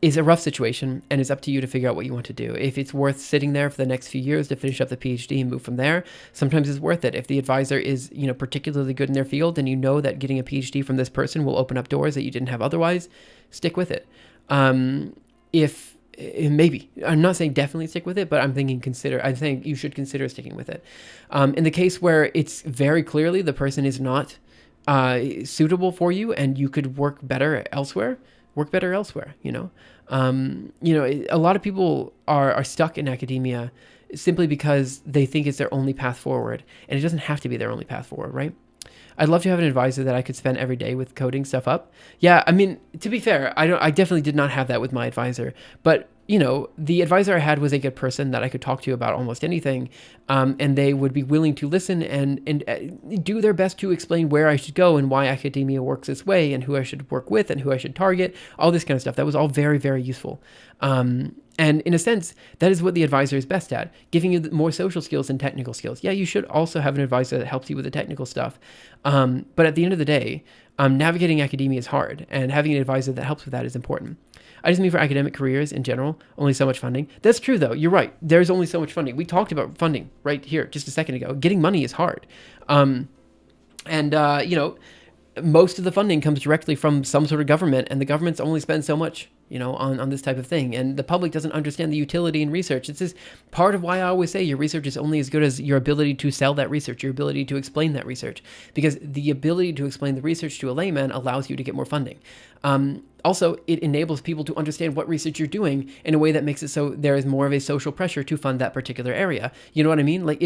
It's a rough situation, and it's up to you to figure out what you want to do. If it's worth sitting there for the next few years to finish up the PhD and move from there, sometimes it's worth it. If the advisor is, particularly good in their field, and you know that getting a PhD from this person will open up doors that you didn't have otherwise, stick with it. Maybe, I'm not saying definitely stick with it, but I'm saying you should consider sticking with it. In the case where it's very clearly the person is not suitable for you and you could work better elsewhere. A lot of people are stuck in academia simply because they think it's their only path forward, and it doesn't have to be their only path forward, right? I'd love to have an advisor that I could spend every day with coding stuff up. Yeah, I mean, to be fair, I definitely did not have that with my advisor, but the advisor I had was a good person that I could talk to about almost anything, and they would be willing to listen and do their best to explain where I should go and why academia works this way and who I should work with and who I should target, all this kind of stuff. That was all very, very useful. And in a sense, that is what the advisor is best at, giving you more social skills and technical skills. Yeah, you should also have an advisor that helps you with the technical stuff. But at the end of the day, navigating academia is hard, and having an advisor that helps with that is important. I just mean for academic careers in general, only so much funding. That's true, though. You're right. There's only so much funding. We talked about funding right here just a second ago. Getting money is hard. Most of the funding comes directly from some sort of government, and the governments only spend so much, on this type of thing. And the public doesn't understand the utility in research. It's just part of why I always say your research is only as good as your ability to sell that research, your ability to explain that research, because the ability to explain the research to a layman allows you to get more funding. Also, it enables people to understand what research you're doing in a way that makes it so there is more of a social pressure to fund that particular area. You know what I mean? Like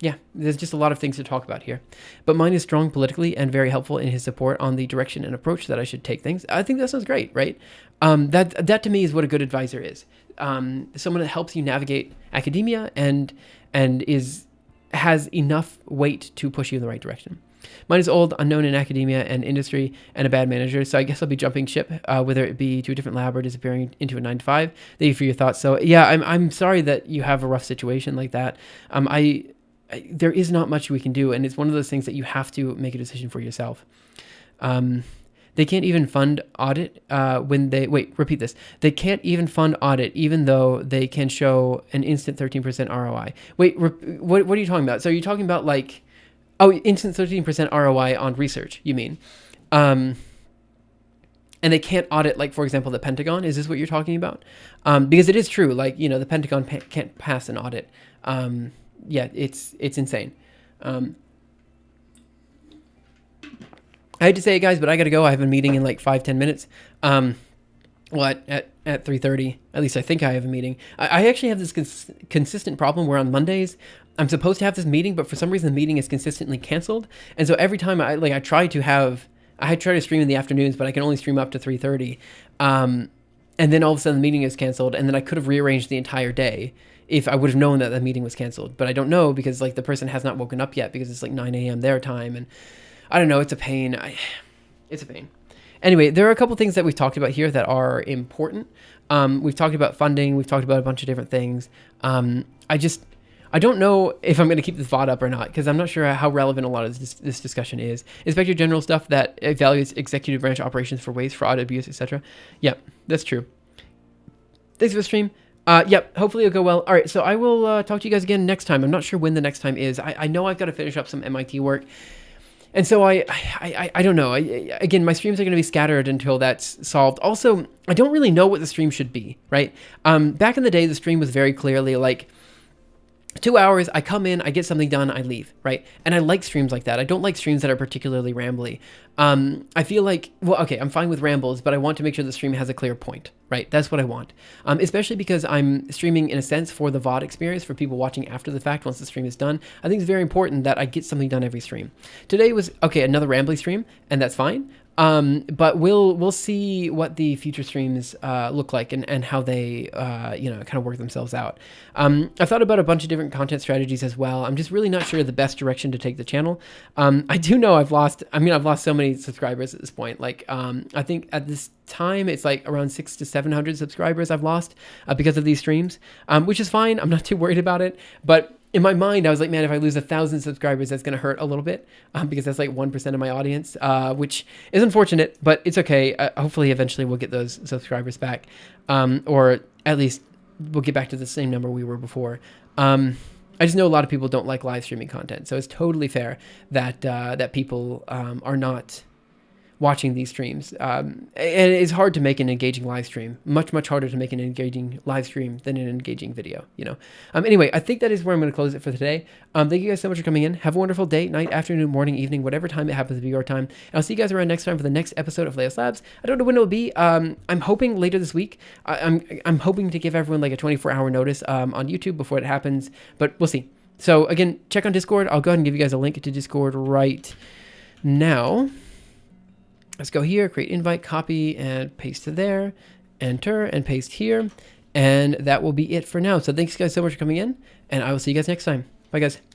yeah, there's just a lot of things to talk about here. But mine is strong politically and very helpful in his support on the direction and approach that I should take things. I think that sounds great, right? That to me is what a good advisor is. Someone that helps you navigate academia and has enough weight to push you in the right direction. Mine is old, unknown in academia and industry, and a bad manager, so I guess I'll be jumping ship, whether it be to a different lab or disappearing into a 9-to-5. Thank you for your thoughts. So yeah, I'm sorry that you have a rough situation like that. There is not much we can do, and it's one of those things that you have to make a decision for yourself. They can't even fund audit when they wait. Repeat this. They can't even fund audit even though they can show an instant 13% ROI. Wait, what are you talking about? So are you talking about like, oh, instant 13% ROI on research? You mean? And they can't audit, like, for example, the Pentagon. Is this what you're talking about? Because it is true. Like, you know, the Pentagon can't pass an audit. Yeah, it's insane. I hate to say it, guys, but I got to go. I have a meeting in like 5-10 minutes. Well, at 3:30, at least I think I have a meeting. I actually have this consistent problem where on Mondays, I'm supposed to have this meeting, but for some reason the meeting is consistently canceled. And so every time I try to stream in the afternoons, but I can only stream up to 3:30. And then all of a sudden the meeting is canceled, and then I could have rearranged the entire day if I would have known that the meeting was canceled. But I don't know because like the person has not woken up yet because it's like 9 a.m. their time, and I don't know. It's a pain. It's a pain. Anyway, there are a couple things that we've talked about here that are important. We've talked about funding. We've talked about a bunch of different things. I don't know if I'm going to keep this VOD up or not because I'm not sure how relevant a lot of this discussion is. Inspector General stuff that evaluates executive branch operations for waste, fraud, abuse, etc. Yep, that's true. Thanks for the stream. Yep, hopefully it'll go well. All right, so I will talk to you guys again next time. I'm not sure when the next time is. I know I've got to finish up some MIT work. And so I don't know. Again, my streams are going to be scattered until that's solved. Also, I don't really know what the stream should be, right? Back in the day, the stream was very clearly like 2 hours, I come in, I get something done, I leave, right? And I like streams like that. I don't like streams that are particularly rambly. I feel like, well, okay, I'm fine with rambles, but I want to make sure the stream has a clear point, right? That's what I want. Especially because I'm streaming, in a sense, for the VOD experience, for people watching after the fact once the stream is done. I think it's very important that I get something done every stream. Today was, okay, another rambly stream, and that's fine. But we'll see what the future streams look like and how they kind of work themselves out. I've thought about a bunch of different content strategies as well. I'm just really not sure the best direction to take the channel. I do know I've lost so many subscribers at this point. Like I think at this time it's like around 600 to 700 subscribers I've lost because of these streams, which is fine. I'm not too worried about it, but in my mind, I was like, man, if I lose 1,000 subscribers, that's going to hurt a little bit because that's like 1% of my audience, which is unfortunate, but it's okay. Hopefully, eventually we'll get those subscribers back, or at least we'll get back to the same number we were before. I just know a lot of people don't like live streaming content, so it's totally fair that people are not watching these streams. And it's hard to make an engaging live stream. Much harder to make an engaging live stream than an engaging video, you know. Anyway, I think that is where I'm going to close it for today. Thank you guys so much for coming in. Have a wonderful day, night, afternoon, morning, evening, whatever time it happens to be your time. And I'll see you guys around next time for the next episode of Leos Labs. I don't know when it'll be. I'm hoping later this week. I'm hoping to give everyone like a 24-hour notice on YouTube before it happens, but we'll see. So again, check on Discord. I'll go ahead and give you guys a link to Discord right now. Let's go here, create invite, copy, and paste to there, enter, and paste here. And that will be it for now. So thanks guys so much for coming in, and I will see you guys next time. Bye, guys.